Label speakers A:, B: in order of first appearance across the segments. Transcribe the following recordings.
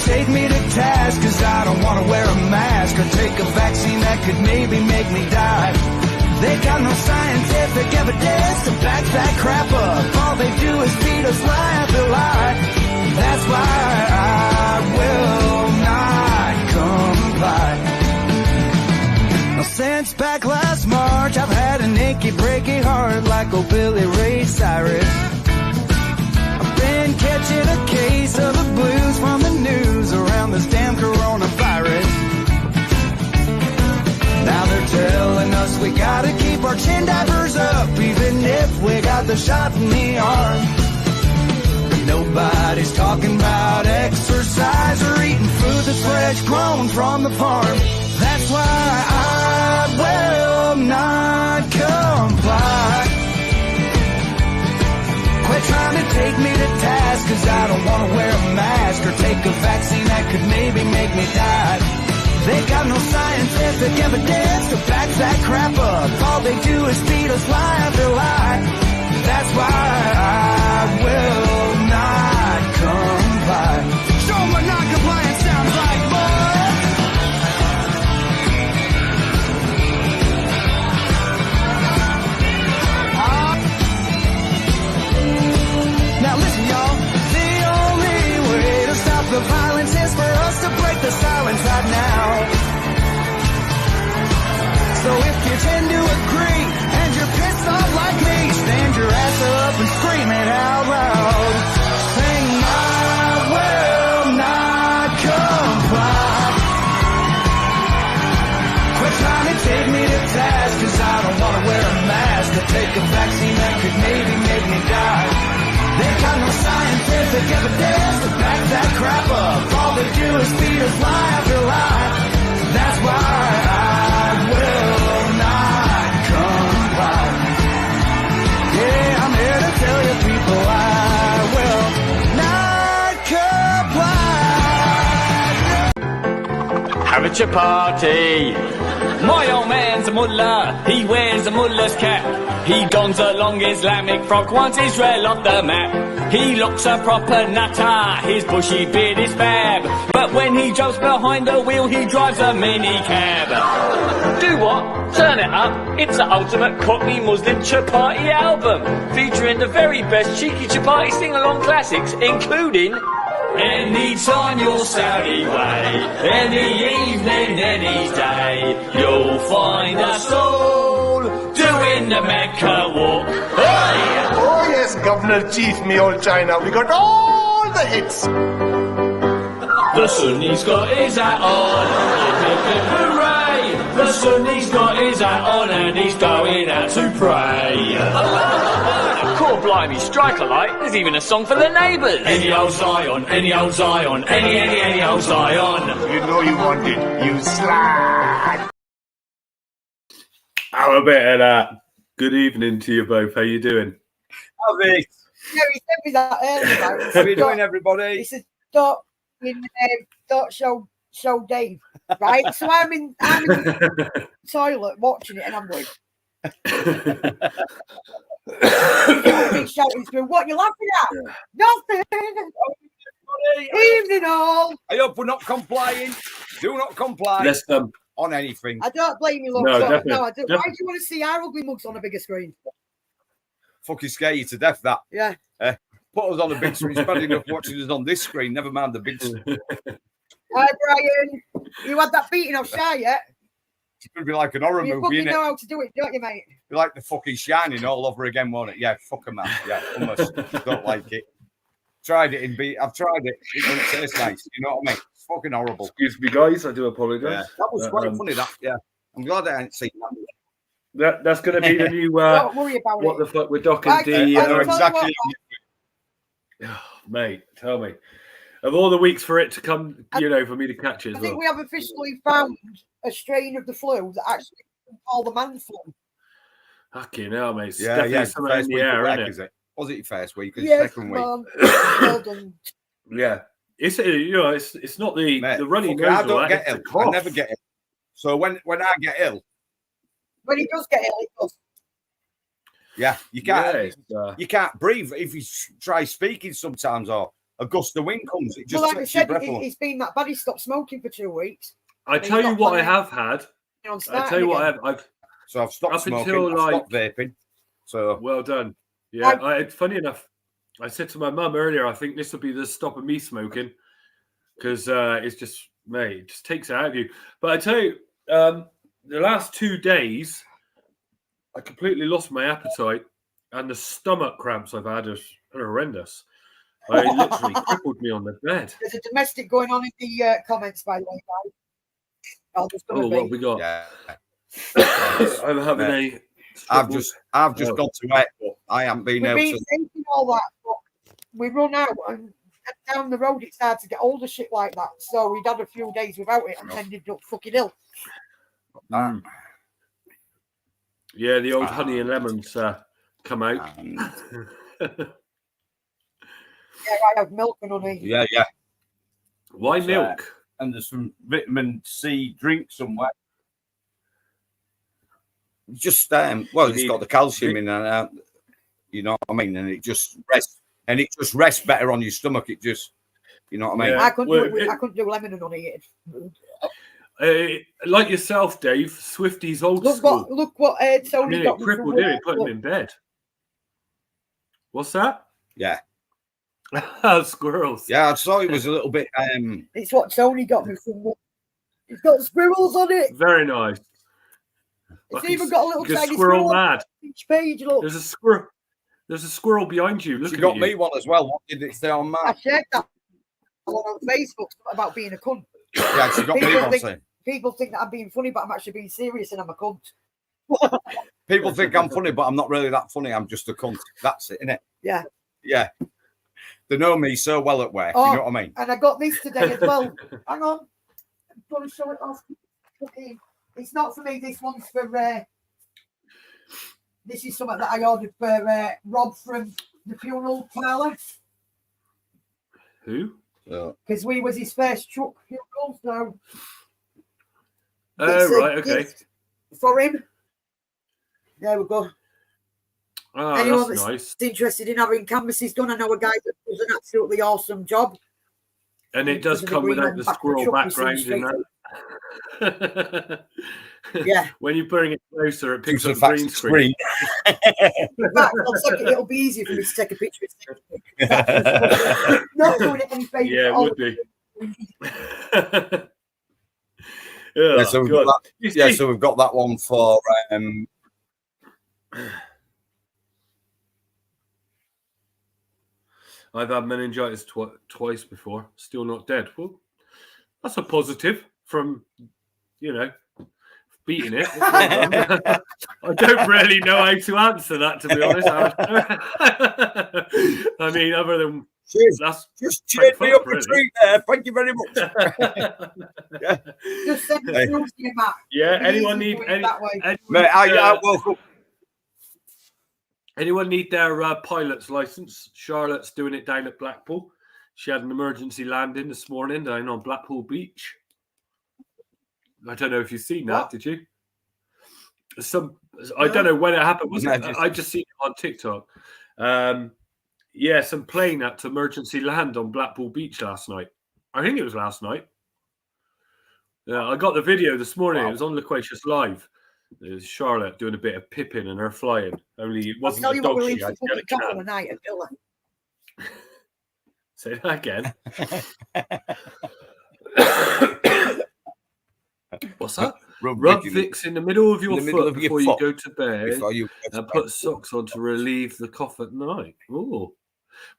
A: take me to task, cause I don't wanna wear a mask or take a vaccine that could maybe make me die. They got no scientific evidence to back that crap up. All they do is feed us lie after lie. That's why I will not comply. Now since back last March, I've had an achy, breaky heart like old Billy Ray Cyrus. I've been catching a case of the blues from the news around this damn coronavirus. Now they're telling us we gotta keep our chin diapers up, even if we got the shot in the arm. But nobody's talking about exercise or eating food that's fresh grown from the farm. That's why I will not comply. Quit trying to take me to task, cause I don't wanna wear a mask or take a vaccine that could maybe make me die. They got no scientific evidence to back that crap up. All they do is feed us lie after lie. That's why I will not comply. Show 'em what non-compliance sounds like, boy. Now listen, y'all. The only way to stop the violence is for us to break the silence right now. So if you tend to agree and you're pissed off like me, stand your ass up and scream it out loud. Sing, I will not comply. Quit trying to take me to task, cause I don't want to wear a mask or take a vaccine that could maybe make me die. They got no scientific evidence to back that crap up. All they do is feed us lie after lie. That's why I will not comply. Yeah, I'm here to tell you people I will not comply.
B: Have a chapati. My old man's a mullah, he wears a mullah's cap. He dons a long Islamic frock, wants Israel off the map. He looks a proper nutter, his bushy beard is fab. But when he jumps behind the wheel, he drives a minicab. Do what? Turn it up. It's the ultimate Cockney Muslim chapati album, featuring the very best cheeky chapati sing-along classics, including Anytime You're Saudi Way, any evening, any day, you'll find us all doing the Mecca walk. Hey!
C: Oh yes, Governor Chief, me old China, we got all the hits.
B: The Sunni's got his hat on, hip hip hooray! The Sunni's got his hat on and he's going out to pray. Cool blimey, strike a light, there's even a song for the neighbours. Any old Zion, any old Zion, any old Zion.
C: You know you want it, you slide.
D: How about that? Good evening to you both. How you doing?
E: How's it?
F: Yeah, he sent me that earlier.
E: How you doing, everybody?
F: He said, "Don't show Dave." Right, so I'm in the toilet watching it, and I'm going. He's shouting through, "What you laughing at? Nothing." Evening all.
E: I hope we're not complying. Do not comply
D: Yes,
E: on anything.
F: I don't blame you, look.
D: No,
F: No,
D: definitely,
F: I do. Why do you want to see our ugly mugs on a bigger screen?
E: Fucking scare you to death, that.
F: Yeah.
E: Put us on a big screen. It's bad enough watching us on this screen. Never mind the big screen.
F: Hi, Brian. You had that beating off Shy yet?
E: It's going to be like an horror
F: You
E: movie,
F: fucking
E: innit?
F: know how to do it, don't you, mate?
E: Be like the fucking Shining all over again, won't it? Yeah, fuck 'em, man. Yeah, almost. Don't like it. Tried it in B. I've tried it. It doesn't taste nice. You know what I mean? It's fucking horrible.
D: excuse me, guys. I do apologise.
E: Yeah, that was quite funny. That. Yeah, I'm glad I ain't seen that.
D: That's going to be the new.
F: Don't worry about
D: what
F: it.
D: the fuck with Doc and Dee?
E: I know exactly.
D: Mate, tell me. Of all the weeks for it to come, for me to catch it as
F: I think
D: well.
F: we have officially found a strain of the flu that actually call the man flu.
D: Fucking hell, mate. It's
E: Yeah,
D: definitely something in
E: first
D: the
E: week
D: air,
E: back,
D: isn't
E: is it? Was it your first week?
F: Yes,
E: Second week?
F: man. Well done.
D: Yeah. It's it's not the
E: Mate,
D: runny
E: fucking,
D: nose.
E: I don't
D: or that,
E: get
D: it's the
E: ill. I
D: cough.
E: never get ill. So when I get ill,
F: When he does get ill, he does.
E: yeah, you can't
D: Yeah,
E: you can't breathe if you try speaking sometimes or a gust of wind comes, it just
F: Well, like I
E: takes your
F: said,
E: breath away.
F: he's been that bad. He stopped smoking for 2 weeks.
D: I tell you what I have had. I tell you what
F: I've.
D: I've
E: So I've stopped
D: up
E: smoking,
D: until,
E: I've stopped vaping. So
D: well done. Yeah, funny enough, I said to my mum earlier, I think this will be the stop of me smoking because it's just, mate, it just takes it out of you. But I tell you, the last 2 days, I completely lost my appetite, and the stomach cramps I've had are horrendous. I literally crippled me on the bed.
F: There's a domestic going on in the comments, by the way, guys. Oh,
D: what have we got?
E: yeah,
D: I'm having a.
E: I've just gone to work, but I haven't been
F: We've
E: able
F: been
E: to.
F: thinking all that, but we run out, and down the road it's hard to get older shit like that. So we'd had a few days without it and ended up fucking ill.
D: Yeah, the old honey and lemons come out.
F: Yeah, I have milk and honey.
E: Yeah.
D: Why milk?
E: And there's some vitamin C drink somewhere. Just well, it's got the calcium in, and you know what I mean, and it just rests better on your stomach. It just, you know what I mean.
D: Yeah.
F: I couldn't do lemon and honey.
D: Like yourself, Dave, Swifty's old school.
F: Look what Tony got me.
D: Crippled him, put him in bed. What's that?
E: Yeah.
D: Squirrels.
E: Yeah, I saw it was a little bit.
F: It's what Tony got me from. It's got squirrels on it.
D: Very nice.
F: It's even got a little tiny
D: squirrel mad.
F: On each page. Look,
D: there's a squirrel. There's a squirrel behind you. Look,
E: she
D: at
E: got
D: you.
E: me one as well. What did it say on
F: I
E: that?
F: shared that on Facebook about being a cunt.
E: Yeah, she got me one. Saying.
F: People think that I'm being funny, but I'm actually being serious, and I'm a cunt.
E: People think I'm funny, but I'm not really that funny. I'm just a cunt. That's it, innit?
F: Yeah.
E: Yeah. They know me so well at work. You know what I mean?
F: And I got this today as well. Hang on. I'm going to show it off. It's not for me. This one's for. This is something that I ordered for Rob from the funeral parlour.
D: Who?
F: Because we was his first truck funeral, so.
D: Oh, right, okay.
F: For him. There we go.
D: Oh,
F: Anyone
D: that's
F: that's
D: nice.
F: interested in having canvases done, I know a guy that does an absolutely awesome job.
D: And it does come without the squirrel background in that.
F: Yeah.
D: When you bring it closer, it picks up the green screen.
F: In fact, it'll be easier for me to take a picture. Not doing it any favour.
D: Yeah, it would be.
E: So we've got that one for.
D: I've had meningitis twice before, still not dead. Well, that's a positive from, beating it. I don't really know how to answer that, to be honest. I mean, other than that's
E: just cheered me up a treat there. Thank you very much.
F: Yeah. Just send the rules to you, Matt.
D: Yeah, anyone need anyone need their pilot's license? Charlotte's doing it down at Blackpool. She had an emergency landing this morning down on Blackpool Beach. I don't know if you've seen that, did you? I don't know when it happened. I just seen it on TikTok. Some plane had to emergency land on Blackpool Beach last night. I think it was last night. Yeah, I got the video this morning. Wow. It was on Loquacious Live. There's Charlotte doing a bit of pipping and her flying. Only it wasn't a dog she had. Say that again. What's that? Rub Vicks in the middle of your foot before you go to bed and put socks on to relieve the cough at night. Oh,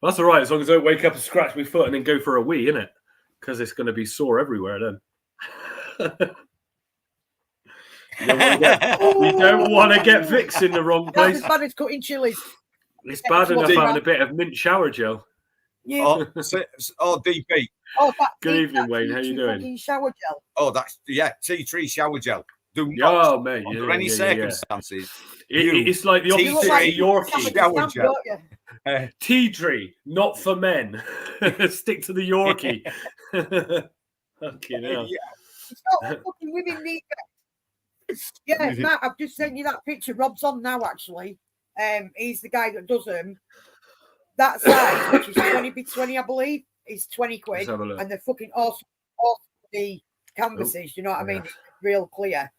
D: that's all right, as long as I don't wake up and scratch my foot and then go for a wee, innit? Because it's going to be sore everywhere then. You don't want to get Vicks in the wrong place.
F: That's as bad as cutting chilies.
D: It's bad enough having a bit of mint shower gel.
F: Yeah.
E: DP.
D: Good evening, Wayne. How you doing?
F: Shower gel.
E: Oh, that's tea tree shower gel. Do
D: not, mate.
E: Under any circumstances.
D: It's like the opposite of Yorkie.
E: Shower gel.
D: Tea tree, not for men. Stick to the Yorkie. Fucking hell.
F: It's not fucking women need that. Yeah, Matt, I've just sent you that picture. Rob's on now, actually. He's the guy that does them. that size, which is 20 by 20, I believe, is 20 quid.
D: Let's have a look.
F: And they're fucking awesome the canvases, you know what I mean? It's real clear.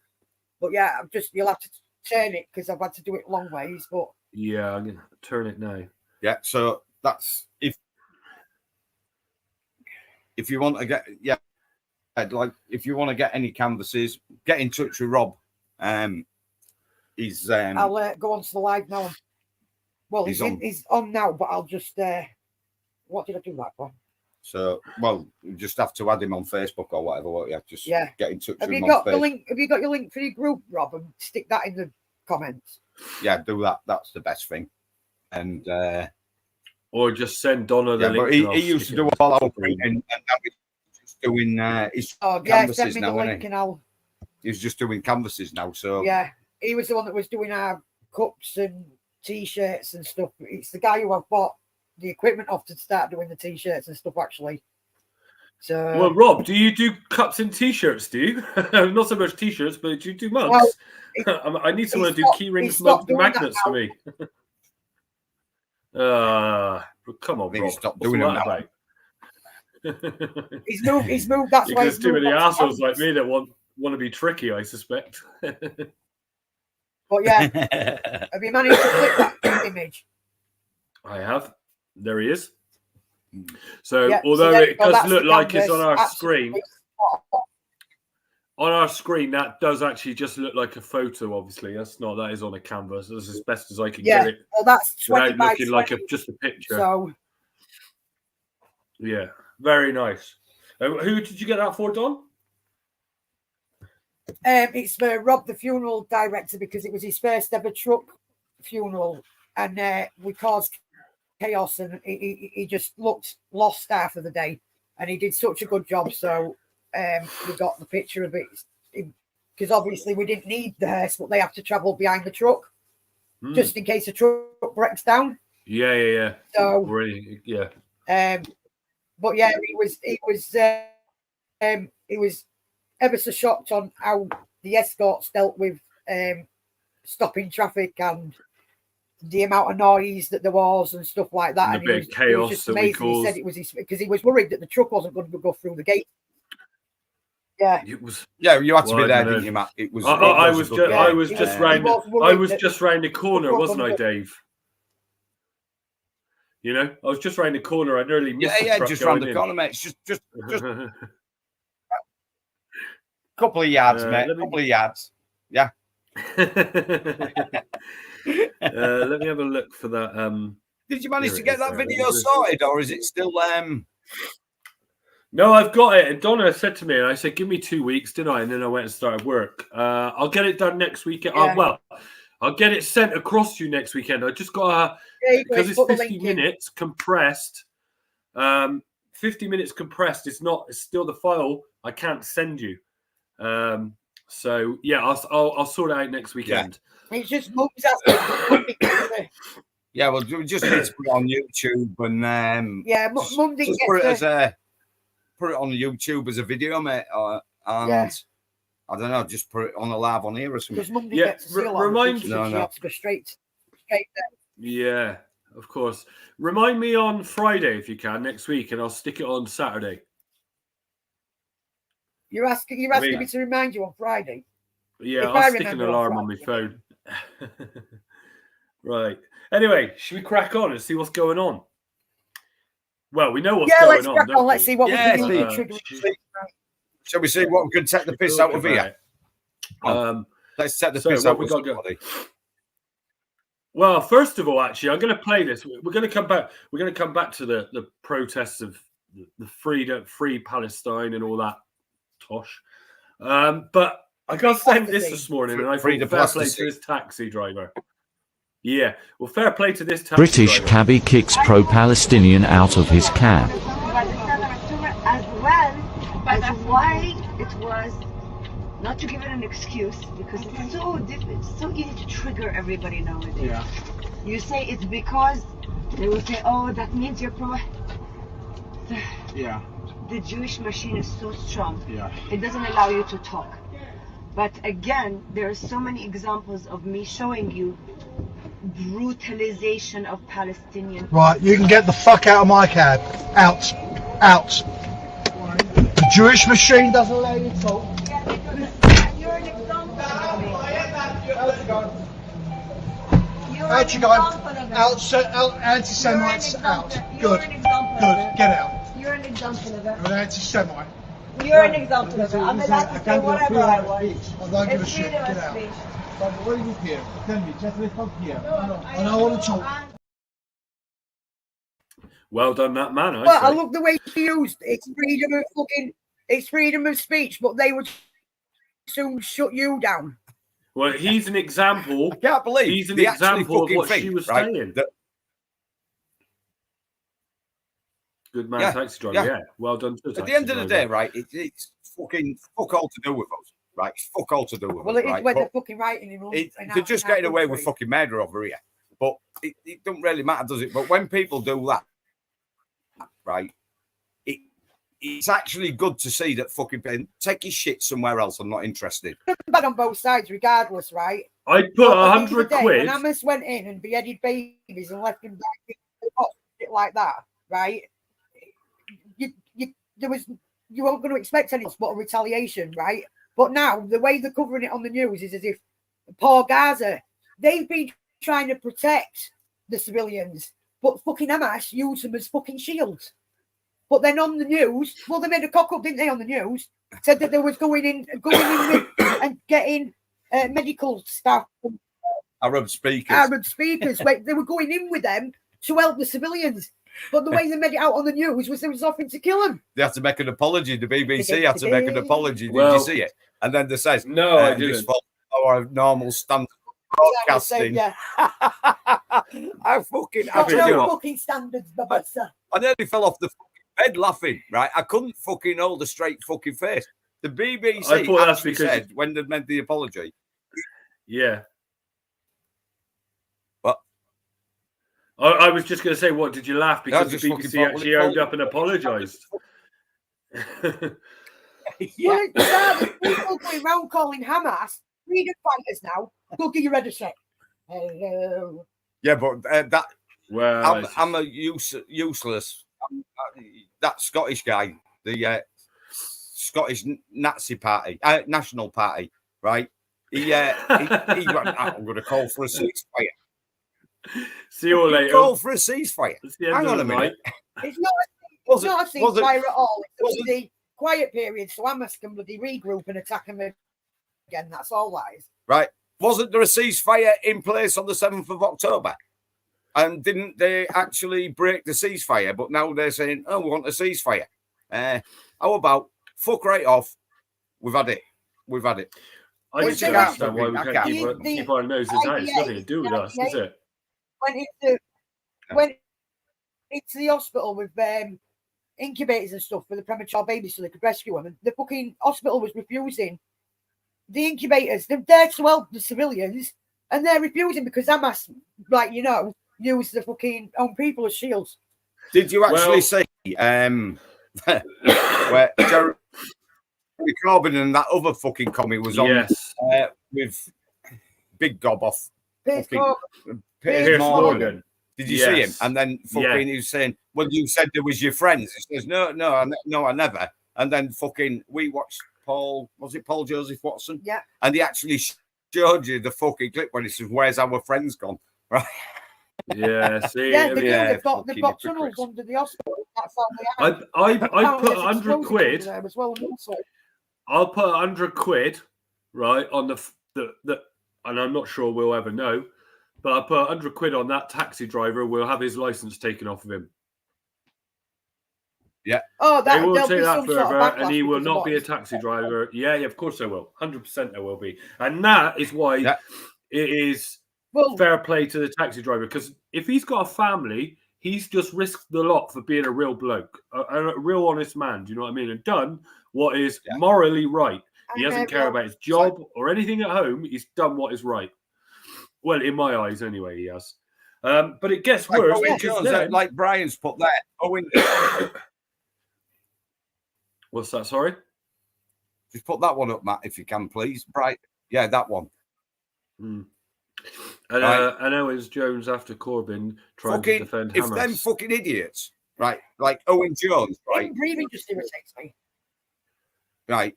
F: But yeah, you'll have to turn it because I've had to do it long ways. But
D: yeah, I'm gonna turn it now.
E: Yeah, so that's if you want to get like if you want to get any canvases, get in touch with Rob. He's
F: I'll go on to the live now. Well, he's on now, but I'll just what did I do that for?
E: So, well, you just have to add him on Facebook or whatever, won't you? Just get in touch with him on Facebook.
F: Have you got your link for your group, Rob? And stick that in the comments.
E: Yeah, do that. That's the best thing. And
D: or just send Donna the link.
E: But he used to do all our printing, and now he's just doing his canvases
F: send me
E: now.
F: The link and
E: he's just doing canvases now. So
F: yeah, he was the one that was doing our cups and T-shirts and stuff. It's the guy who I've bought the equipment off to start doing the T-shirts and stuff, actually. So,
D: well, Rob, do you do cups and T-shirts? Do you? Not so much T-shirts, but do you do mugs? Well, I need someone to do key rings, mugs, and magnets for me. Come on, Rob.
E: Stop doing that about?
F: He's moved. That's why
D: there's too many assholes like me that want to be tricky, I suspect.
F: But yeah, have you managed to click that image?
D: I have. There he is. So,
F: yeah,
D: although it does look like it's on our screen, that does actually just look like a photo. Obviously, that is on a canvas. That's as best as I can get it.
F: Well, that's 20
D: without
F: by
D: looking
F: 20,
D: like just a picture.
F: So,
D: yeah, very nice. Who did you get that for, Don?
F: It's for Rob, the funeral director, because it was his first ever truck funeral, and we caused chaos, and he just looked lost half of the day, and he did such a good job. So we got the picture of it, because obviously we didn't need the hearse, but they have to travel behind the truck just in case the truck breaks down.
D: Yeah.
F: So
D: really, yeah.
F: But yeah, he was ever so shocked on how the escorts dealt with stopping traffic and the amount of noise that there was and stuff like that.
D: And the big chaos.
F: It was just amazing. He said it was because he was worried that the truck wasn't going to go through the gate. Yeah,
D: it was.
E: Yeah, you had to be there, didn't you, Matt? It was.
D: I was just round the corner, wasn't I, Dave? You know, I was just round the corner. I nearly missed the truck
E: just round the corner, mate. It's just couple of yards, mate. Couple of yards. Yeah.
D: Let me have a look for that.
E: Did you manage to get that video sorted, or is it still?
D: No, I've got it. And Donna said to me, and I said, "Give me 2 weeks," didn't I? And then I went and started work. I'll get it done next weekend. Yeah. I'll get it sent across to you next weekend. I just got because it's 50 minutes compressed. 50 minutes compressed. It's still the file I can't send you. So yeah, I'll sort it out next weekend.
F: Yeah. It's just moves us.
E: Yeah, well, we just need to put it on YouTube and
F: Monday
E: just put it on YouTube as a video, mate. I don't know, just put it on a live on here or something.
F: Because Monday gets
E: remind
F: you have to go straight there.
D: Yeah, of course. Remind me on Friday if you can next week, and I'll stick it on Saturday.
F: You're asking me to remind you on Friday.
D: Yeah, I'll stick an alarm on my phone. Right. Anyway, should we crack on and see what's going on? Well, we know what's going on.
F: Yeah, let's crack on. Let's see what we can do.
E: Shall we see what we can take the piss out of here? Let's take the piss out of somebody.
D: Well, first of all, actually, I'm going to play this. We're going to come back. We're going to come back to the protests of the free Palestine and all that tosh. But I got sent this morning, and I thought fair play to this taxi driver. Yeah, well, fair play to this taxi
G: British
D: driver.
G: cabbie kicks pro-Palestinian out of his cab.
H: By the 7th of October as well, but that's why it was not to give it an excuse, because it's so easy to trigger everybody nowadays. Yeah. You say it's because they will say, oh, that means you're pro. The Jewish machine is so strong. Yeah. It doesn't allow you to talk. But again, there are so many examples of me showing you brutalization of Palestinian.
I: Right, you can get the fuck out of my cab. Out. Out. The Jewish machine doesn't allow you to talk.
H: You're an example of me.
I: Out you go. Out, anti-Semites, out. Good. Good, get out.
H: You're an example of it.
I: You're an anti-Semite.
H: You're an example of it. I'm allowed to say whatever I want.
I: I don't give a
H: It's
I: shit,
H: freedom
I: get
H: of
I: out.
H: speech.
I: But what do you here? Tell me, just let come here. I don't want to talk.
D: Well done, that man.
F: But I love the way she used it's freedom of speech, but they would soon shut you down.
D: Well, he's an example.
E: I can't believe
D: he's an
E: they actually
D: example of
E: fucking
D: what
E: think,
D: she was
E: right,
D: saying.
E: that-
D: Good man,
E: Yeah,
D: taxi driver.
E: yeah.
D: Yeah, well done. To
E: At the end of the day, right, it's fucking fuck all to do with us, right? It's fuck all to do with
F: Well,
E: us,
F: it is
E: right?
F: when
E: But
F: they're fucking writing in
E: they're just getting away with fucking murder over here. But it don't really matter, does it? But when people do that, right, it's actually good to see that fucking take your shit somewhere else. I'm not interested.
F: Bad on both sides, regardless, right?
D: I'd put
F: But at the end of the
D: £100
F: day,
D: quid.
F: When Hamas went in and beheaded babies and left them back in the box, shit like that, right? You weren't going to expect anything but a retaliation, right? But now the way they're covering it on the news is as if poor Gaza, they've been trying to protect the civilians, but fucking Hamas used them as fucking shields. But then on the news, well, they made a cock up, didn't they? On the news, said that they was going in with, and getting medical staff, from
E: Arab speakers.
F: Wait, they were going in with them to help the civilians. But the way they made it out on the news was they was offering to kill them.
E: They had to make an apology. The BBC had to make an apology. Did
D: Well,
E: you see it? And then they says,
D: No, I didn't.
E: This follows our normal standard broadcasting.
F: Yeah,
E: I fucking,
F: got no fucking standards, Babassa.
E: I nearly fell off the fucking bed laughing, right? I couldn't fucking hold a straight fucking face. The BBC
D: I thought that's
E: actually
D: because-
E: said when they made the apology.
D: Yeah.
E: What?
D: I was just going to say, what did you laugh because the
E: just fucking
D: BBC
E: thought,
D: actually
E: well,
D: owned up and apologised?
E: Yeah.
F: Well, people going around calling Hamas freedom fighters now. Go get your head a sec. Hello.
E: Yeah, but that
D: Well,
E: I'm a useless. That Scottish guy, the Scottish Nazi Party, National Party, right? He went, I'm going to call for a ceasefire.
D: see you all later.
E: Call for a ceasefire.
D: It's the end
E: Hang
D: of
E: on
D: the
E: a minute.
F: It's not
E: Was
F: a
E: it- was it-
F: ceasefire at all.
E: was
F: It's the quiet period, so Hamas can bloody regroup and attack them again. That's all that is.
E: Right? Wasn't there a ceasefire in place on the 7th of October? And didn't they actually break the ceasefire? But now they're saying, oh, we want a ceasefire. How about fuck right off? We've had it. We've had it.
D: I just don't understand why we can't keep our noses out. It's nothing to do with us, is it?
F: Went into the hospital with incubators and stuff for the premature babies so they could rescue them. And the fucking hospital was refusing the incubators. They're there to help the civilians, and they're refusing because Hamas, like, you know, use the fucking own people as shields.
E: Did you actually see where Jeremy Corbyn and that other fucking commie was on with Big Gob off
F: Piers
E: Piers
F: Morgan.
E: Morgan? Did you see him? And then fucking he was saying, well, you said there was your friends. He says, no, I never. And then fucking we watched Paul Joseph Watson?
F: Yeah.
E: And he actually showed you the fucking clip when he says, where's our friends gone? Right.
D: Yeah, see,
F: they've got tunnels under the hospital. That's all they have.
D: I put 100 quid.
F: There as well, also.
D: I'll put 100 quid, right, on the and I'm not sure we'll ever know, but I'll put 100 quid on that taxi driver. We'll have his license taken off of him.
E: Yeah.
F: Oh,
D: they will
F: there'll
D: take
F: be
D: that
F: some sort of
D: further, and
F: backlash
D: he will
F: because
D: not
F: of
D: be a
F: what-
D: taxi driver. Yeah, of course there will. 100% there will be, and that is why it is fair play to the taxi driver, because if he's got a family, he's just risked the lot for being a real bloke, a real honest man. Do you know what I mean? And done what is morally right. He doesn't care about his job or anything at home. He's done what is right. Well, in my eyes, anyway, he has. But it gets worse.
E: Like Brian's put there.
D: What's that? Sorry?
E: Just put that one up, Matt, if you can, please. Bright. Yeah, that one.
D: And,
E: Right.
D: and Owens Jones after Corbyn trying to defend
E: If
D: Hamas.
E: them fucking idiots, right, like Owen Jones, right,
F: Breathing just irritates me.
E: right,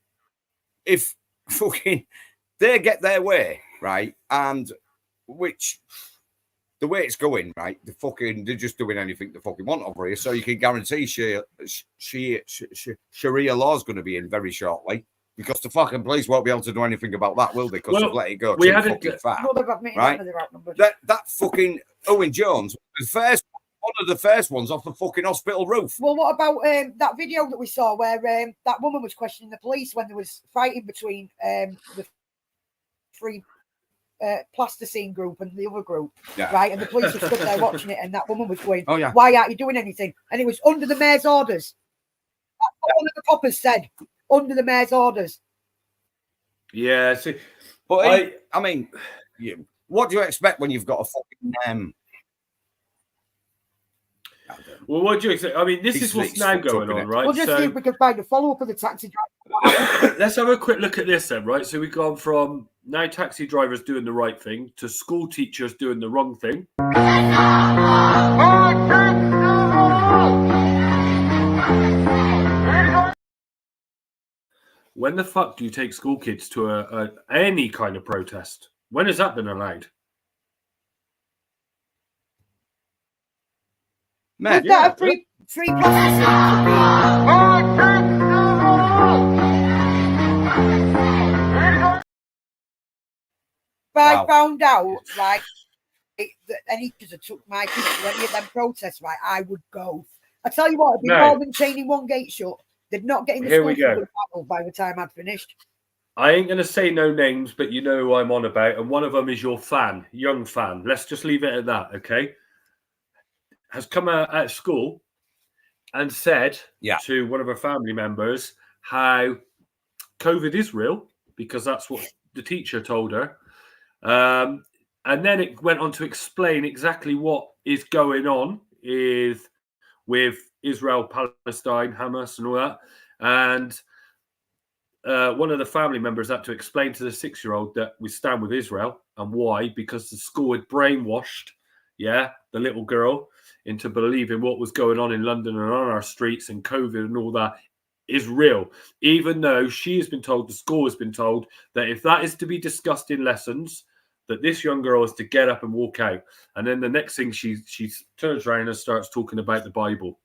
E: if fucking they get their way, right, and which the way it's going, right, they're just doing anything they fucking want over here, so you can guarantee Sharia law is going to be in very shortly. Because the fucking police won't be able to do anything about that, will they? Because they've let it go too fucking far.
F: Well, they've admitted
E: right?
F: that they're outnumbered.
E: That fucking Owen Jones, one of the first ones off the fucking hospital roof.
F: Well, what about that video that we saw where that woman was questioning the police when there was fighting between the free plasticine group and the other group, right? And the police were stood there watching it, and that woman was going,
E: "Oh yeah,
F: why aren't you doing anything?" And it was under the mayor's orders. That's what one of the coppers said. Under the mayor's orders.
D: Yeah, see,
E: but I mean, what do you expect when you've got a fucking?
D: Well, what do you expect? I mean, this is what's now going on, right?
F: We'll just see if we can find a follow-up of the taxi driver.
D: Let's have a quick look at this then, right? So we've gone from now taxi drivers doing the right thing to school teachers doing the wrong thing. When the fuck do you take school kids to any kind of protest? When has that been allowed?
F: Man, that free plasticine I found out, right, that any kids that took my kids to any of them protests, right, I would go. I tell you what, it'd be more than chaining one gate shut. They'd not get in the school by the time I'd finished.
D: I ain't going to say no names, but you know who I'm on about. And one of them is your fan, young fan. Let's just leave it at that, okay? Has come out at school and said to one of her family members how COVID is real, because that's what the teacher told her. And then it went on to explain exactly what is going on with Israel, Palestine, Hamas, and all that. And one of the family members had to explain to the 6-year-old that we stand with Israel. And why? Because the school had brainwashed, the little girl into believing what was going on in London and on our streets and COVID and all that is real. Even though she has been told, the school has been told, that if that is to be discussed in lessons, that this young girl is to get up and walk out. And then the next thing she turns around and starts talking about the Bible.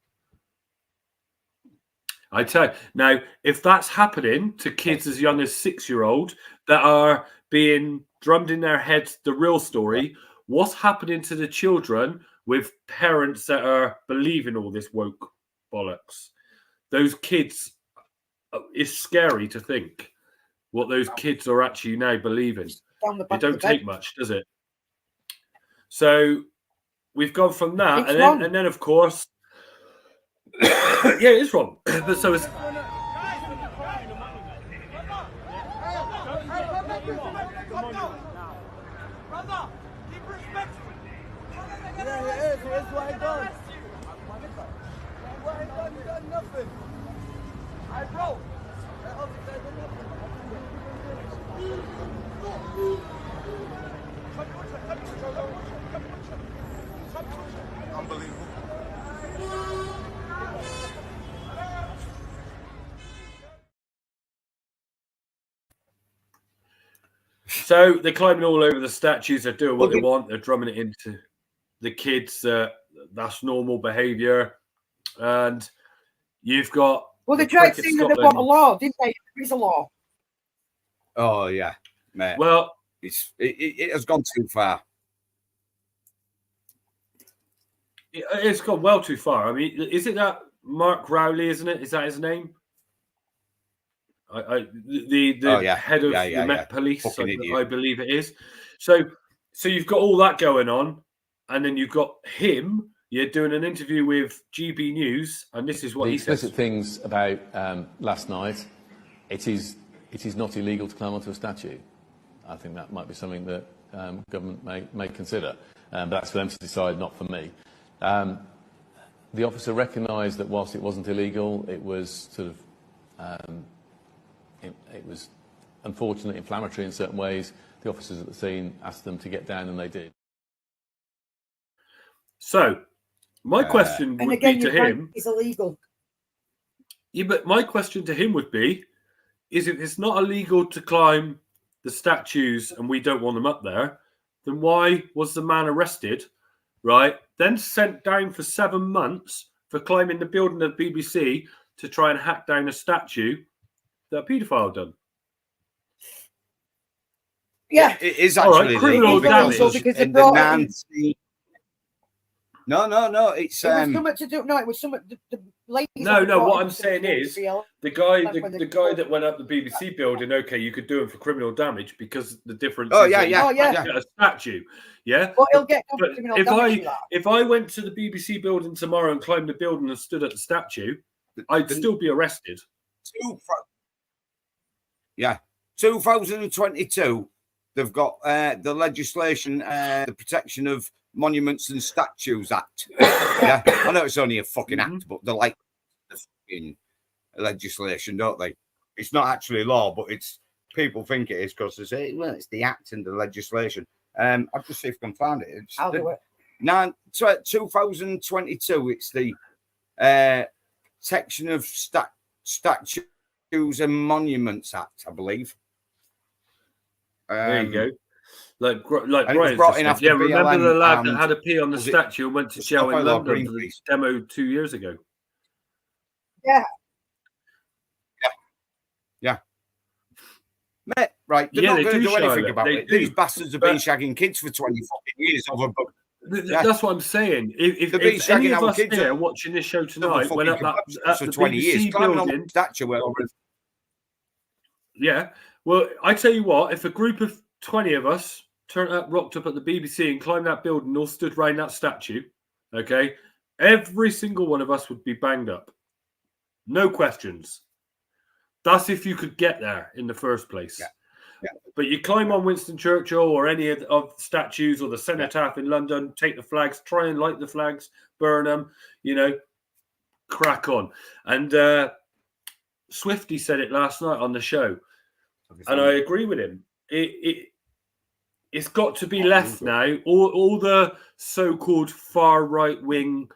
D: I tell you, now, if that's happening to kids as young as 6-year-old that are being drummed in their heads the real story, what's happening to the children with parents that are believing all this woke bollocks? Those kids, it's scary to think what those kids are actually now believing. It don't take much, does it? So we've gone from that, and then of course, yeah, it is wrong. But so it's.
C: Unbelievable.
D: So they're climbing all over the statues. They're doing what they want. They're drumming it into the kids. That's normal behaviour. And you've got.
F: Well, they tried saying that they want a law, didn't they? There is a law.
E: Oh yeah, mate.
D: Well,
E: it has gone too far.
D: It's gone well too far. I mean, is it that Mark Rowley? Isn't it? Is that his name? The head of the Met Police, I believe it is. So you've got all that going on, and then you've got him. You're doing an interview with GB News, and this is what he says.
J: Explicit things about last night. It is not illegal to climb onto a statue. I think that might be something that government may consider, but that's for them to decide, not for me. The officer recognised that whilst it wasn't illegal, it was sort of it was unfortunately inflammatory in certain ways. The officers at the scene asked them to get down, and they did.
D: So, my question would be to him...
F: It's illegal.
D: Yeah, but my question to him would be, is if it's not illegal to climb the statues and we don't want them up there, then why was the man arrested, right, then sent down for 7 months for climbing the building of the BBC to try and hack down a statue that a paedophile done?
F: Yeah.
E: It is actually
D: criminal damage.
F: Because they brought
E: No, it's
F: it was something to do. No, it was something. The ladies.
D: No. What I'm saying is, the guy that went up the BBC building. Okay, you could do him for criminal damage because the difference.
E: Oh
D: is
E: yeah.
D: A statue. Yeah.
F: Well, he'll get
D: but
F: criminal damage.
D: If I went to the BBC building tomorrow and climbed the building and stood at the statue, I'd still be arrested.
E: 2022. They've got the legislation, the Protection of Monuments and Statues Act. Yeah, I know it's only a fucking act, but they're like the fucking legislation, don't they? It's not actually law, but it's people think it is because they say, well, it's the act and the legislation. I'll just see if I can find it.
F: I'll do it.
E: 2022. It's the Protection of Statues and Monuments Act, I believe.
D: There you go. Like
E: Brian said,
D: yeah, remember the lad that had a pee on the statue and went to jail in London for the demo 2 years ago?
E: Yeah. Mate, right, they're not going to do anything about it. These bastards have been shagging kids for 20 fucking years over.
D: That's what I'm saying. If any of us here watching this show tonight went up at the 20 BBC building,
E: statue,
D: yeah. Well, I tell you what, if a group of 20 of us rocked up at the BBC and climbed that building and all stood around that statue, okay, every single one of us would be banged up. No questions. That's if you could get there in the first place.
E: Yeah.
D: But you climb on Winston Churchill or any of the statues or the Cenotaph in London, take the flags, try and light the flags, burn them, crack on. And Swifty said it last night on the show. And I agree with him. It's got to be left now. All the so-called far right-wing,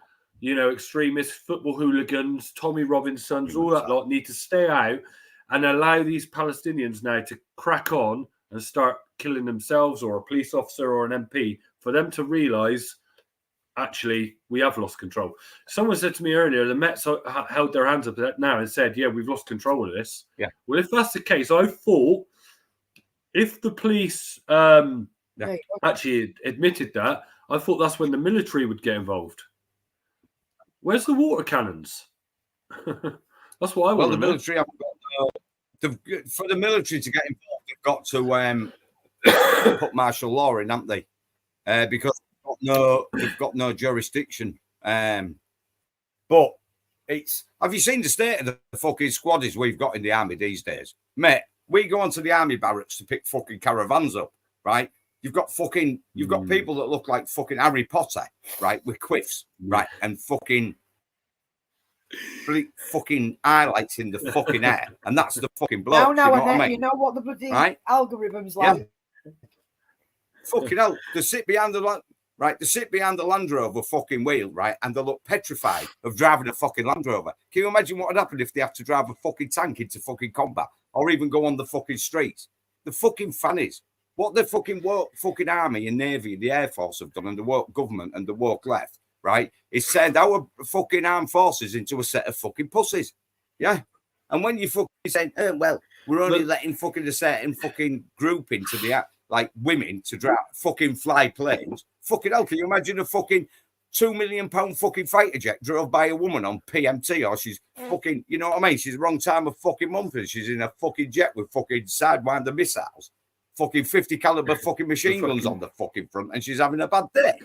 D: extremist football hooligans, Tommy Robinsons, all that lot need to stay out and allow these Palestinians now to crack on and start killing themselves or a police officer or an MP for them to realise, actually, we have lost control. Someone said to me earlier, the Mets held their hands up now and said, yeah, we've lost control of this.
E: Yeah.
D: Well, if that's the case, I thought if the police actually admitted that, I thought that's when the military would get involved. Where's the water cannons? That's what I want.
E: Well, the military haven't got for the military to get involved, they've got to put martial law in, haven't they? Because they've got no jurisdiction. But have you seen the state of the fucking squaddies we've got in the army these days? Mate, we go onto the army barracks to pick fucking caravans up, right? You've got people that look like fucking Harry Potter, right? With quiffs, right? And fucking highlights in the fucking hair. And that's the fucking bloke.
F: You know what the bloody algorithm's like?
E: Yeah. Fucking hell. They sit behind the Land Rover fucking wheel, right? And they look petrified of driving a fucking Land Rover. Can you imagine what would happen if they have to drive a fucking tank into fucking combat or even go on the fucking streets? The fucking fannies. What the fucking army and navy, the air force have done, and the woke government and the woke left, right, is turned our fucking armed forces into a set of fucking pussies. Yeah. And when you fucking say, we're only letting fucking a certain fucking group into the like women to drive fucking fly planes. Fucking hell, can you imagine a fucking £2 million fucking fighter jet drove by a woman on PMT, or she's fucking, you know what I mean? She's the wrong time of fucking month and she's in a fucking jet with fucking sidewinder missiles, fucking 50 caliber fucking machine guns on the fucking front, and she's having a bad day.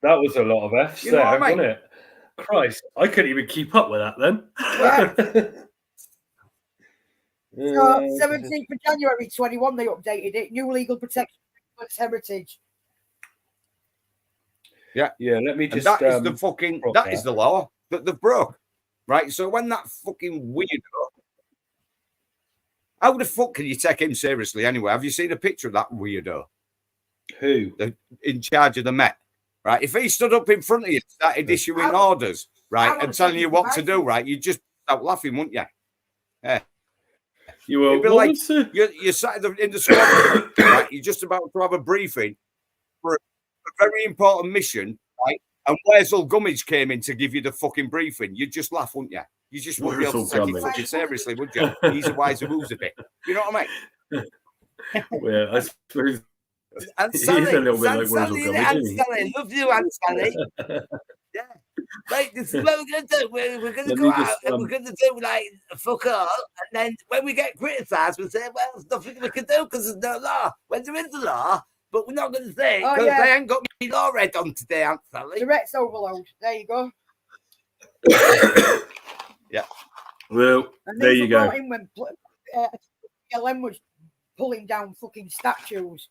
D: That was a lot of F's there, wasn't it? Christ, I couldn't even keep up with that then.
F: So 17th of January 21, they updated it. New legal protection for heritage.
E: Yeah.
D: Let me just.
E: And that is the fucking. That is the law that they've broke, right? So when that fucking weirdo, How the fuck can you take him seriously anyway? Have you seen a picture of that weirdo?
D: Who?
E: In charge of the Met, right? If he stood up in front of you and started issuing orders, right, and telling you what to do, right, you'd just start laughing, wouldn't you? Yeah.
D: You will.
E: Like, you're sat in the squad, right? You're just about to have a briefing for a very important mission, right? And Wurzel Gummidge came in to give you the fucking briefing. You'd just laugh, wouldn't you? You just wouldn't be able to take it fucking seriously, would you? He's a wise who's a bit. You know what I mean?
D: Well, I suppose
E: and
D: he's
E: Sally,
D: a little bit like Wurzel
E: Sally,
D: Gummidge, isn't he?
E: Sally, love you, Aunt Sally. Yeah. Like, this is what we're going to do. We're going to go out and we're going to do, like, fuck all. And then when we get criticised, we'll say, well, there's nothing we can do because there's no law. When there is a law, but we're not going to say because they ain't got me law read on today, Aunt Sally.
F: Direct overload. There you go.
E: Yeah.
D: Well, there you go.
F: When LM was pulling down fucking statues.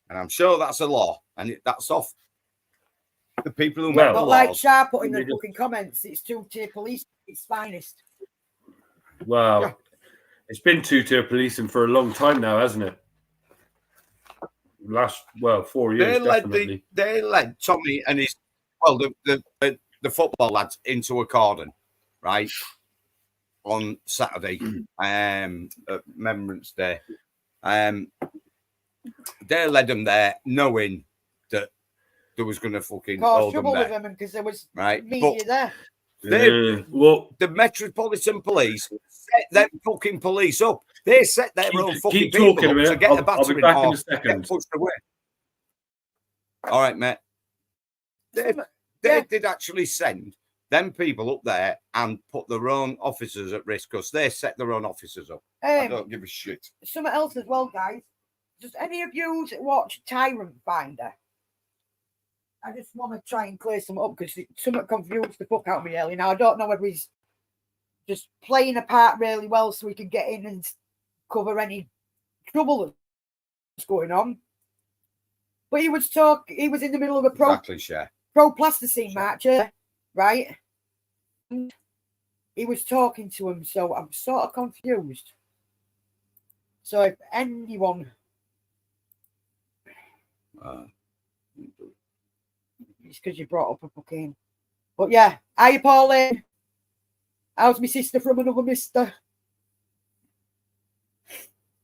E: And I'm sure that's a law. And that's off the people who make the
F: But
E: laws.
F: like Shah put in the fucking comments, it's two-tier police, it's finest.
D: Wow.
E: Yeah.
D: It's been two-tier policing for a long time now, hasn't it? Last 4 years, definitely.
E: They led Tommy and his the football lads into a cordon, right? On Saturday, at Remembrance Day. They led them there knowing that there was going to fucking hold them there.
F: With them because there was
E: right?
F: media there.
E: The Metropolitan Police set them fucking police up. They set their own fucking people up to get the battering or get pushed away. All right, mate. They did actually send them people up there and put their own officers at risk because they set their own officers up. I don't give a shit.
F: Something else as well, guys. Does any of you watch Tyrant Finder? I just want to try and clear some up because something confused the fuck out of me earlier. Now, I don't know whether he's just playing a part really well so he can get in and cover any trouble that's going on. But he was in the middle of a pro-plasticine march, right? And he was talking to him, so I'm sort of confused. So if anyone... it's because you brought up a fucking... But yeah, hi Pauline. How's my sister from another mister?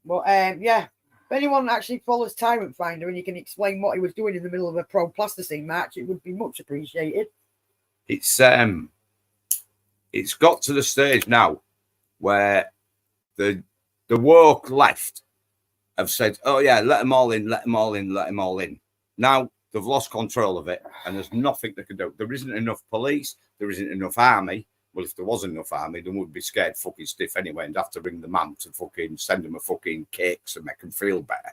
F: But yeah, if anyone actually follows Tyrant Finder and you can explain what he was doing in the middle of a pro-plasticine match, it would be much appreciated.
E: It's got to the stage now where the woke left have said, oh yeah, let them all in, let them all in, let them all in. Now they've lost control of it and there's nothing they can do. There isn't enough police, there isn't enough army. Well, if there wasn't enough army, they would be scared fucking stiff anyway and have to ring the man to fucking send them a fucking cakes and make them feel better.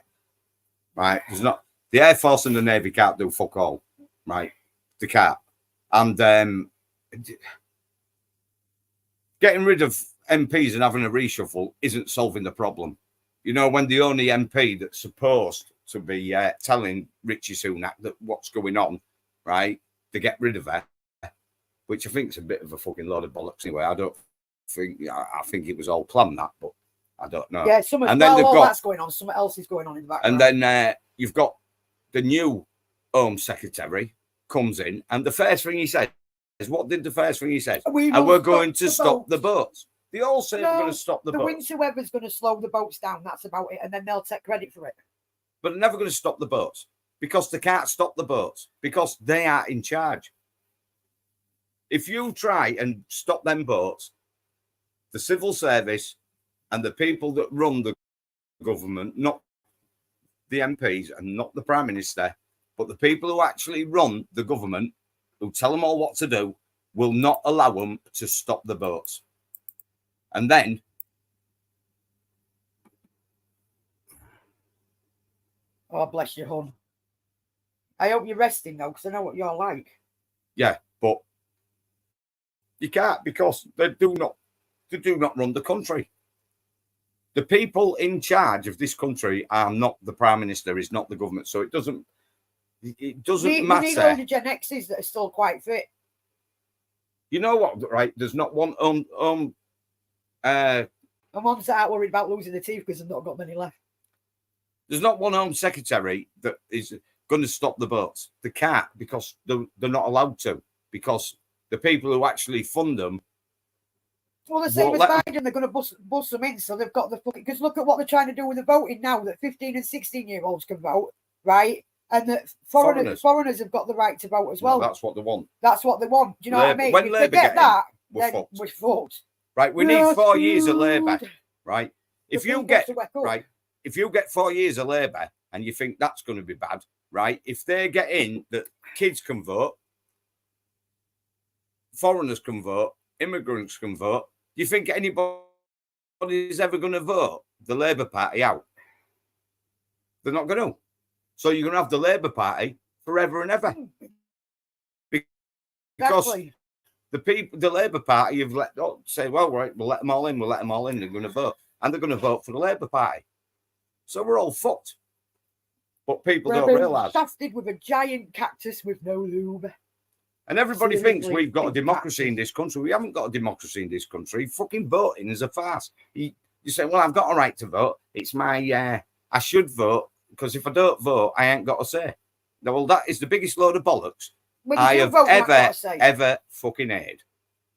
E: Right? There's not the Air Force and the Navy can't do fuck all. Right? They can't. And getting rid of MPs and having a reshuffle isn't solving the problem. You know, when the only MP that's supposed to be telling Richie Sunak that what's going on, right, to get rid of her, which I think is a bit of a fucking load of bollocks anyway. I think it was all planned that, but I don't know.
F: Yeah, that's going on. Something else is going on in the background.
E: And then you've got the new Home Secretary comes in, and the first thing he said is, what did the first thing he said? We're going to stop the boats. They all say we're going to stop the boats.
F: The winter weather's going to slow the boats down. That's about it. And then they'll take credit for it.
E: But they're never going to stop the boats because they can't stop the boats because they are in charge. If you try and stop them boats, the civil service and the people that run the government, not the MPs and not the Prime Minister, but the people who actually run the government, who tell them all what to do, will not allow them to stop the boats. And then
F: oh, bless you, hon. I hope you're resting though, because I know what you're like.
E: Yeah, but you can't because they do not run the country. The people in charge of this country are not the Prime Minister, is not the government. So it doesn't matter.
F: You need older Gen X's that are still quite fit.
E: You know what, right? There's not one
F: My mum's out worried about losing the teeth because they've not got many left.
E: There's not one Home Secretary that is going to stop the votes. They can't, because they're not allowed to, because the people who actually fund them.
F: Well, the same as Biden, they're going to bust them in, so they've got the fucking. Because look at what they're trying to do with the voting now, that 15 and 16-year-olds can vote, right? And that foreigners have got the right to vote as well.
E: No, that's what they want.
F: That's what they want. Do you know what I mean?
E: When Labour get that,
F: we're fucked.
E: Right, we need 4 years of Labour, right? If you get 4 years of Labour and you think that's going to be bad, right? If they get in that kids can vote, foreigners can vote, immigrants can vote, do you think anybody is ever going to vote the Labour Party out? They're not going to. So you're going to have the Labour Party forever and ever. Because the Labour Party have say, well, right, we'll let them all in, they're going to vote. And they're going to vote for the Labour Party. So we're all fucked. But people don't realise.
F: Shafted with a giant cactus with no lube.
E: And everybody thinks we've got a democracy in this country. We haven't got a democracy in this country. Fucking voting is a farce. You say, well, I've got a right to vote. It's my, I should vote, because if I don't vote, I ain't got a say. Now, well, that is the biggest load of bollocks I have ever fucking heard.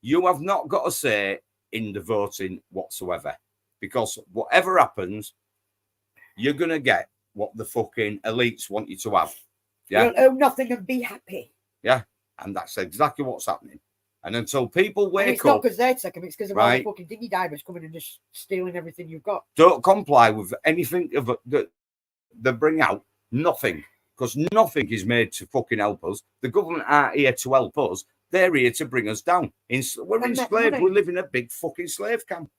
E: You have not got a say in the voting whatsoever, because whatever happens, you're going to get what the fucking elites want you to have. Yeah.
F: You'll own nothing and be happy.
E: Yeah. And that's exactly what's happening. And until people wake up...
F: It's not because they're taking it, it's because of all the fucking dinghy divers coming and just stealing everything you've got.
E: Don't comply with anything that they bring out. Nothing. Because nothing is made to fucking help us. The government aren't here to help us. They're here to bring us down. We're enslaved. We live in a big fucking slave camp.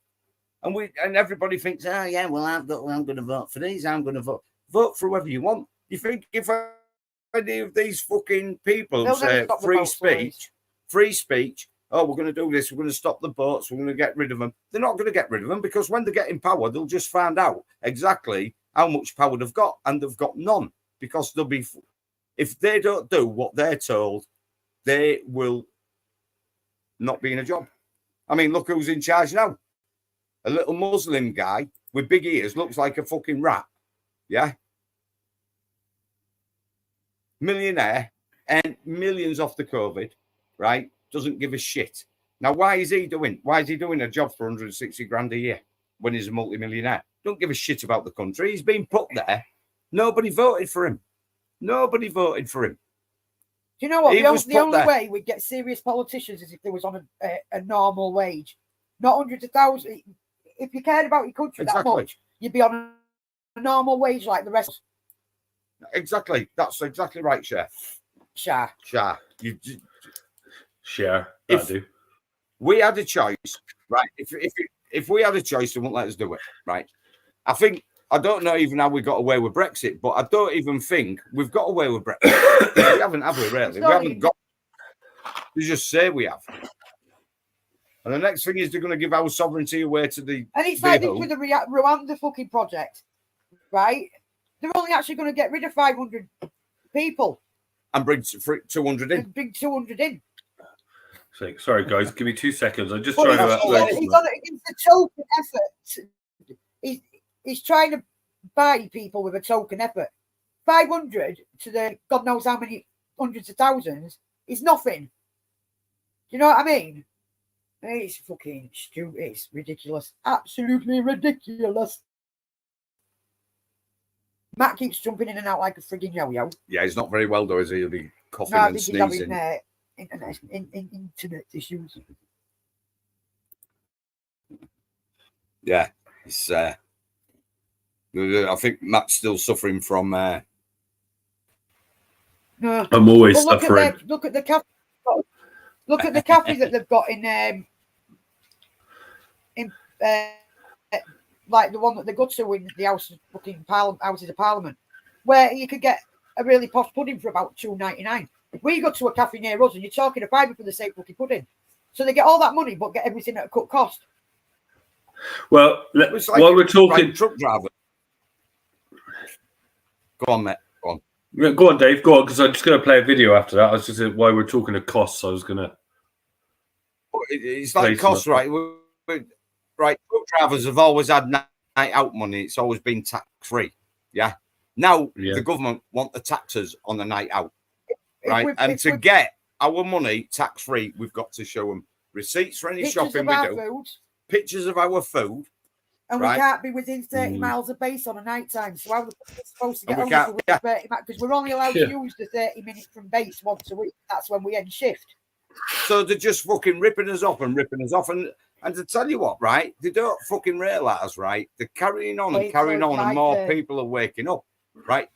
E: And everybody thinks, oh, yeah, well, I'm going to vote for these. I'm going to vote. Vote for whoever you want. You think if any of these fucking people say free speech, oh, we're going to do this, we're going to stop the boats, we're going to get rid of them. They're not going to get rid of them, because when they get in power, they'll just find out exactly how much power they've got, and they've got none, because they'll be, if they don't do what they're told, they will not be in a job. I mean, look who's in charge now. A little Muslim guy with big ears, looks like a fucking rat. Yeah. Millionaire, and millions off the COVID, right? Doesn't give a shit. Now, why is he doing a job for 160 grand a year when he's a multimillionaire? Don't give a shit about the country. He's been put there. Nobody voted for him. Nobody voted for him.
F: Do you know what? The only way we'd get serious politicians is if they was on a normal wage, not hundreds of thousands. If you cared about your country that much, you'd be on a normal wage like the rest.
E: Exactly. That's exactly right, Cher.
F: Cher.
D: Cher.
E: If we had a choice, right? If we had a choice, they wouldn't let us do it, right? I don't know even how we got away with Brexit, but I don't even think we've got away with Brexit. We haven't, have we, really? We haven't got... They just say we have. And the next thing is they're going to give our sovereignty away to the...
F: And it's like with the Rwanda fucking project, right? They're only actually going to get rid of 500 people.
E: And bring 200 in.
F: Bring 200 in.
D: Sorry, guys. Give me 2 seconds. I'm just trying to upload.
F: It's a token effort. He's trying to buy people with a token effort. 500 to the God knows how many hundreds of thousands is nothing. Do you know what I mean? It's fucking stupid. It's ridiculous. Absolutely ridiculous. Matt keeps jumping in and out like a frigging yo-yo.
E: Yeah, he's not very well, though, is he? He'll be coughing and sneezing.
F: He's having internet issues.
E: Yeah, it's... I think Matt's still suffering from...
D: I'm always suffering.
F: Look at the cafe. Look at the cafe that they've got in like the one that they go to in the Houses of Parliament, where you could get a really posh pudding for about $2.99. We go to a cafe near us, and you're talking a fiver for the same fucking pudding. So they get all that money, but get everything at a cut cost.
D: Well, while we're talking,
E: truck driver. Go on, mate. Go on.
D: Yeah, go on, Dave. Go on, because I'm just going to play a video after that. I was just while we're talking of costs, I was going to.
E: It's like costs, right? right, truck drivers have always had night out money. It's always been tax-free. Yeah. Now the government want the taxes on the night out, right? And to get our money tax-free, we've got to show them receipts for any shopping we do, pictures of our food.
F: And we can't be within 30 miles of base on a night time. So how are we supposed to get over within 30 miles? Because we're only allowed to use the 30 minutes from base once a week. That's when we end shift.
E: So they're just fucking ripping us off. And to tell you what, right? They don't fucking realise, right? They're carrying on and more people are waking up, right?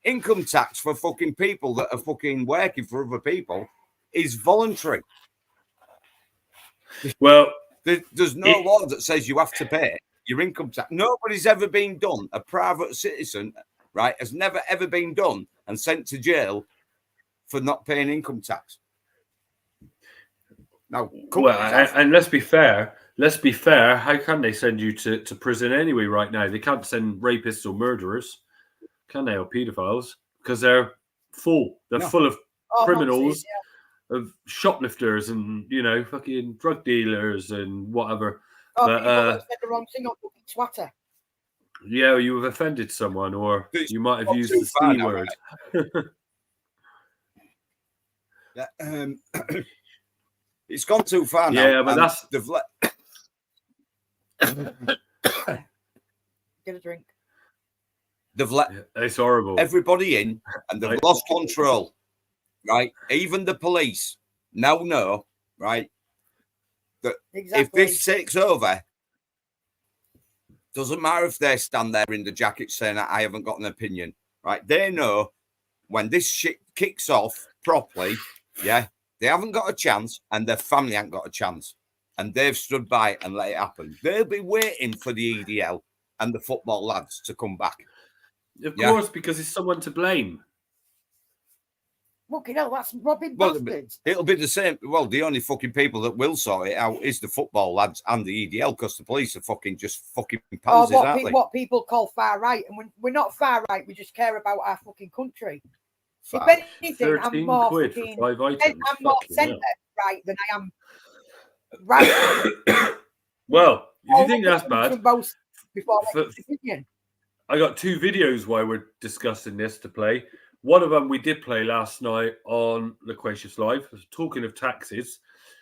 E: Income tax for fucking people that are fucking working for other people is voluntary.
D: Well,
E: there's no law that says you have to pay your income tax. Nobody's ever been done. A private citizen, right, has never ever been done and sent to jail for not paying income tax. Now,
D: and let's be fair. How can they send you to prison anyway? Right now, they can't send rapists or murderers, can they, or paedophiles? Because they're full. They're full of criminals, of shoplifters, and fucking drug dealers and whatever.
F: But said the wrong thing on fucking Twitter.
D: Yeah, you have offended someone, or you might have used the C word.
E: It's gone too far now.
D: Yeah, but
F: Get a drink.
E: They've let
D: it's horrible.
E: Everybody in, and they've lost control. Right, even the police now know, right, that if this takes over, doesn't matter if they stand there in the jacket saying I haven't got an opinion. Right, they know when this shit kicks off properly, they haven't got a chance, and their family ain't got a chance. And they've stood by and let it happen. They'll be waiting for the EDL and the football lads to come back.
D: Of course, because it's someone to blame.
F: Look, that's robbing bastards.
E: It'll be the same. Well, the only fucking people that will sort it out is the football lads and the EDL, because the police are fucking pansies, aren't they?
F: What people call far right, and we're not far right. We just care about our fucking country. If anything, I'm more fucking, I'm more centre right than I am right.
D: Well, if you think that's bad, I got 2 videos while we're discussing this to play. One of them we did play last night on Loquacious Live, talking of taxes.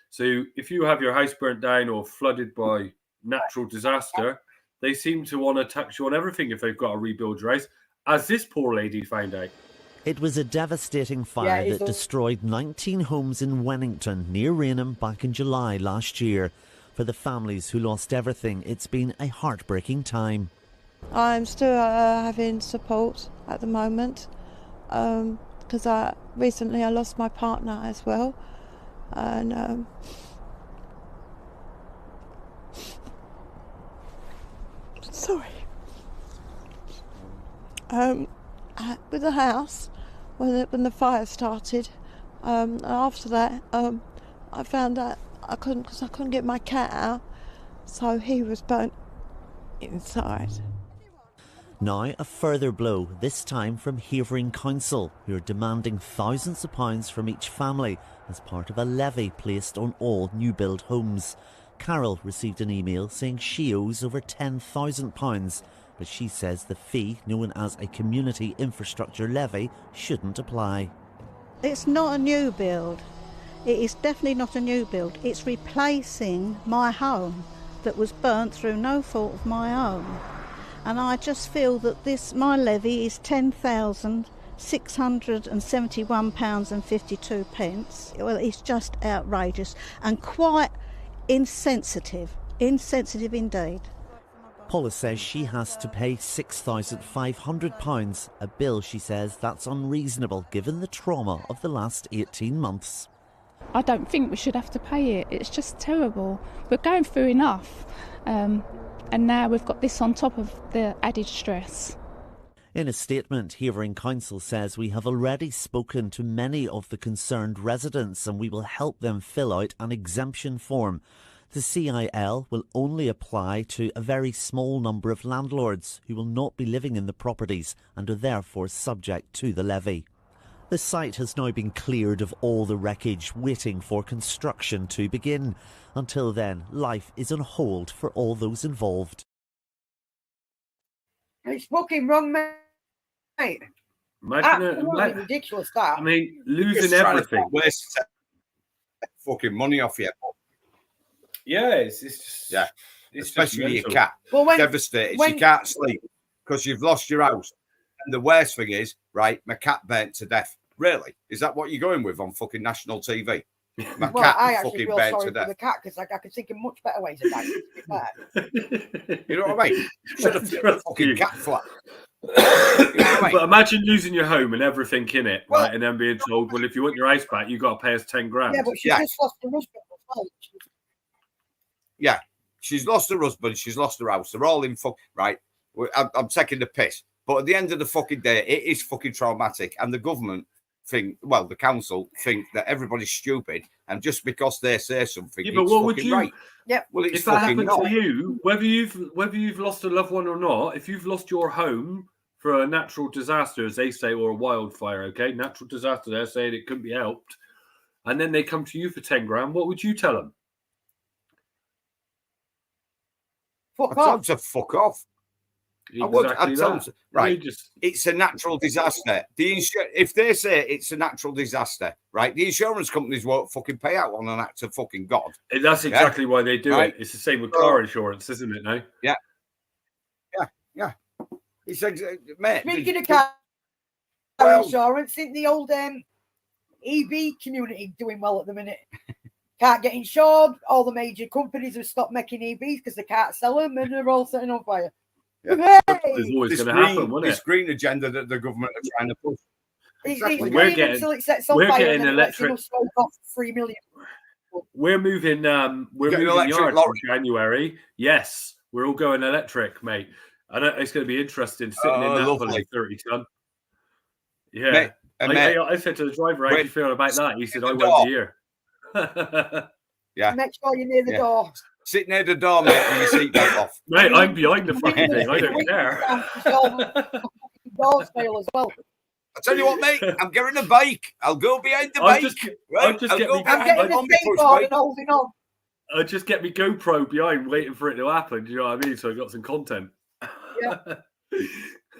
D: So if you have your house burnt down or flooded by natural disaster, they seem to want to tax you on everything if they've got to rebuild your house, as this poor lady found out.
K: It was a devastating fire that destroyed 19 homes in Wennington, near Rainham, back in July last year. For the families who lost everything, it's been a heartbreaking time.
L: I'm still having support at the moment, because recently I lost my partner as well, and sorry. With the house, when the fire started, after that, I found out I couldn't get my cat out, so he was burnt inside.
K: Now a further blow, this time from Havering Council, who are demanding thousands of pounds from each family as part of a levy placed on all new build homes. Carol received an email saying she owes over £10,000, but she says the fee, known as a community infrastructure levy, shouldn't apply.
M: It's not a new build. It is definitely not a new build. It's replacing my home that was burnt through no fault of my own. And I just feel that my levy is £10,671.52. Well, it's just outrageous and quite insensitive indeed.
K: Paula says she has to pay £6,500, a bill she says that's unreasonable given the trauma of the last 18 months.
N: I don't think we should have to pay it. It's just terrible. We're going through enough, and now we've got this on top of the added stress.
K: In a statement, Havering Council says we have already spoken to many of the concerned residents and we will help them fill out an exemption form. The CIL will only apply to a very small number of landlords who will not be living in the properties and are therefore subject to the levy. The site has now been cleared of all the wreckage, waiting for construction to begin. Until then, life is on hold for all those involved.
F: It's fucking wrong, mate. Absolutely ridiculous, that.
D: I mean, losing everything.
E: Fucking money off you.
D: Yeah, it's just...
E: Yeah,
D: it's
E: especially
D: just
E: your cat.
F: Well,
E: devastated. You can't sleep because you've lost your house. And the worst thing is, right, my cat burnt to death. Really? Is that what you're going with on fucking national TV? My cat
F: I actually
E: fucking
F: feel
E: burnt
F: sorry
E: to
F: for
E: death.
F: the cat because I could think of much better ways of dying.
E: You know what I mean? Should have a fucking cat flap. You know what I mean?
D: But imagine losing your home and everything in it, right? And then being told, well, if you want your house back, you've got to pay us 10 grand.
F: Yeah, but she just lost her husband as well.
E: Yeah, she's lost her husband, she's lost her house. They're all in right. I'm taking the piss. But at the end of the fucking day, it is fucking traumatic. And the government think, well, the council think that everybody's stupid. And just because they say something,
D: but
E: it's
D: what would
E: fucking
D: you?
E: right.
F: Yep.
E: Well, it's
D: if that
E: fucking
D: happened
E: not.
D: to you, whether you've lost a loved one or not, if you've lost your home for a natural disaster, as they say, or a wildfire, okay, natural disaster, they're saying it couldn't be helped, and then they come to you for 10 grand, what would you tell them?
F: Fuck
E: off. To fuck off.
D: Exactly
E: right. It's a natural disaster. If they say it's a natural disaster, right, the insurance companies won't fucking pay out on an act of fucking God.
D: That's exactly why they do it. It's the same with car insurance, isn't it? No.
E: Yeah. It's mate.
F: Speaking of car insurance, isn't the old EV community doing well at the minute? Can't get insured. All the major companies have stopped making EVs because they can't sell them, and they're all setting on fire.
E: Yeah.
D: There's always going to happen, won't it?
E: This green agenda that the government are trying to push.
F: Exactly.
D: We're getting electric.
F: Smoke off 3 million.
D: We're moving. We're moving yards in January. Yes, we're all going electric, mate. It's going to be interesting sitting in that fully 30-ton. Yeah, mate, I said to the driver, "How do you feel about that?" He said, "I won't be here."
E: Yeah.
F: Make sure you're near the door.
E: Sit near the door, mate, with your seatbelt off.
D: Mate, I'm behind the fucking thing. I don't care.
F: Doors fail as well.
E: I tell you what, mate, I'm getting a bike. I'll go behind the bike.
F: I'm getting the skateboard and holding on.
D: I'll just get me GoPro behind, waiting for it to happen. Do you know what I mean? So I got some content.
F: Yeah.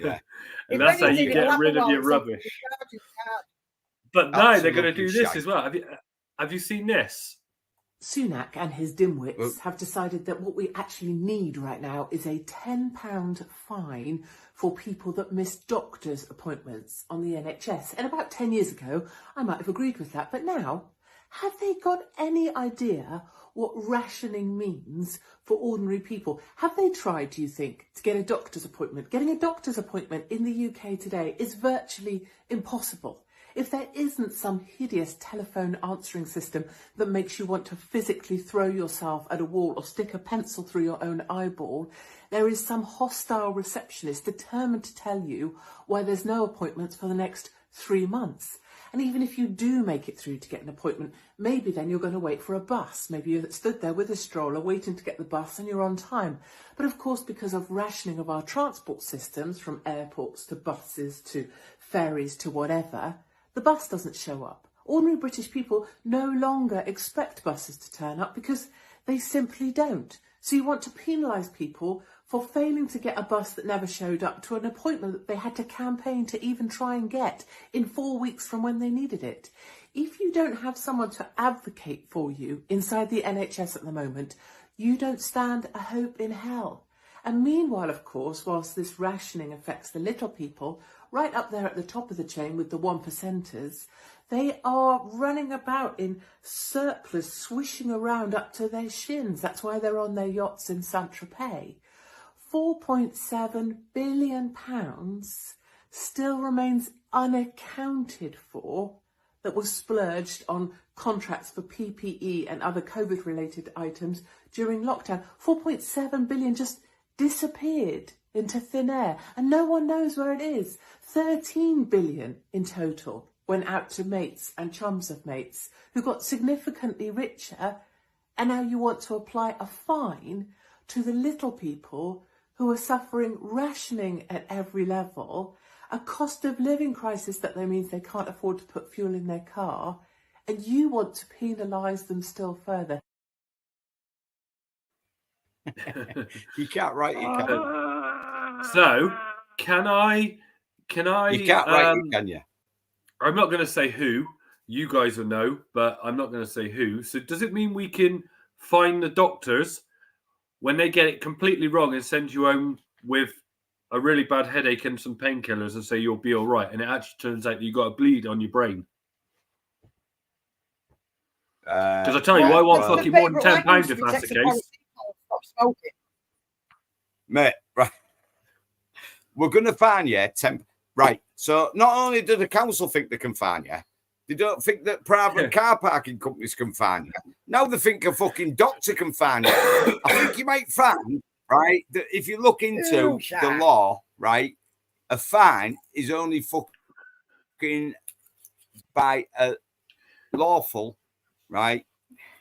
E: Yeah.
D: And that's how you get rid of your rubbish. But now they're going to do this as well. Have you seen this?
O: Sunak and his dimwits have decided that what we actually need right now is a £10 fine for people that miss doctor's appointments on the NHS. And about 10 years ago, I might have agreed with that. But now, have they got any idea what rationing means for ordinary people? Have they tried, do you think, to get a doctor's appointment? Getting a doctor's appointment in the UK today is virtually impossible. If there isn't some hideous telephone answering system that makes you want to physically throw yourself at a wall or stick a pencil through your own eyeball, there is some hostile receptionist determined to tell you why there's no appointments for the next 3 months. And even if you do make it through to get an appointment, maybe then you're going to wait for a bus. Maybe you're stood there with a stroller waiting to get the bus and you're on time. But of course, because of rationing of our transport systems, from airports to buses to ferries to whatever, the bus doesn't show up. Ordinary British people no longer expect buses to turn up because they simply don't. So you want to penalise people for failing to get a bus that never showed up to an appointment that they had to campaign to even try and get in 4 weeks from when they needed it. If you don't have someone to advocate for you inside the NHS at the moment, you don't stand a hope in hell. And meanwhile, of course, whilst this rationing affects the little people, right up there at the top of the chain with the 1%ers, they are running about in surplus, swishing around up to their shins. That's why they're on their yachts in Saint-Tropez. £4.7 billion still remains unaccounted for that was splurged on contracts for PPE and other COVID-related items during lockdown. 4.7 billion just disappeared into thin air and no one knows where it is. 13 billion in total went out to mates and chums of mates who got significantly richer, and now you want to apply a fine to the little people who are suffering rationing at every level. a cost of living crisis that means they can't afford to put fuel in their car, and you want to penalise them still further.
E: You can't write. You can't.
D: So, can I?
E: You can't write it, can you?
D: I'm not going to say who. You guys will know, but I'm not going to say who. So, does it mean we can find the doctors when they get it completely wrong and send you home with a really bad headache and some painkillers and say you'll be all right, and it actually turns out you got a bleed on your brain? Because I tell you, I want fucking more than £10 if that's the case.
E: Mate, right. We're going to fine you 10. Right. So not only do the council think they can fine you, they don't think that private car parking companies can fine you. Now they think a fucking doctor can fine you. I think you might find, right, that if you look into the law, right, a fine is only fucking by a lawful, right,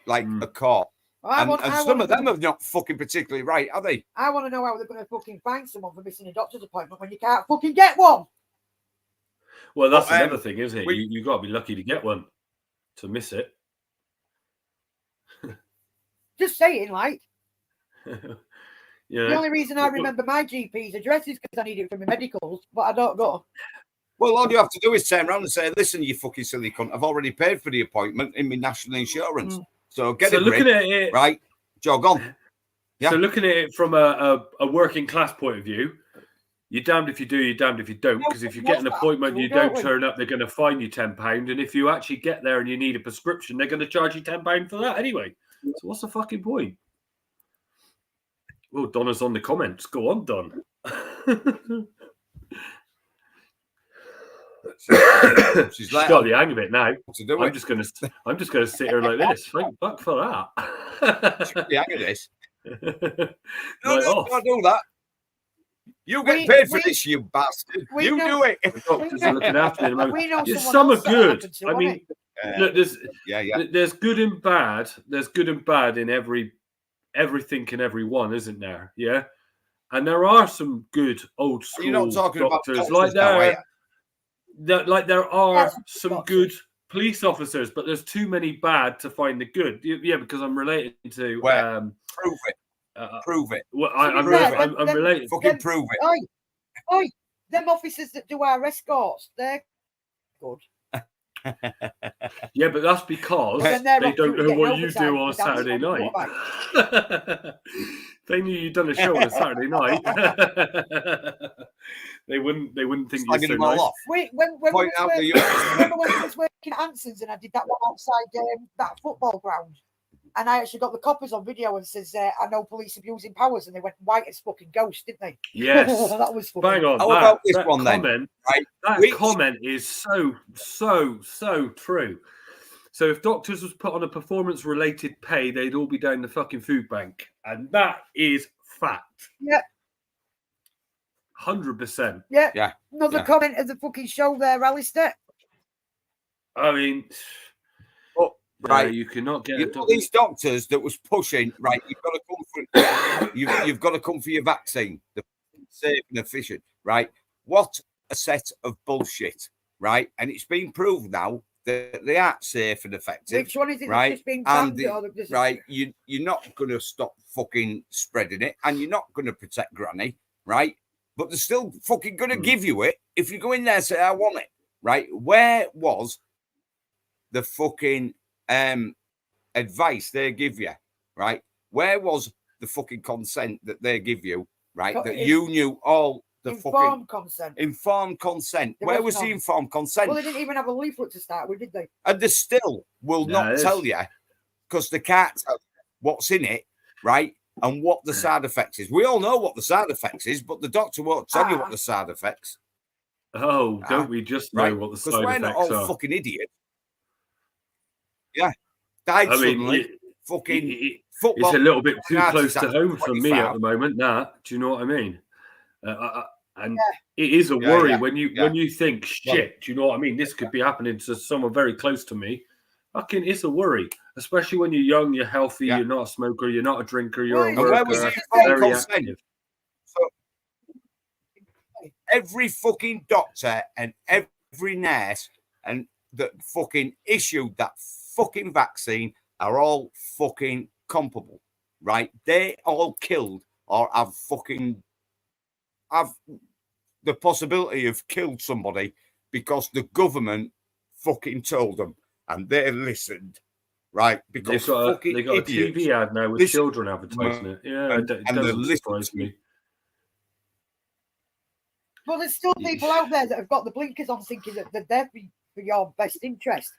E: like a court. And some of them are not fucking particularly right, are they?
F: I want to know how they're going to fucking find someone for missing a doctor's appointment when you can't fucking get one.
D: Well, that's another thing, isn't it? You got to be lucky to get one to miss it.
F: Just saying, like.
D: Yeah.
F: The only reason I remember my GP's address is because I need it for my medicals, but I don't go.
E: Well, all you have to do is turn around and say, listen, you fucking silly cunt, I've already paid for the appointment in my national insurance. So get
D: looking at it,
E: right, jog on. Yeah.
D: So looking at it from a working class point of view, you're damned if you do, you're damned if you don't. Because if you get an appointment and you don't turn up, they're going to fine you £10. And if you actually get there and you need a prescription, they're going to charge you £10 for that anyway. So what's the fucking point? Oh, Donna's on the comments. Go on, Don. She's got the hang of it now. I'm just gonna sit here like this. Thank fuck for that.
E: She's got the hang of this.
D: No,
E: don't do that. You get paid for this, you bastard. You do it.
D: The doctors are looking after me at the moment. Some are good. I mean, look, there's good and bad. There's good and bad in everything and everyone, isn't there? Yeah. And there are some good old school doctors, like there are some good police officers, but there's too many bad to find the good. Yeah, because I'm related to.
E: Prove it. Prove it.
D: Well, I'm related.
E: Fucking prove it.
F: Oi, them officers that do our escorts, they're good.
D: Yeah, but that's because they don't know what you do on a Saturday night. They knew you'd done a show on a Saturday night. They wouldn't think you're so nice.
F: When we was working at Anson's and I did that one outside that football ground, and I actually got the coppers on video and says, I know police abusing powers, and they went white as fucking ghost, didn't they?
D: Yes.
F: That was funny.
D: Bang on.
E: How about this one
D: comment,
E: then? Right?
D: That comment is so true. So if doctors was put on a performance-related pay, they'd all be down the fucking food bank. And that is fact.
F: Yeah.
D: 100%.
F: Yeah. Another comment of the fucking show there, Alistair.
D: I mean...
E: Right,
D: you cannot get
E: these doctors that was pushing. Right, you've got to come for you've got to come for your vaccine. The safe and efficient. Right, what a set of bullshit. Right, and it's been proved now that they aren't safe and effective.
F: Which one is it?
E: Right,
F: that's just been
E: and right, you're not going to stop fucking spreading it, and you're not going to protect Granny. Right, but they're still fucking going to give you it if you go in there and say I want it. Right, where was the fucking advice they give you, right? Where was the fucking consent that they give you, right? That you knew all the
F: informed consent.
E: Informed consent. Where was the informed consent?
F: Well, they didn't even have a leaflet to start with, did they?
E: And they still will not tell you because they can't tell you what's in it, right? And what the side effects is. We all know what the side effects is, but the doctor won't tell you what the side effects.
D: Oh, don't we just know what the side effects are?
E: Because we're not all fucking idiots. Yeah, died suddenly. Fucking football.
D: It's a little bit too close to home for me at the moment. Do you know what I mean? And it is a worry when you think, shit. Do you know what I mean? This could be happening to someone very close to me. Fucking, it's a worry, especially when you're young, you're healthy, you're not a smoker, you're not a drinker, you're a worker.
E: Where was the informed consent? So every fucking doctor and every nurse and that fucking issued that fucking vaccine are all fucking comparable, right? They all killed or have the possibility of killed somebody because the government fucking told them and they listened, right? Because
D: they got a TV ad now with children advertising it. Yeah, it doesn't surprise me.
F: Well, there's still people out there that have got the blinkers on, thinking that they're there for your best interest.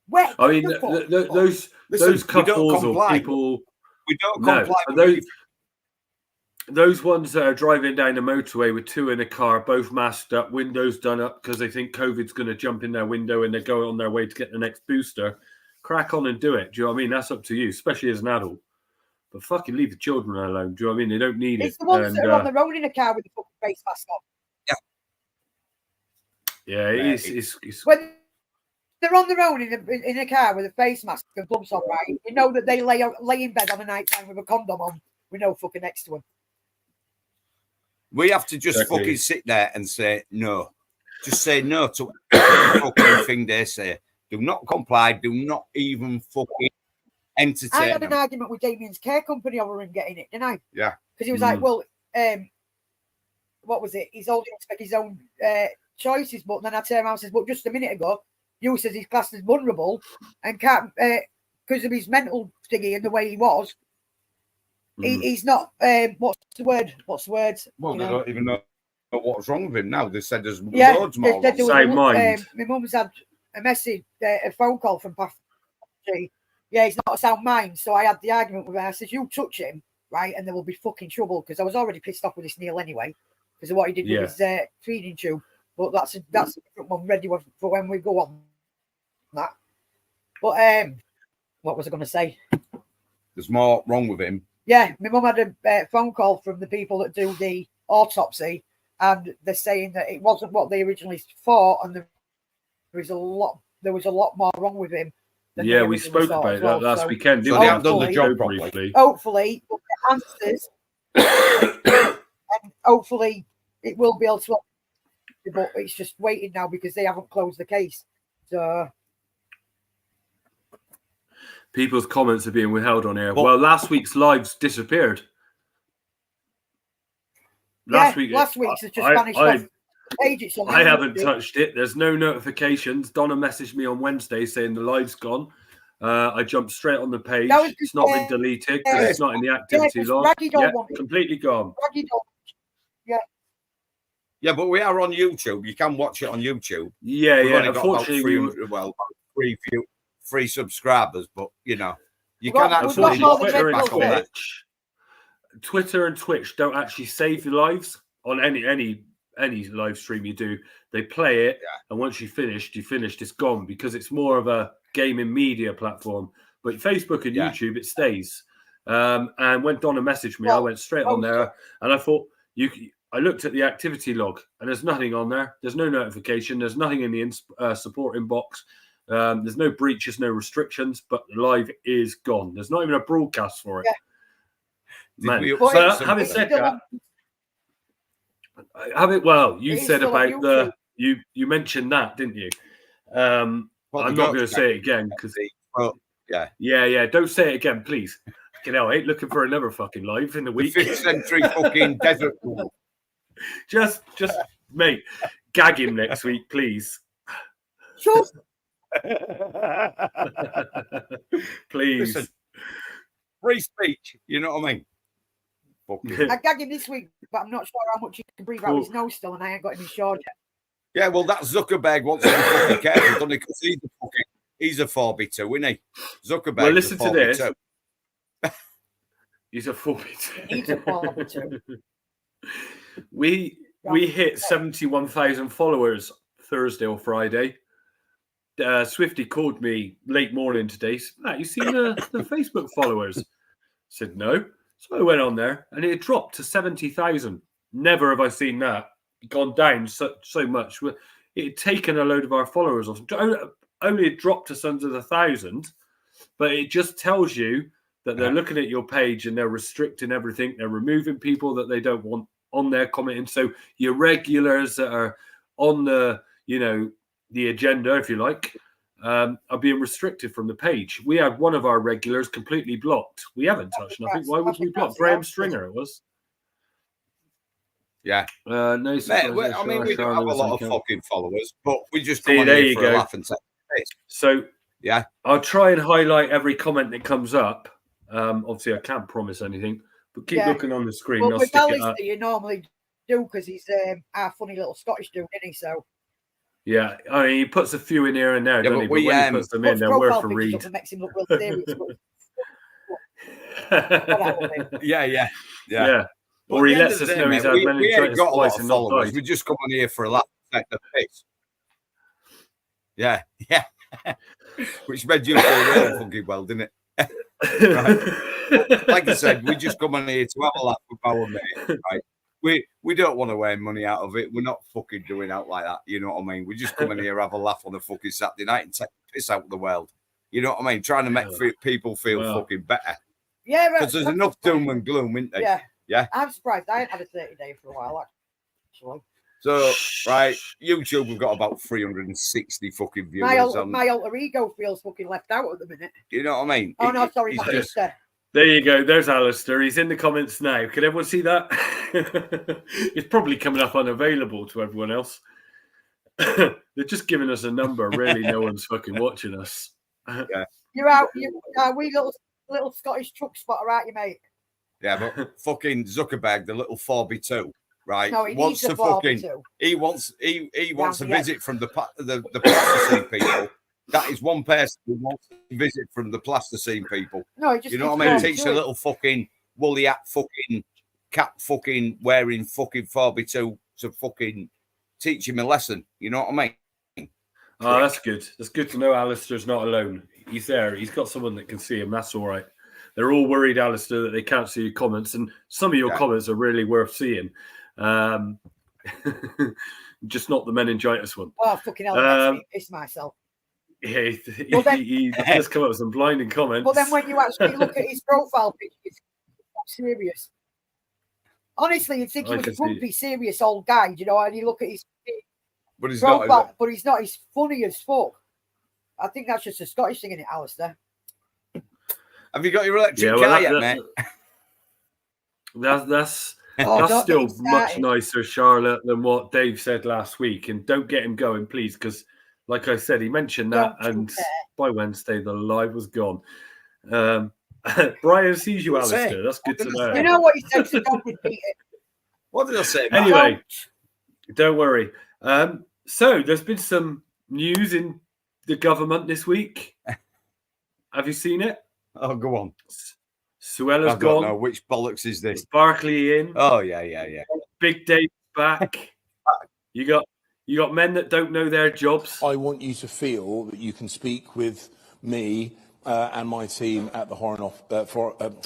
F: Where?
D: I mean, those couples or people.
E: We don't comply.
D: Those ones that are driving down the motorway with two in a car, both masked up, windows done up because they think COVID's going to jump in their window and they're going on their way to get the next booster. Crack on and do it. Do you know what I mean? That's up to you, especially as an adult. But fucking leave the children alone. Do you know what I mean? They don't need it.
F: It's the ones that are on their own in a car with the fucking face mask on.
D: Yeah, it's
F: when they're on their own in a car with a face mask and gloves on, right? You know that they lay in bed on a night time with a condom on with no fucking next to them.
E: We have to just fucking sit there and say no. Just say no to every fucking thing they say. Do not comply. Do not even fucking entertain.
F: I had an argument with Damien's care company over him getting it, didn't I?
E: Yeah.
F: Because he was like, well, what was it? He's old enough to make his own choices, but then I turned around and says, but just a minute ago, you said he's classed as vulnerable and can't, because of his mental thingy and the way he was, he's not, what's the word?
E: Well, they don't even know what's wrong with him now. They said there's
F: loads
E: more.
F: Same mind. My mum's had a message, a phone call from Patty. Yeah, he's not a sound mind. So I had the argument with her. I said, you touch him, right, and there will be fucking trouble, because I was already pissed off with this Neil anyway, because of what he did with his feeding tube. But that's a different one, ready for when we go on that. But what was I going to say?
E: There's more wrong with him.
F: Yeah, my mum had a phone call from the people that do the autopsy, and they're saying that it wasn't what they originally thought, and there was a lot more wrong with him.
D: Yeah, we spoke about that last weekend.
E: So they have done the job properly.
F: Hopefully, we'll get answers, and hopefully it will be able to. But it's just waiting now because they haven't closed the case. So
D: people's comments are being withheld on air. Well, last week's lives disappeared. Last week's has just vanished off the page. I haven't touched it. There's no notifications. Donna messaged me on Wednesday saying the live's gone. I jumped straight on the page. It's not been deleted because it's not in the activity log. Yeah, completely gone.
F: Yeah.
E: Yeah, but we are on YouTube. You can watch it on YouTube.
D: Yeah,
E: We've
D: yeah.
E: only got
D: Unfortunately,
E: free subscribers, but you know, you
F: Well,
E: can
F: we've
E: actually
F: got
E: watch
F: more
E: it
F: than
E: back on that.
D: Twitter and Twitch don't actually save the lives on any live stream you do. They play it, and once you're finished, it's gone because it's more of a gaming media platform. But Facebook and YouTube, it stays. And when Donna messaged me, I went straight on there, and I thought I looked at the activity log, and there's nothing on there. There's no notification. There's nothing in the support inbox. There's no breaches, no restrictions, but the live is gone. There's not even a broadcast for it.
E: Yeah.
D: Man. So having said that, you said about you mentioned that, didn't you? I'm not going to say it again because yeah. Don't say it again, please. You know, I ain't looking for another fucking live in the week.
E: 5th century fucking desert.
D: Just mate, gag him next week, please.
F: Sure.
D: Please.
E: Listen, free speech, you know what I mean?
F: I gag him this week, but I'm not sure how much he can breathe out his nose still, and I ain't got him insured yet.
E: Yeah, well, that Zuckerberg wants to be fucking careful, doesn't he? Because he's a 4B2, isn't he? Zuckerberg.
D: Well, listen to this. He's a 4B2.
F: He's a 4B2.
D: We hit 71,000 followers Thursday or Friday. Swifty called me late morning today. Said, Matt, you seen the Facebook followers? I said no. So I went on there and it had dropped to 70,000. Never have I seen that. Gone down so much. It had taken a load of our followers off. Only it dropped to under 1,000, but it just tells you that they're looking at your page and they're restricting everything. They're removing people that they don't want on there commenting. So your regulars that are on the, the agenda, if you like, are being restricted from the page. We had one of our regulars completely blocked. We haven't touched nothing. Why would we block? Graham Stringer, it was.
E: Yeah.
D: No,
E: Mate, I mean, we don't have a lot of fucking followers, but we just come on
D: there
E: here
D: you
E: for
D: go.
E: a laugh and take the piss.
D: So
E: yeah,
D: I'll try and highlight every comment that comes up. Obviously, I can't promise anything, but keep looking on the screen.
F: Well,
D: I'll
F: with
D: stick it
F: Alistair,
D: up.
F: you normally do because he's our funny little Scottish dude, isn't he? So
D: Yeah, I mean, he puts a few in here and there, doesn't he? But when he puts them in, they're worth a read.
F: Makes him look real serious.
D: Yeah. Or he lets us know he's had meningitis
E: got a lot
D: twice
E: of
D: and not
E: followers.
D: died.
E: We just come on here for a laugh and take the piss. Yeah. Which made you feel really fucking well, didn't it? Right. Like I said, we just come on here to have a laugh with our mate, right? We don't want to earn money out of it. We're not fucking doing out like that. You know what I mean? We just come in here, have a laugh on a fucking Saturday night and take the piss out of the world. You know what I mean? Trying to make people feel fucking better.
F: Yeah,
E: because there's enough doom and gloom, isn't there? Yeah.
F: I'm surprised. I ain't had a 30-day for a while, actually.
E: So, right, YouTube, we've got about 360 fucking viewers.
F: My alter ego feels fucking left out at the minute.
E: You know what I mean?
F: Oh, no, sorry, not Alistair.
D: There you go. There's Alistair. He's in the comments now. Can everyone see that? It's probably coming up unavailable to everyone else. They're just giving us a number. Really, no one's fucking watching us.
E: Yeah.
F: You're out. We little Scottish truck spotter, aren't you, mate?
E: Yeah, but fucking Zuckerberg, the little 4B2, right?
F: No, he wants to fucking.
E: He wants a visit from the plasticine people. That is one person who wants a visit from the plasticine people.
F: No, he just.
E: You know what I mean? Teach a little fucking woolly hat, fucking cap, fucking wearing fucking 4B2 to fucking teach him a lesson. You know what I mean?
D: Oh, that's good. That's good to know Alistair's not alone. He's there. He's got someone that can see him. That's all right. They're all worried, Alistair, that they can't see your comments. And some of your comments are really worth seeing. Just not the meningitis one.
F: Oh, fucking hell. It's myself.
D: Yeah, he does come up with some blinding comments.
F: But then when you actually look at his profile picture, it's serious. Honestly, you'd think he was a grumpy, serious old guy, you know, and you look at his profile, not, but he's not. He's funny as fuck. I think that's just a Scottish thing, isn't it, Alistair?
E: Have you got your electric car yet, mate?
D: That's still much nicer, Charlotte, than what Dave said last week. And don't get him going, please, because, like I said, he mentioned that, and by Wednesday, the live was gone. Brian sees you, Alistair. That's good to know.
F: You know what he said, so don't repeat it.
E: What did I say?
D: Anyway, don't worry. So there's been some news in the government this week. Have you seen it?
E: Oh, go on.
D: Suella's gone.
E: No, which bollocks is this?
D: Barkley in.
E: Oh, yeah.
D: Big Dave back. You got men that don't know their jobs.
P: I want you to feel that you can speak with me and my team at the Horn off
Q: And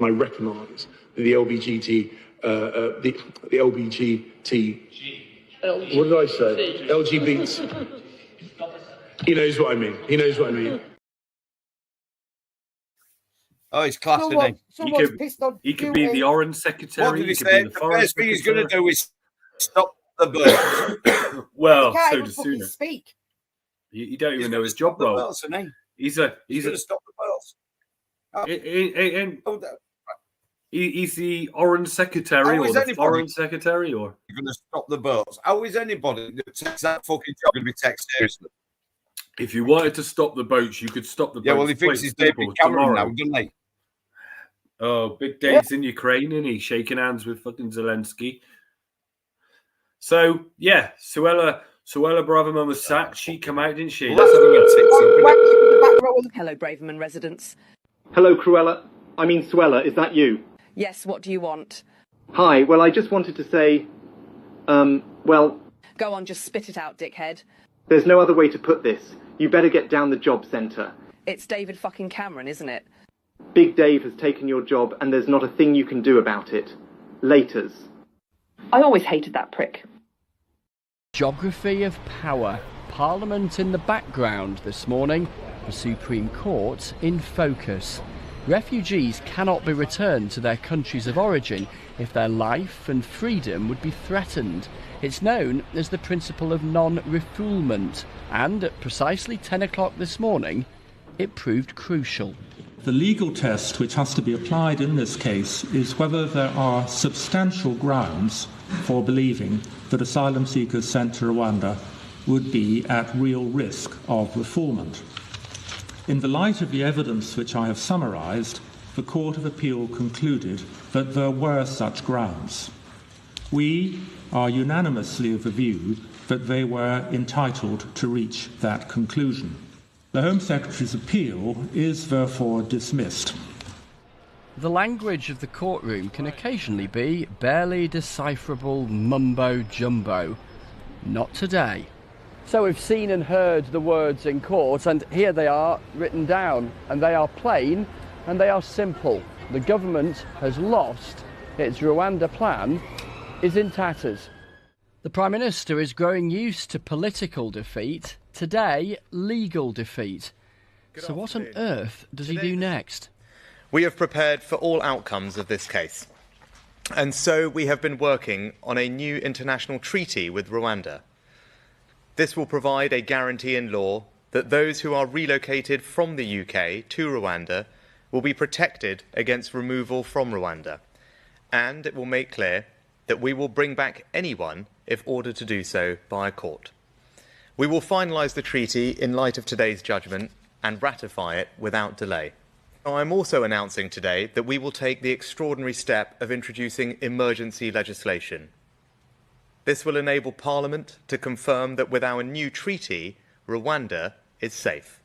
Q: I recognise the LBGT, the LBGT. What did I say? LGBT. He knows what I mean.
E: Oh, he's class, isn't he?
D: He could be the Orange Secretary.
E: What did he say? The first thing he's going to do is stop the birds.
D: Well, so does Sunak.
F: Speak.
D: You don't even know his job role.
E: Birds,
D: he's going
E: to stop the birds.
D: He's the Orange Secretary or the Foreign Secretary, or
E: you're going to stop the boats. How is anybody that takes that fucking job going to be taken seriously?
D: If you wanted to stop the boats, you could stop the boats.
E: Yeah, well, he thinks he's David Cameron now, doesn't he?
D: Oh, Big Dave's in Ukraine, and he's shaking hands with fucking Zelensky. So yeah, Suella Braverman was sacked. She come out, didn't she?
R: Hello, Braverman residents.
S: Hello, Suella, is that you?
R: Yes, what do you want?
S: Hi, well, I just wanted to say, well...
R: Go on, just spit it out, dickhead.
S: There's no other way to put this. You better get down the job centre.
R: It's David fucking Cameron, isn't it?
S: Big Dave has taken your job and there's not a thing you can do about it. Laters.
R: I always hated that prick.
T: Geography of power. Parliament in the background this morning. The Supreme Court in focus. Refugees cannot be returned to their countries of origin if their life and freedom would be threatened. It's known as the principle of non-refoulement, and at precisely 10 o'clock this morning, it proved crucial.
U: The legal test which has to be applied in this case is whether there are substantial grounds for believing that asylum seekers sent to Rwanda would be at real risk of refoulement. In the light of the evidence which I have summarised, the Court of Appeal concluded that there were such grounds. We are unanimously of the view that they were entitled to reach that conclusion. The Home Secretary's appeal is therefore dismissed.
T: The language of the courtroom can occasionally be barely decipherable mumbo-jumbo. Not today. So we've seen and heard the words in court, and here they are written down, and they are plain and they are simple. The government has lost. Its Rwanda plan is in tatters. The Prime Minister is growing used to political defeat, today legal defeat. So what on earth does he do next?
S: We have prepared for all outcomes of this case. And so we have been working on a new international treaty with Rwanda. This will provide a guarantee in law that those who are relocated from the UK to Rwanda will be protected against removal from Rwanda. And it will make clear that we will bring back anyone if ordered to do so by a court. We will finalise the treaty in light of today's judgment and ratify it without delay. I am also announcing today that we will take the extraordinary step of introducing emergency legislation. This will enable Parliament to confirm that with our new treaty, Rwanda is safe.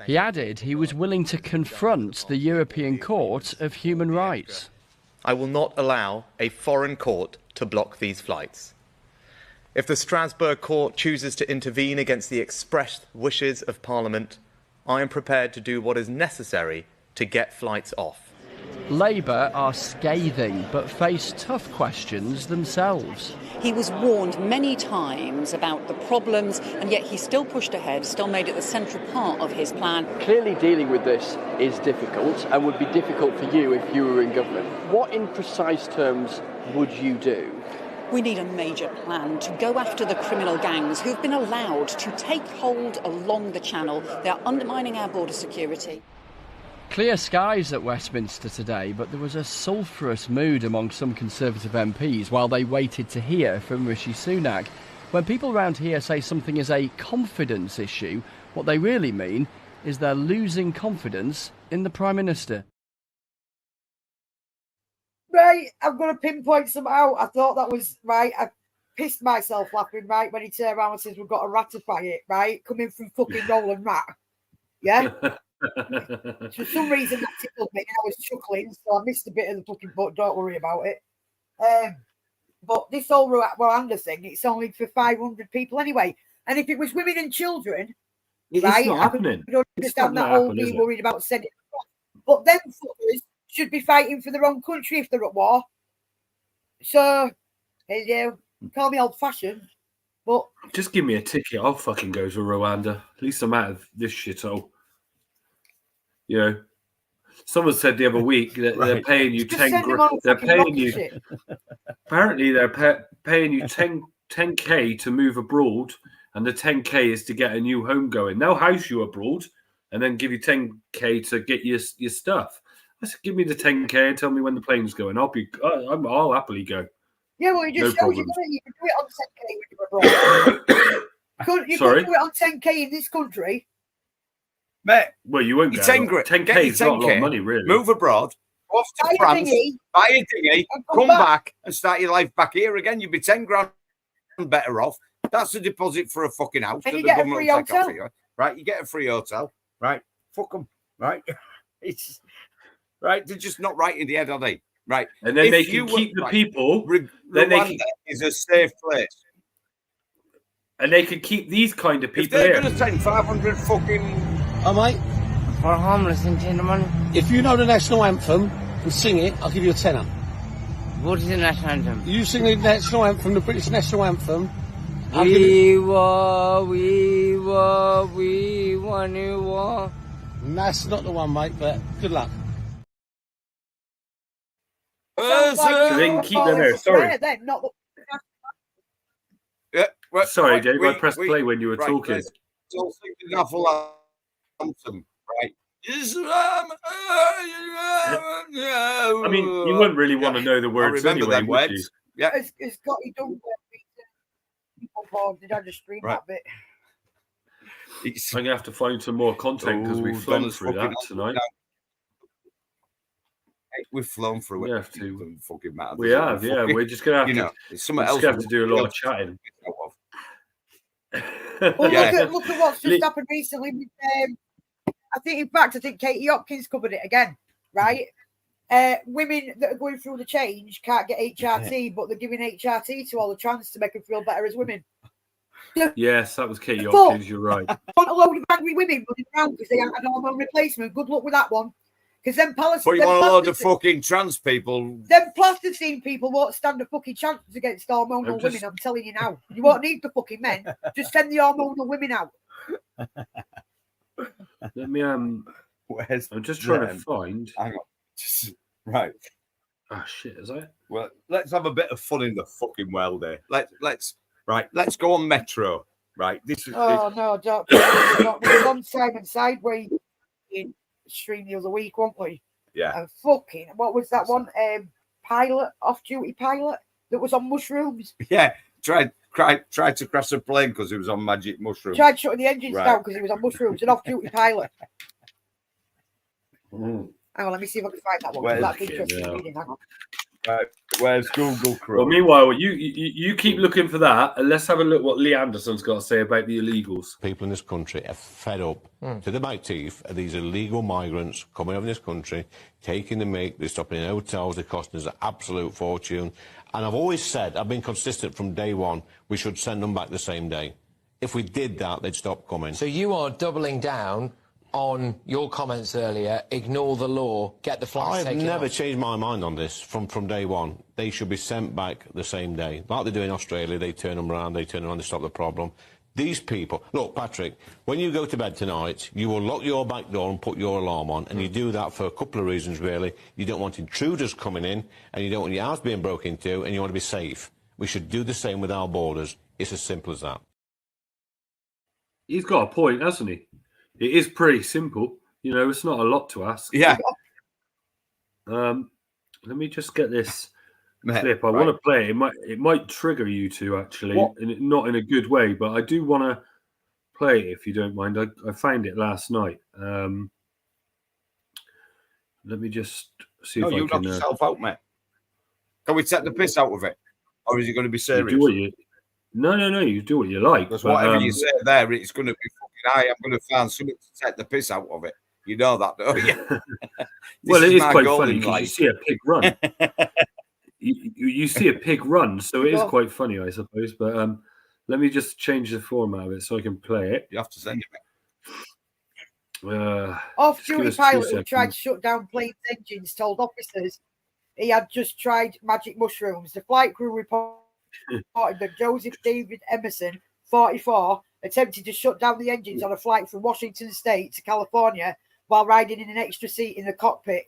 T: He added he was willing to confront the European Court of Human Rights.
S: I will not allow a foreign court to block these flights. If the Strasbourg Court chooses to intervene against the expressed wishes of Parliament, I am prepared to do what is necessary to get flights off.
T: Labour are scathing but face tough questions themselves.
V: He was warned many times about the problems, and yet he still pushed ahead, still made it the central part of his plan.
T: Clearly dealing with this is difficult and would be difficult for you if you were in government. What in precise terms would you do?
V: We need a major plan to go after the criminal gangs who've been allowed to take hold along the channel. They're undermining our border security.
T: Clear skies at Westminster today, but there was a sulphurous mood among some Conservative MPs while they waited to hear from Rishi Sunak. When people around here say something is a confidence issue, what they really mean is they're losing confidence in the Prime Minister.
F: Right, I'm going to pinpoint some out. I thought that was right. I pissed myself laughing, right, when he turned around and says we've got to ratify it, right, coming from fucking Roland Rat. Yeah? For some reason that tickled me and I was chuckling, so I missed a bit of the fucking book. Don't worry about it. But this whole Rwanda thing, it's only for 500 people anyway. And if it was women and children,
D: it's
F: right,
D: not happening.
F: I don't understand that whole being worried about sending it across. But them fuckers should be fighting for their own country if they're at war. So, hey, you call me old-fashioned, but
D: just give me a ticket. I'll fucking go to Rwanda. At least I'm out of this shithole. You know, someone said the other week that they're paying you 10 grand. They're paying you. Apparently, they're paying you 10k to move abroad, and the 10k is to get a new home going. They'll house you abroad, and then give you 10k to get your stuff. I said, give me the 10k and tell me when the plane's going. I'll happily go.
F: Yeah, well, it just shows you can do it on 10k when you're abroad. You can't do it on 10k in this country.
E: Mate,
D: well, you won't get 10k is not a lot of money, really.
E: Move abroad, go off to France, buy a dinghy, come back and start your life back here again. You'd be 10 grand better off. That's a deposit for a fucking house.
F: And you get a free hotel.
E: Right, you get a free hotel. Right, fuck them. Right, it's right. They're just not right in the head, are they? Right,
D: and then they can keep the people.
E: Rwanda is a safe place,
D: and they could keep these kind of people.
E: If they're going to send 500 fucking.
W: Oh, mate.
V: For homeless and tin money.
W: If you know the national anthem and sing it, I'll give you a tenner.
V: What is the national anthem?
W: You sing the national anthem, the British national anthem.
V: We were, we won, you were.
W: That's not the one, mate, but good luck.
F: Sounds like
D: So they can keep them there. Sorry.
F: Then, not the...
E: Yeah, well,
D: Sorry,
E: right,
D: Dave. I pressed play when you were
E: right,
D: talking.
E: let's all sing the national anthem, right?
D: I mean, you wouldn't really want to know the words anyway,
E: them
D: would you?
E: words. Yeah.
F: It's got you done. People bored. Did I just stream that bit?
D: I'm going to have to find some more content because we've flown through that tonight.
E: We've flown through it.
D: We have to.
E: Fucking matter.
D: We have, yeah. We're just going to have to.
E: It's something
D: we're
E: else.
D: Just have to do a lot of chatting.
F: Well, look at what's just happened recently with I think Katie Hopkins covered it again, right? Women that are going through the change can't get HRT, but they're giving HRT to all the trans to make them feel better as women.
D: Yes, that was Katie Hopkins, you're right.
F: Want a load of angry women running around because they haven't had hormone replacement. Good luck with that one. Because then
E: But you want a load of fucking trans people.
F: Them plasticine people won't stand a fucking chance against hormonal women, I'm telling you now. You won't need the fucking men. Just send the hormonal women out.
D: Let me I'm just trying to find.
E: Hang on. Right.
D: Oh shit, is that?
E: Well, let's have a bit of fun in the fucking world here. Let's go on Metro. Right. This is
F: no, don't. We were on Simon Sideways in stream the other week, weren't we?
E: Yeah.
F: And fucking what was that one? Off-duty pilot that was on mushrooms.
E: Yeah. Tried to crash a plane because he was on magic mushrooms.
F: Tried shutting the engines down because he was on mushrooms. An off-duty pilot. Hang on, let me see if I can find that one. That's interesting reading. Hang on.
E: Right, where's Google Chrome?
D: Well, meanwhile, you keep looking for that, and let's have a look what Lee Anderson's got to say about the illegals.
A: People in this country are fed up to the back teeth of these illegal migrants coming over this country, taking the mick, they're stopping in hotels, they're costing us an absolute fortune. And I've always said, I've been consistent from day one, we should send them back the same day. If we did that, they'd stop coming.
B: So you are doubling down on your comments earlier, ignore the law, get the flights taken
A: I've never
B: off.
A: changed my mind on this from day one. They should be sent back the same day. Like they do in Australia, they turn them around, they stop the problem. These people... Look, Patrick, when you go to bed tonight, you will lock your back door and put your alarm on, and you do that for a couple of reasons, really. You don't want intruders coming in, and you don't want your house being broken into, and you want to be safe. We should do the same with our borders. It's as simple as that.
D: He's got a point, hasn't he? It is pretty simple. You know, it's not a lot to ask.
E: Yeah.
D: Let me just get this clip. I want to play it. It might trigger you two, actually, and not in a good way, but I do want to play it, if you don't mind. I found it last night. Let me just see if I can...
E: you knock yourself out, mate. Can we take the piss out of it? Or is it going to be serious?
D: No, you do what you like.
E: Because whatever you say there, it's going to be fucking I'm going to find something to take the piss out of it. You know that, don't you?
D: Well, it is quite funny because you see a pig run. you see a pig run, so it is quite funny, I suppose. But let me just change the format of it so I can play it.
E: You have to send it.
F: Off-duty pilot who tried to shut down plane's engines told officers he had just tried magic mushrooms. The flight crew reported that Joseph David Emerson, 44, attempted to shut down the engines on a flight from Washington State to California while riding in an extra seat in the cockpit.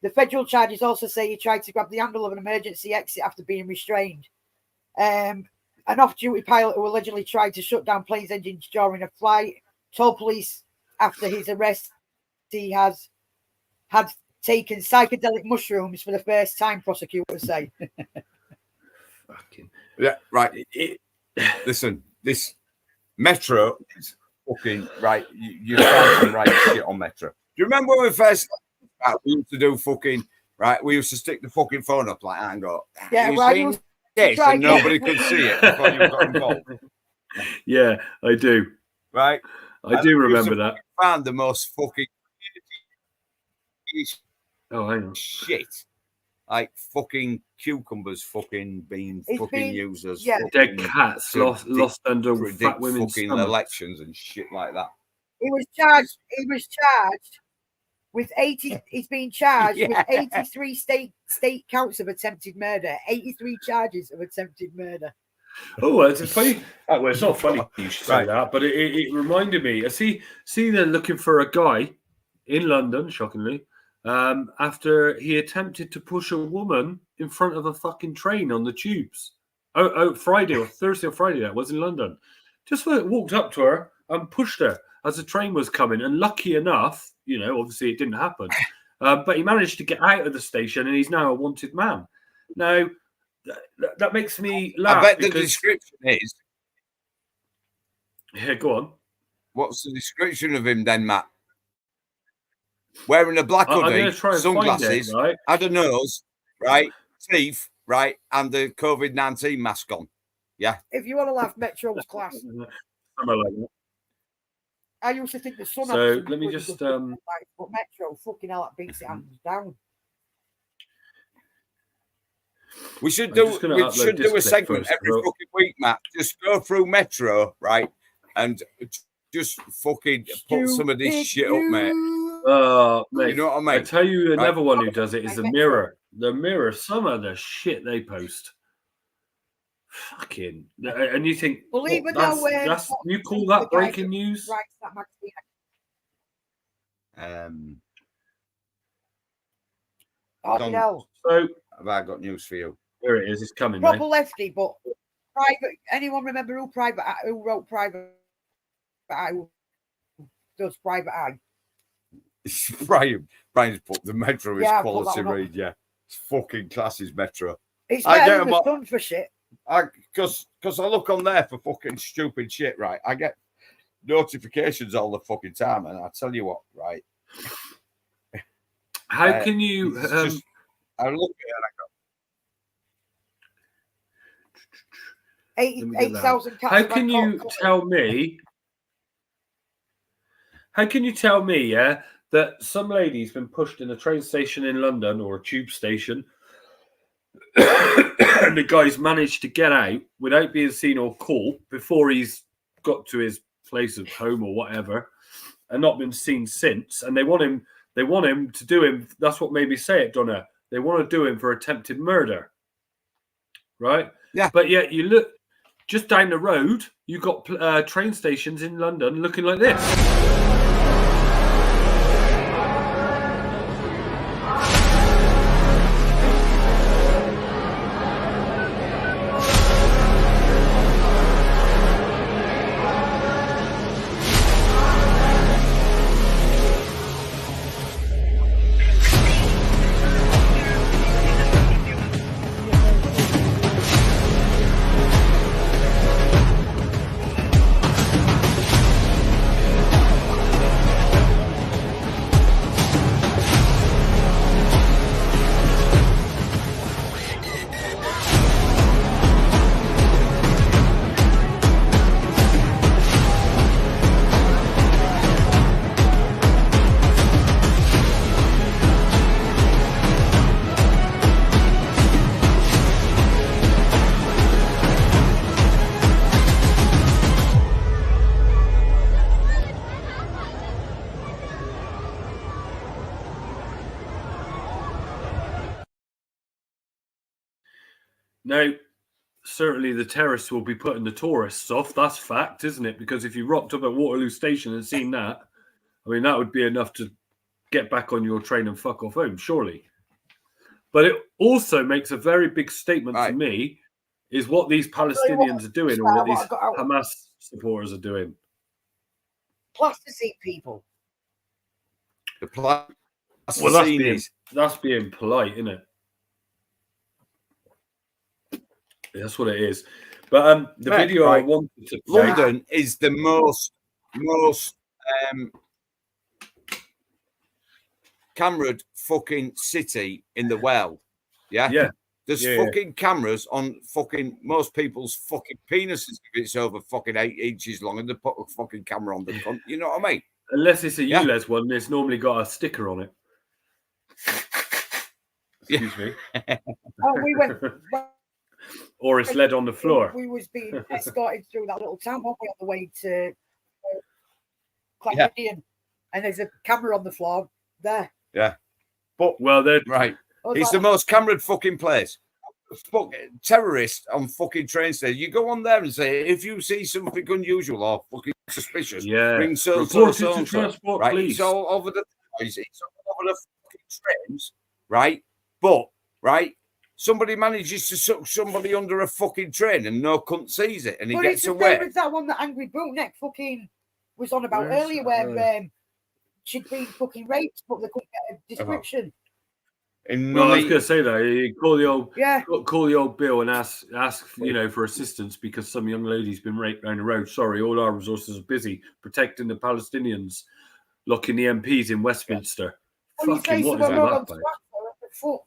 F: The federal charges also say he tried to grab the handle of an emergency exit after being restrained. An off-duty pilot who allegedly tried to shut down plane's engines during a flight told police after his arrest he had taken psychedelic mushrooms for the first time, prosecutors say.
E: Yeah, right. Listen, this Metro is fucking right. You found some right shit on Metro. Do you remember when we first we used to do fucking right? We used to stick the fucking phone up like that and go,
F: yeah,
E: well, this, and nobody could see it before you got involved.
D: Yeah, I do.
E: Right,
D: I do remember that.
E: Found the most fucking
D: hang on.
E: Shit. Like fucking cucumbers, fucking being used as
D: dead cats lost under fat women's
E: fucking
D: stomachs.
E: elections and shit like that.
F: He was charged with 80. He's been charged with 83 state counts of attempted murder. 83 charges of attempted murder.
D: Oh, it's funny. Well, it's not funny you should say that, but it reminded me. I see they're looking for a guy in London, shockingly, after he attempted to push a woman in front of a fucking train on the tubes. Friday or Thursday or Friday, that was in London. Just walked up to her and pushed her as the train was coming. And lucky enough, you know, obviously it didn't happen. But he managed to get out of the station and he's now a wanted man. Now, that makes me laugh.
E: I bet the description is...
D: Yeah, go on.
E: What's the description of him then, Matt? Wearing a black hoodie, sunglasses,
D: right?
E: had a nose, right? Teeth, right? And the COVID-19 mask on. Yeah.
F: If you want to laugh, Metro's class.
D: Something like that.
F: I used to think the sun.
D: So let me just.
F: But Metro, fucking hell, that beats it hands down.
E: We should do a segment every fucking week, Matt. Just go through Metro, right? And just fucking put some of this shit up, mate.
D: Mate,
E: you know what I mean?
D: I tell you, another one who does it is the Mirror. The Mirror, some of the shit they post. Fucking. And you think,
F: believe it
D: that's, you call that breaking news?
F: No.
E: So, have I got news for you?
D: Here it is. It's coming.
F: Proper lefty, but private. Anyone remember who wrote Private Eye? Who does Private Eye?
E: Brian's put the Metro is quality read. Yeah, it's fucking classic Metro.
F: It's better than the Sun for shit.
E: Because I look on there for fucking stupid shit, right? I get notifications all the fucking time, and I tell you what, right?
D: How can you?
E: I look at it and I go,
F: 8,000 cats.
D: How can you tell me? How can you tell me, yeah, that some lady's been pushed in a train station in London or a tube station, and the guy's managed to get out without being seen or caught before he's got to his place of home or whatever, and not been seen since, and they want him to do him. That's what made me say it, Donna. They want to do him for attempted murder, right?
E: Yeah.
D: But yet you look just down the road, you got train stations in London looking like this. Now, certainly the terrorists will be putting the tourists off. That's fact, isn't it? Because if you rocked up at Waterloo Station and seen that, I mean, that would be enough to get back on your train and fuck off home, surely. But it also makes a very big statement to me, is what these Palestinians are doing or what these Hamas supporters are doing.
F: Plasticine people.
E: The
D: that's being polite, isn't it? That's what it is. But the video I wanted to play...
E: London is the most cameraed fucking city in the world. Yeah?
D: Yeah.
E: There's fucking cameras on fucking most people's fucking penises if it's over fucking 8 inches long, and they put a fucking camera on the front. You know what I mean?
D: Unless it's a ULEZ one, it's normally got a sticker on it. Excuse me.
F: We went...
D: Or it's lead on the floor.
F: We was being escorted through that little town, weren't we, on the way to Clacton, and there's a camera on the floor there.
E: Yeah. But
D: they're
E: right. It's the most cameraed fucking place. Terrorists on fucking train stations. You go on there and say, if you see something unusual or fucking suspicious, ring so.
D: Transport,
E: Right?
D: please.
E: It's all over the It's all over the fucking trains, right? But, right, somebody manages to suck somebody under a fucking train and no cunt sees it and he
F: But
E: gets
F: it's the
E: away.
F: same as that one that Angry Bootneck fucking was on about
D: Where's
F: earlier,
D: that?
F: where she'd been fucking raped, but they couldn't get a description.
D: Well, I was going to say that you call the old Bill and ask for assistance because some young lady's been raped down the road. Sorry, all our resources are busy protecting the Palestinians, locking the MPs in Westminster. Fucking what is all that about?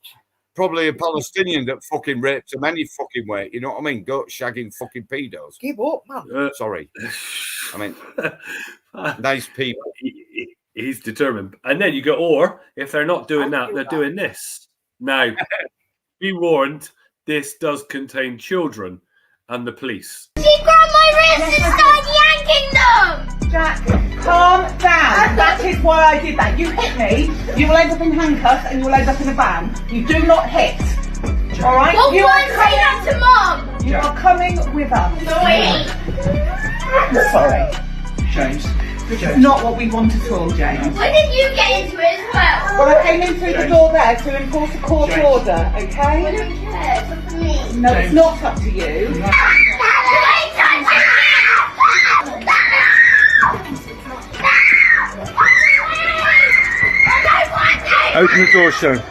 E: Probably a Palestinian that fucking rapes them any fucking way. You know what I mean? Goat shagging fucking pedos.
F: Give up, man.
E: Sorry. I mean, nice people.
D: He's determined. And then you go, or if they're not doing that, they're doing this. Now, be warned, this does contain children and the police.
G: She grabbed my wrist and started yanking them!
O: Jack, calm down. That is why I did that. You hit me, you will end up in handcuffs and you will end up in a van. You do not hit. All right?
G: Well,
O: you
G: why say that to Mum?
O: You are coming with us.
G: No.
O: Sorry. James. It's not what we want at all, James.
G: When did you get into it as well?
O: Well, I came in through the door there to enforce a court order, okay?
G: I don't care. It's up to me.
O: No, it's not up to you.
Q: Open the door, Sharon.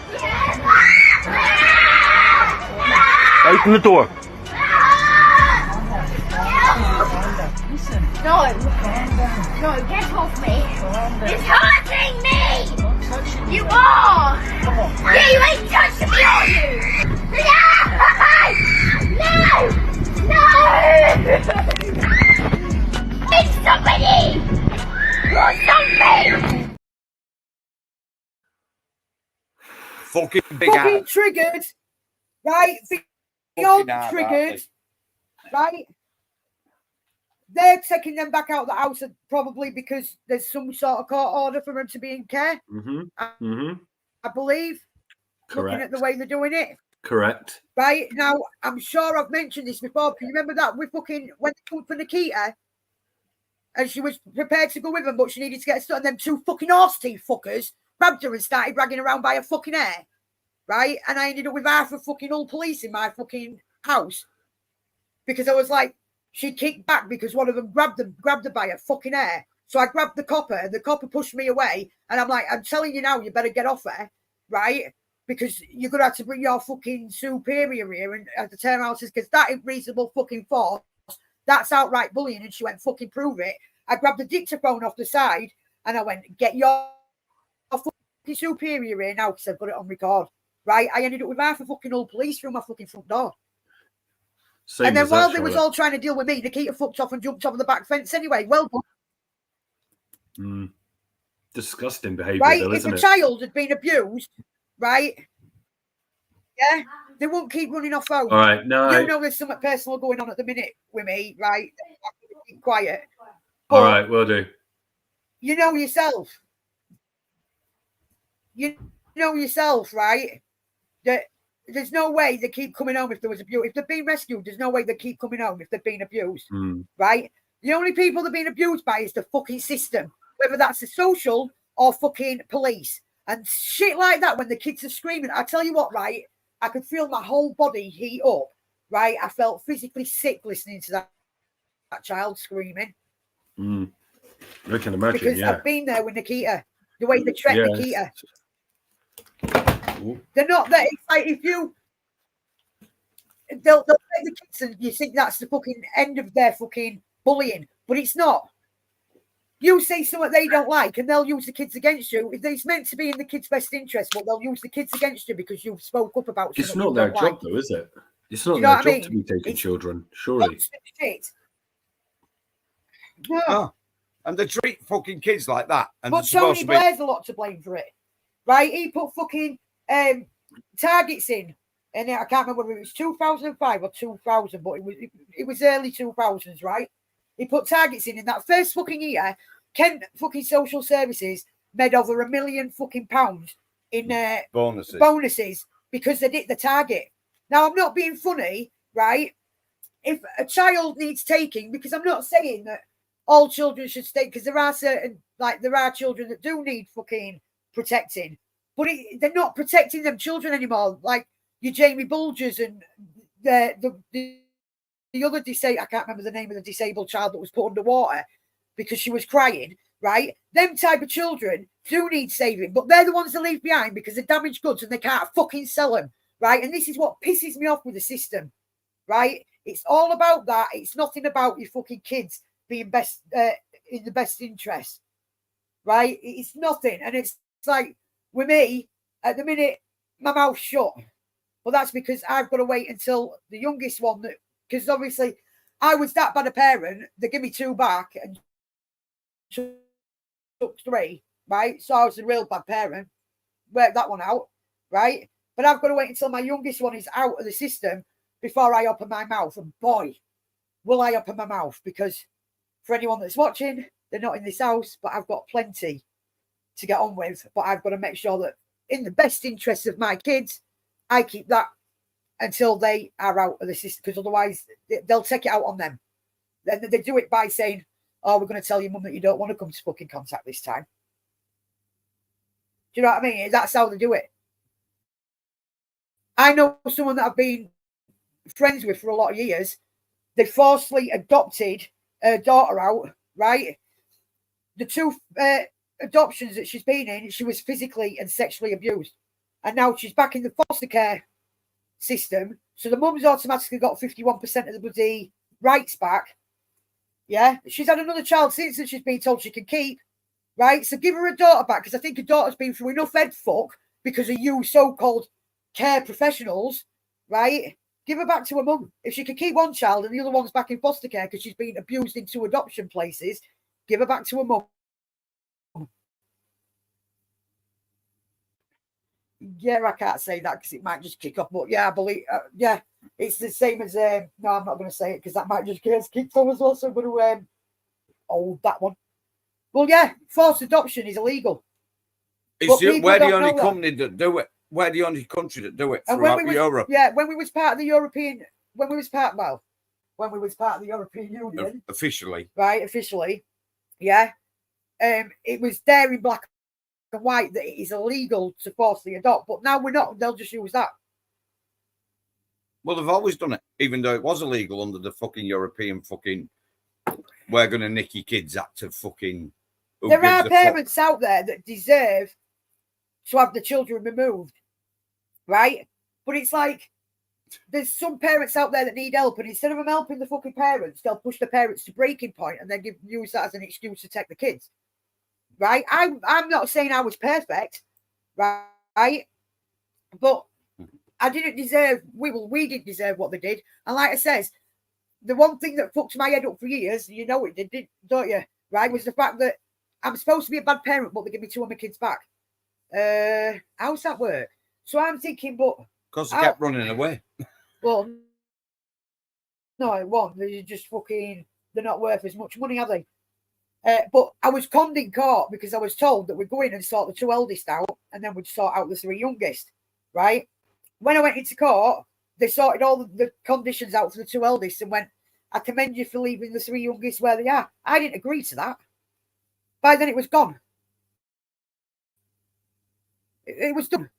Q: Open the door.
G: No, no, get off me. It's hurting me. You are. Yeah, you ain't touching me, are you? No! It's somebody! Or something!
E: Fucking big
F: Fucking
E: ass.
F: triggered, right? Beyond triggered, right? They're taking them back out of the house probably because there's some sort of court order for them to be in care. I believe.
D: Correct.
F: Looking at the way they're doing it.
D: Correct.
F: Right now, I'm sure I've mentioned this before. Can you remember that we fucking when they come for Nikita, and she was prepared to go with them, but she needed to get stuck, and them two fucking horse teeth fuckers grabbed her and started dragging around by her fucking hair, right? And I ended up with half a fucking old police in my fucking house because I was like, she kicked back because one of them grabbed her by her fucking hair. So I grabbed the copper, and the copper pushed me away, and I'm like, I'm telling you now, you better get off her, right? Because you're going to have to bring your fucking superior here and at the turn around says, because that ain't reasonable fucking force. That's outright bullying. And she went, fucking prove it. I grabbed the dictaphone off the side and I went, get your fucking superior here now because I've got it on record. Right? I ended up with half a fucking old police through my fucking front door.
D: Same
F: and then
D: as
F: while
D: that,
F: they was
D: Charlotte.
F: all trying to deal with me, Nikita fucked off and jumped over the back fence anyway. Well done.
D: Disgusting behaviour,
F: Right?
D: though,
F: If
D: isn't
F: a
D: it?
F: child had been abused, right? Yeah, they won't keep running off home.
D: All right, no.
F: You know there's something personal going on at the minute with me, right? Keep quiet.
D: All right, will do.
F: You know yourself. You know yourself, right? That there's no way they keep coming home if there was abuse. If they've been rescued, there's no way they keep coming home if they've been abused, right? The only people they're being abused by is the fucking system, whether that's the social or fucking police. And shit like that when the kids are screaming. I tell you what, right? I could feel my whole body heat up, right? I felt physically sick listening to that child screaming.
D: I can imagine,
F: Because
D: yeah.
F: I've been there with Nikita. The way they treat
D: Yeah.
F: Nikita. They're not there. It's like if you... They'll take the kids and you think that's the fucking end of their fucking bullying. But it's not. You say something they don't like and they'll use the kids against you. It's meant to be in the kids' best interest, but they'll use the kids against you because you've spoke up about something
D: It's not
F: you
D: their
F: don't
D: job,
F: like.
D: though, is it? It's not
F: You know
D: their
F: what
D: job
F: I
D: to
F: mean?
D: be taking children, surely.
F: Shit.
E: No. And they treat fucking kids like that. And
F: But
E: they're supposed
F: Tony
E: to be...
F: Blair's a lot to blame for it, right? He put fucking targets in, and I can't remember whether it was 2005 or 2000, but it was early 2000s, right? He put targets in that first fucking year. Kent fucking social services made over £1 million fucking pounds in bonuses because they did the target. Now I'm not being funny, right? If a child needs taking, because I'm not saying that all children should stay, because there are certain, like there are children that do need fucking protecting. But they're not protecting them children anymore. Like your Jamie Bulgers and the other I can't remember the name of the disabled child that was put underwater because she was crying, right? Them type of children do need saving, but they're the ones that leave behind because they're damaged goods and they can't fucking sell them, right? And this is what pisses me off with the system, right? It's all about that. It's nothing about your fucking kids being best in the best interest, right? It's nothing. And it's like, with me, at the minute, my mouth's shut. But that's because I've got to wait until the youngest one, because obviously I was that bad a parent, they give me 2 back and took 3, right? So I was a real bad parent. Worked that one out, right? But I've got to wait until my youngest one is out of the system before I open my mouth. And boy, will I open my mouth, because for anyone that's watching, they're not in this house, but I've got plenty to get on with. But I've got to make sure that in the best interests of my kids, I keep that until they are out of the system, because otherwise they'll take it out on them. Then they do it by saying, oh, we're going to tell your mum that you don't want to come to fucking contact this time. Do you know what I mean? That's how they do it. I know someone that I've been friends with for a lot of years. They forcibly adopted her daughter out, right? The 2 adoptions that she's been in, she was physically and sexually abused. And now she's back in the foster care system. So the mum's automatically got 51% of the bloody rights back. Yeah. She's had another child since that she's been told she can keep. Right. So give her a daughter back, because I think her daughter's been through enough head fuck because of you so-called care professionals. Right. Give her back to her mum. If she can keep one child and the other one's back in foster care because she's been abused in 2 adoption places, give her back to her mum. Yeah, I can't say that because it might just kick off. But yeah, I believe, yeah, it's the same as, no, I'm not going to say it because that might just get us kicked off as well. So I'm going to hold that one. Well, yeah, forced adoption is illegal.
E: We're the only company that do it. We're the only country that do it throughout Europe.
F: Yeah, when we was part of the European, when we was part of the European Union.
E: Officially.
F: Right, officially. Yeah. It was there in black and white that it is illegal to forcibly adopt, but now we're not. They'll just use that.
E: Well, they've always done it, even though it was illegal under the fucking European fucking we're going to nick your kids act of fucking.
F: There are parents out there that deserve to have the children removed, right? But it's like there's some parents out there that need help, and instead of them helping the fucking parents, they'll push the parents to breaking point and then use that as an excuse to take the kids. Right? I'm not saying I was perfect, right? But I didn't deserve. We didn't deserve what they did. And like I says, the one thing that fucked my head up for years, you know it did, don't you? Right? Was the fact that I'm supposed to be a bad parent, but they give me 2 of my kids back. How's that work? So I'm thinking, but
E: because they kept running away.
F: Well, no, it won't. They're just fucking. They're not worth as much money, are they? But I was conned in court because I was told that we'd go in and sort the 2 eldest out, and then we'd sort out the 3 youngest. Right? When I went into court, they sorted all the conditions out for the 2 eldest and went, "I commend you for leaving the 3 youngest where they are." I didn't agree to that. By then, it was gone. It was done.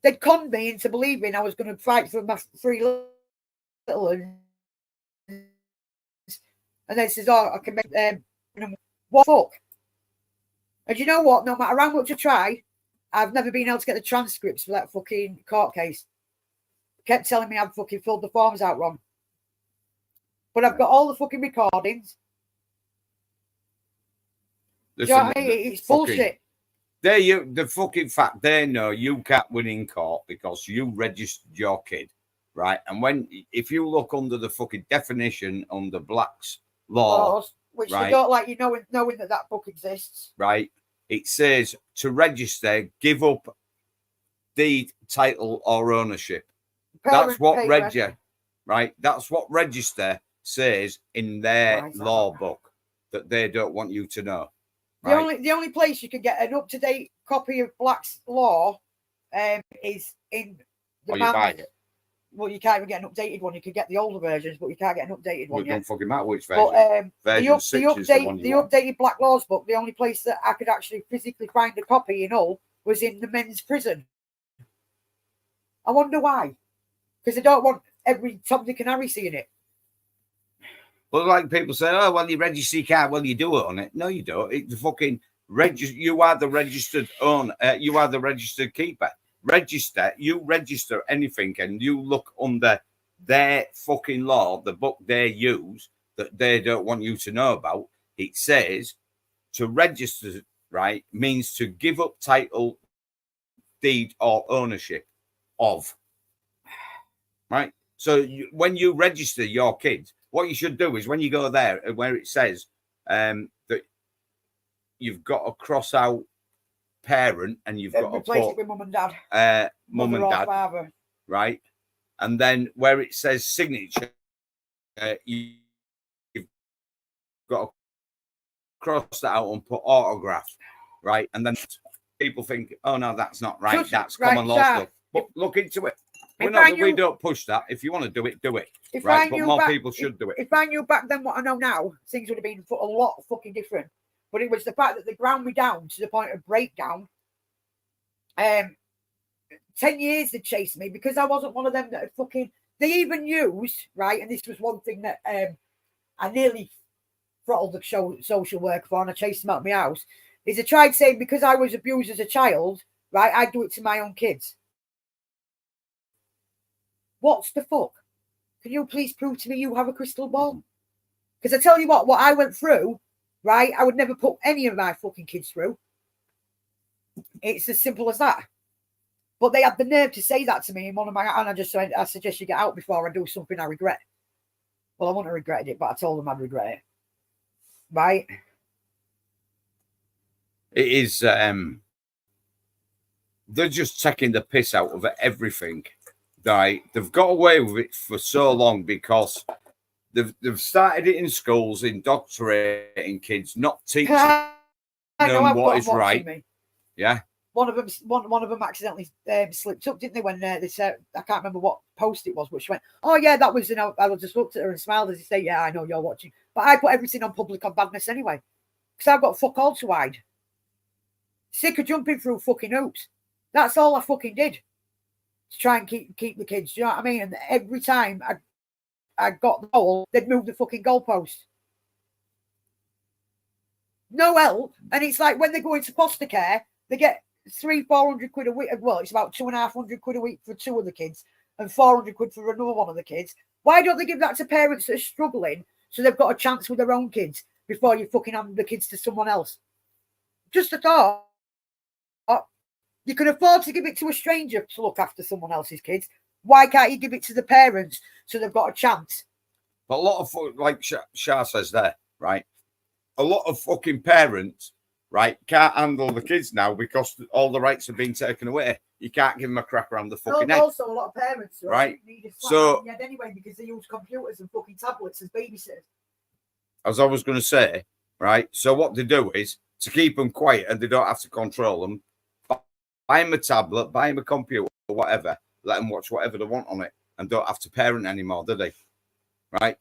F: They'd conned me into believing I was going to fight for my 3 little ones. And then says, "Oh, I can make them." What fuck? And you know what? No matter how much I try, I've never been able to get the transcripts for that fucking court case. Kept telling me I'd fucking filled the forms out wrong. But I've got all the fucking recordings.
E: Listen,
F: you know what I mean? It's bullshit.
E: The fucking fact they know you can't win in court because you registered your kid, right? And if you look under the fucking definition under Black's law,
F: which
E: right,
F: they don't like you knowing that book exists,
E: right? It says to register, give up deed, title, or ownership. That's what register, right? That's what register says in their law book that they don't want you to know. Right?
F: The only place you can get an up-to-date copy of Black's law is in the
E: you buy it.
F: Well, you can't even get an updated one. You can get the older versions, but you can't get an updated one.
E: It don't fucking matter which version.
F: But the updated Black Laws book, the only place that I could actually physically find a copy in all was in the men's prison. I wonder why. Because they don't want every Tom, Dick and Harry seeing it.
E: But like people say, oh, well, you register your car. Well, you do it on it. No, you don't. It's fucking register. You are the registered owner. You are the registered keeper. You register anything, and you look under their fucking law, the book they use that they don't want you to know about. It says to register, right, means to give up title, deed, or ownership of. Right. So when you register your kids, what you should do is when you go there where it says that you've got to cross out parent and you've got to
F: replace
E: put
F: it with mum and dad.
E: Mum and dad,
F: father.
E: right? And then where it says signature, you've got to cross that out and put autograph, right? And then people think, oh no, that's not right. That's common law stuff. But look into it. We don't push that. If you want to do it, do it. Right? But more people should do it.
F: If I knew back then what I know now, things would have been a lot fucking different. But it was the fact that they ground me down to the point of breakdown. 10 years they chased me because I wasn't one of them that had fucking... They even used, right, and this was one thing that I nearly throttled the social worker for, and I chased them out of my house, is I tried saying because I was abused as a child, right, I'd do it to my own kids. What's the fuck? Can you please prove to me you have a crystal ball? Because I tell you what I went through, right, I would never put any of my fucking kids through. It's as simple as that. But they had the nerve to say that to me in one of my... And I just said, I suggest you get out before I do something I regret. Well, I wouldn't have regretted it, but I told them I'd regret it. Right?
E: It is... they're just taking the piss out of everything. Right? They've got away with it for so long because they've started it in schools, indoctrinating kids, not teaching them what is right. Me. Yeah.
F: One of them accidentally slipped up, didn't they? When they said, I can't remember what post it was, but she went, "Oh yeah, that was." I just looked at her and smiled as he said, "Yeah, I know you're watching." But I put everything on public on badness anyway, because I've got fuck all to hide. Sick of jumping through fucking hoops. That's all I fucking did to try and keep the kids. Do you know what I mean? And every time I got the goal, they'd move the fucking goalpost. No help, and it's like when they go into foster care, they get 300-400 quid a week. Well, it's about 250 quid a week for 2 of the kids and 400 quid for another one of the kids. Why don't they give that to parents that are struggling so they've got a chance with their own kids before you fucking hand the kids to someone else? Just a thought. You can afford to give it to a stranger to look after someone else's kids. Why can't you give it to the parents so they've got a chance?
E: But a lot of, like Shah says there, right? A lot of fucking parents, right, can't handle the kids now because all the rights have been taken away. You can't give them a crack around the fucking head.
F: Also, a lot of parents,
E: right?
F: Need a slap on the head anyway because they use computers and fucking tablets as babysitters.
E: As I was going to say, right? So what they do is to keep them quiet and they don't have to control them. Buy them a tablet, buy them a computer, or whatever. Let them watch whatever they want on it and don't have to parent anymore, do they? Right?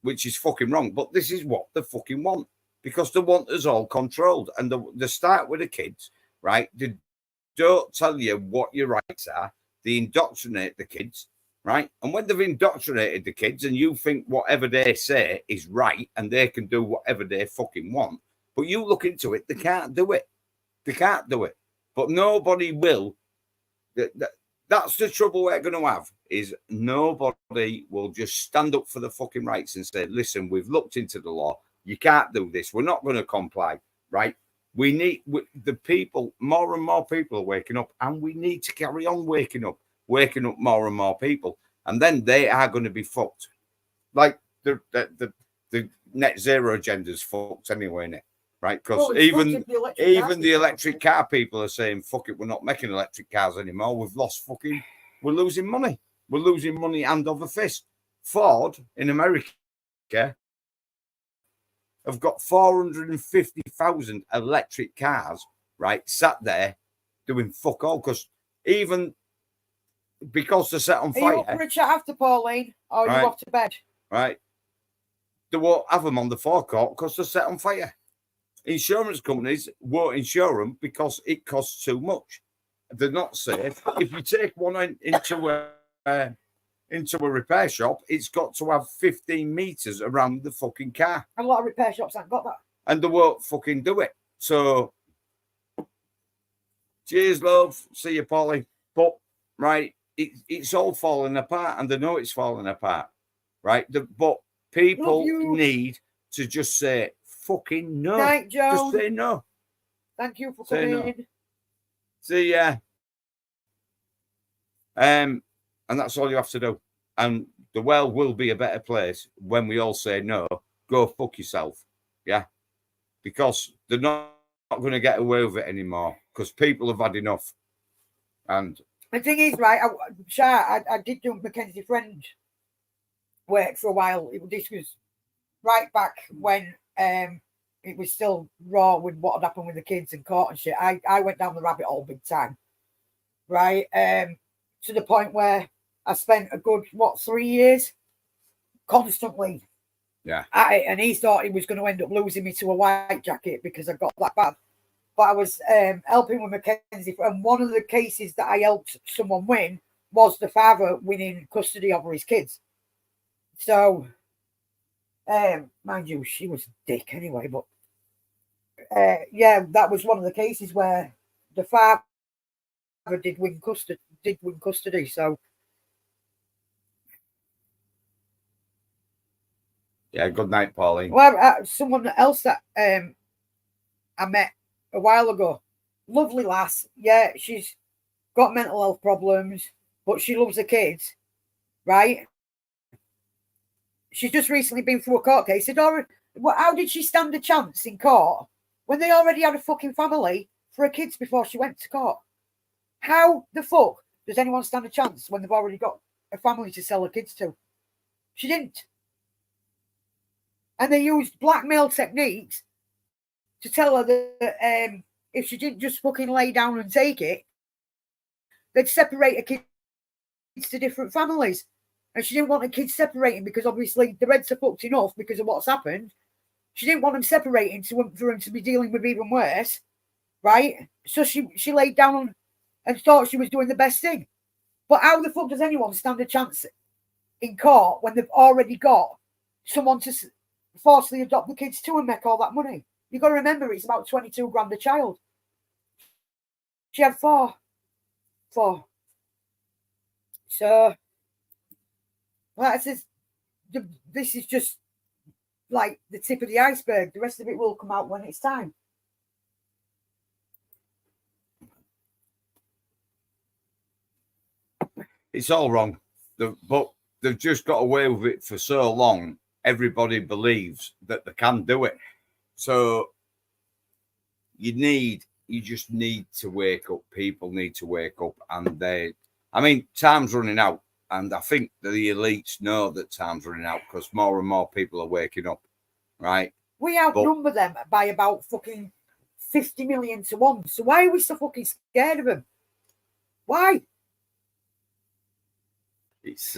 E: Which is fucking wrong. But this is what they fucking want because they want us all controlled. And they start with the kids, right? They don't tell you what your rights are. They indoctrinate the kids, right? And when they've indoctrinated the kids and you think whatever they say is right and they can do whatever they fucking want, but you look into it, they can't do it. They can't do it. But nobody will. That's the trouble we're going to have, is nobody will just stand up for the fucking rights and say, listen, we've looked into the law. You can't do this. We're not going to comply, right? We need the people, more and more people are waking up, and we need to carry on waking up more and more people. And then they are going to be fucked. Like the net zero agenda's fucked anyway, innit? Right, because even the electric car people are saying, fuck it, we're not making electric cars anymore. We've lost we're losing money. We're losing money hand over fist. Ford in America have got 450,000 electric cars, right, sat there doing fuck all. Because because they're set on fire.
F: Are you up for a chat after, Pauline? Or are you off to bed?
E: Right. They won't have them on the forecourt because they're set on fire. insurance companies won't insure them because it costs too much. They're not safe. If you take one into a repair shop, it's got to have 15 meters around the fucking car.
F: A lot of repair shops haven't got that.
E: And they won't fucking do it. So, cheers, love. See you, Polly. But, right, it's all falling apart, and they know it's falling apart, right? But people need to just say fucking no.
F: Night, Joan.
E: Just say no.
F: Thank you for
E: Say
F: coming
E: no.
F: in.
E: See ya. And that's all you have to do. And the world will be a better place when we all say no. Go fuck yourself. Yeah. Because they're not going to get away with it anymore because people have had enough. And
F: the thing is, right, I did do Mackenzie Friend work for a while. This was right back when it was still raw with what had happened with the kids and court and shit. I went down the rabbit hole big time, right? To the point where I spent a good, 3 years constantly.
E: Yeah.
F: And he thought he was going to end up losing me to a white jacket because I got that bad. But I was helping with Mackenzie, and one of the cases that I helped someone win was the father winning custody over his kids. So, mind you, she was a dick anyway, but yeah, that was one of the cases where the father did win custody. So,
E: yeah, good night, Pauline.
F: Well, someone else that I met a while ago, lovely lass. Yeah, she's got mental health problems, but she loves her kids, right? She's just recently been through a court case. How did she stand a chance in court when they already had a fucking family for her kids before she went to court? How the fuck does anyone stand a chance when they've already got a family to sell her kids to? She didn't. And they used blackmail techniques to tell her that if she didn't just fucking lay down and take it, they'd separate her kids to different families. And she didn't want her kids separating because obviously the Reds are fucked enough because of what's happened. She didn't want them separating for them to be dealing with even worse, right? So she laid down and thought she was doing the best thing. But how the fuck does anyone stand a chance in court when they've already got someone to forcibly adopt the kids to and make all that money? You've got to remember it's about 22 grand a child. She had four. So, like I said, this is just like the tip of the iceberg. The rest of it will come out when it's time.
E: It's all wrong. But they've just got away with it for so long. Everybody believes that they can do it. So you just need to wake up. People need to wake up. And time's running out. And I think the elites know that time's running out because more and more people are waking up, right?
F: We outnumber them by about fucking 50 million to 1. So why are we so fucking scared of them? Why?
E: It's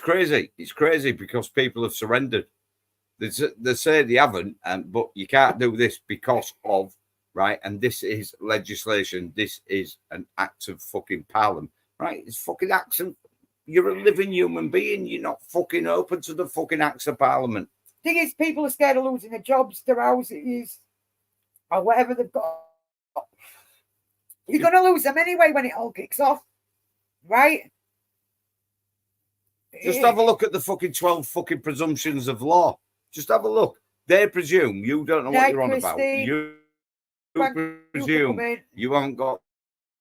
E: crazy. It's crazy because people have surrendered. They say they haven't, but you can't do this because of, right? And this is legislation. This is an act of fucking parliament, right? It's fucking acts of, you're a living human being. You're not fucking open to the fucking acts of parliament.
F: Thing is, people are scared of losing their jobs, their houses, or whatever they've got. You're going to lose them anyway when it all kicks off, right?
E: Just have a look at the fucking 12 fucking presumptions of law. Just have a look. They presume you don't know what you're on about. You presume you haven't got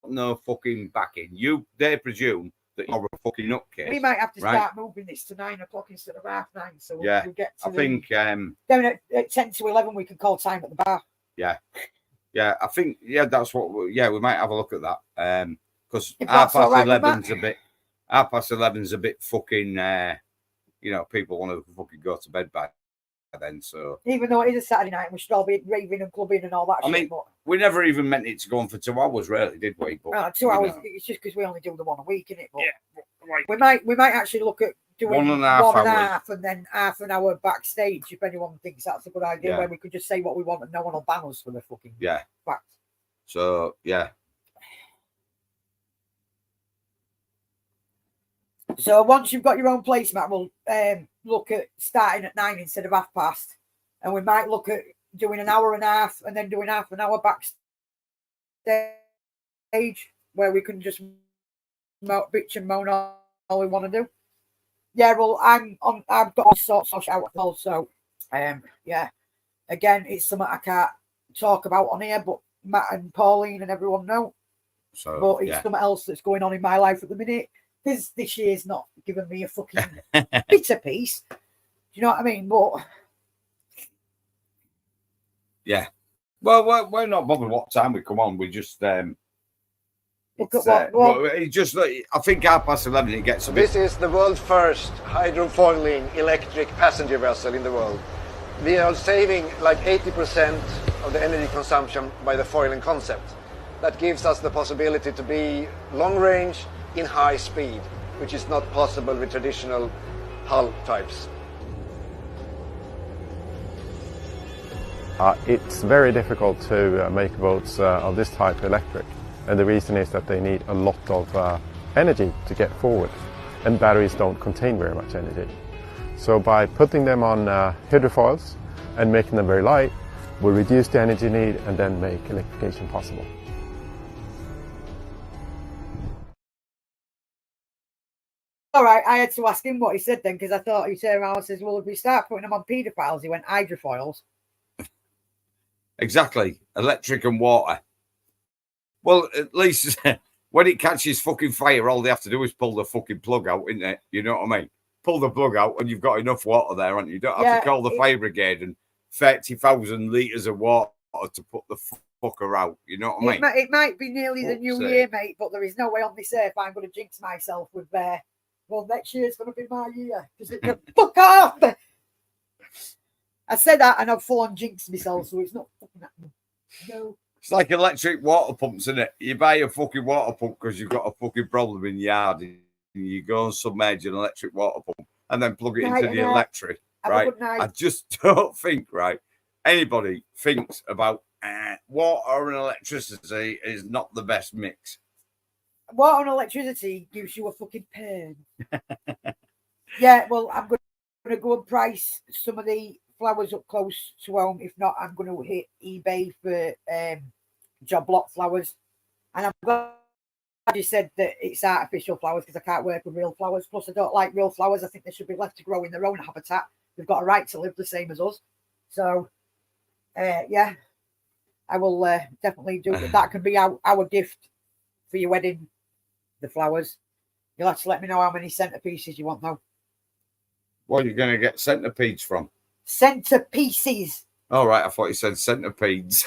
E: no fucking backing. They presume that you're a fucking nutcase.
F: We might have to start moving this to 9 o'clock instead of 9:30. So
E: yeah,
F: we'll get to
E: I think
F: down at 10 to 11 we can call time at the bar.
E: Yeah. I think that's what we might have a look at that. Because
F: half past
E: 11's a bit fucking people want to fucking go to bed by then. So
F: even though it is a Saturday night, we should all be raving and clubbing and all that.
E: I mean, we never even meant it to go on for 2 hours, really, did we? But
F: 2 hours. It's just because we only do the one a week, isn't it? But we might actually look at doing
E: 1.5 hours.
F: and then half an hour backstage, if anyone thinks that's a good idea,
E: Yeah.
F: where we could just say what we want and no one will ban us for the fucking fact.
E: So, yeah.
F: So once you've got your own placemat, we'll look at starting at 9 instead of past, and we might look at doing an hour and a half and then doing half an hour backstage where we can just bitch and moan all we want to do. Yeah, well, I've got all sorts of out also. Yeah, again, it's something I can't talk about on here, but Matt and Pauline and everyone know.
E: So,
F: but it's something else that's going on in my life at the minute. Because this year's not given me a fucking bitter piece. Do you know what I mean? But
E: yeah. Well, we're not bothered what time we come on. We just it's just I think 11:30 it gets a bit.
C: This is the world's first hydrofoiling electric passenger vessel in the world. We are saving like 80% of the energy consumption by the foiling concept. That gives us the possibility to be long range in high speed, which is not possible with traditional hull types.
H: It's very difficult to make boats of this type electric, and the reason is that they need a lot of energy to get forward, and batteries don't contain very much energy. So by putting them on hydrofoils and making them very light, we'll reduce the energy need and then make electrification possible.
F: all right, I had to ask him what he said then, because I thought he turned around and says, well, if we start putting them on paedophiles, he went hydrofoils.
E: Exactly. Electric and water. Well, at least when it catches fucking fire, all they have to do is pull the fucking plug out, isn't it? You know what I mean? Pull the plug out and you've got enough water there, haven't you? You don't have to call the fire brigade and 30,000 litres of water to put the fucker out. You know what I mean?
F: It might be nearly the new year, mate, but there is no way on this earth I'm going to jinx myself with well, next year's going to be my year. Fuck off! I said that and I've full on jinxed myself, so it's not fucking happening. No.
E: It's like electric water pumps, isn't it? You buy a fucking water pump because you've got a fucking problem in your yard. And you go and submerge an electric water pump and then plug it into the electric, right? I just don't think, right, anybody thinks about water and electricity is not the best mix.
F: Water and electricity gives you a fucking pain. Yeah, well, I'm going to go and price some of the flowers up close to home. If not, I'm going to hit eBay for job lot flowers. And I'm glad you said that it's artificial flowers because I can't work with real flowers. Plus, I don't like real flowers. I think they should be left to grow in their own habitat. They've got a right to live the same as us. So, yeah, I will definitely do that. That can be our gift for your wedding, the flowers. You'll have to let me know how many centerpieces you want, though.
E: What are you going to get centipedes from?
F: Centerpieces.
E: All right, I thought you said centipedes.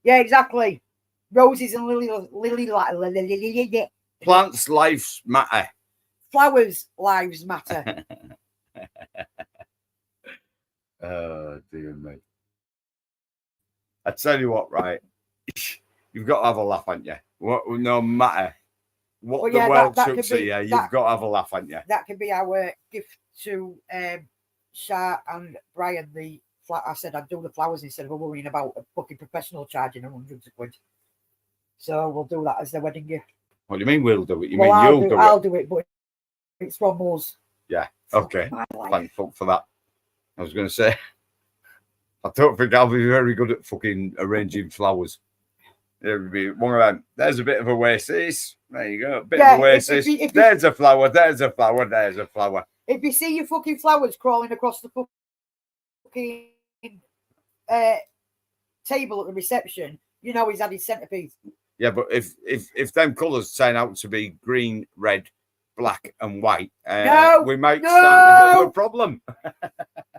F: Yeah, exactly. Roses and lily.
E: Plants' lives matter.
F: Flowers' lives matter.
E: Oh, dear me. I tell you what, right? You've got to have a laugh, haven't you? No matter what the world chucks at you, you've got to have a laugh, haven't you?
F: That can be our gift to Shah and Brian. I said I'd do the flowers instead of worrying about a fucking professional charging them hundreds of quid. So we'll do that as their wedding gift.
E: What do you mean we'll do it?
F: I'll do it, but it's from us.
E: Yeah, okay. Thank fuck for that. I was going to say, I don't think I'll be very good at fucking arranging flowers. It would be one of them. There's a bit of a oasis. There you go. A bit of a oasis. There's a flower. There's a flower. There's a flower.
F: If you see your fucking flowers crawling across the fucking table at the reception, you know he's had his centipede.
E: Yeah, but if them colours turn out to be green, red, black, and white, we might start to have a problem.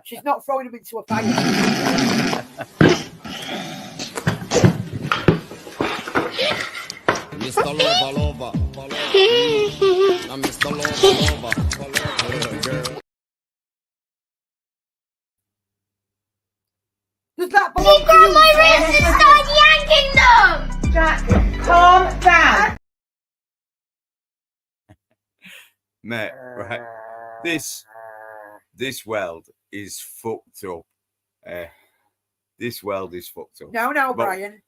F: She's not throwing them into a fire.
I: Mr. Lover. I'm Mr. Lover.
F: Does that
G: belong to you? My wrist and start yanking them!
X: Jack, calm down.
E: mate, right? This world is fucked up. This world is fucked up.
F: No,
E: But
F: Brian.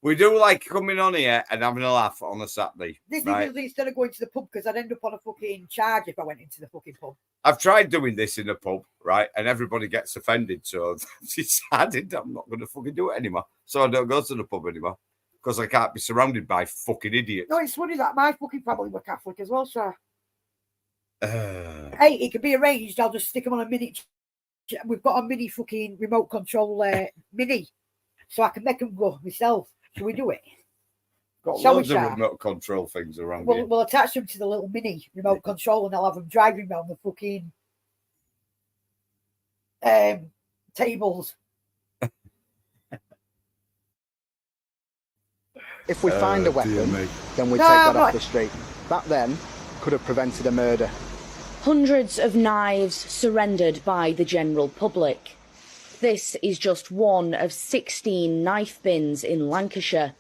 E: we do like coming on here and having a laugh on a Saturday.
F: This
E: right?
F: is instead of going to the pub, because I'd end up on a fucking charge if I went into the fucking pub.
E: I've tried doing this in a pub, right? And everybody gets offended. So I've decided I'm not going to fucking do it anymore. So I don't go to the pub anymore because I can't be surrounded by fucking idiots.
F: No, it's funny that my fucking family were Catholic as well, sir. Hey, it can be arranged. I'll just stick them on a mini. We've got a mini fucking remote control mini, so I can make them go myself. Shall we do it?
E: Got
F: Shall
E: loads
F: we,
E: of
F: sir?
E: remote control things around
F: We'll,
E: here.
F: we'll attach them to the little mini remote control, and I'll have them driving around the fucking tables.
J: If we find a weapon, then we take that off the street. That then could have prevented a murder.
V: Hundreds of knives surrendered by the general public. This is just one of 16 knife bins in Lancashire.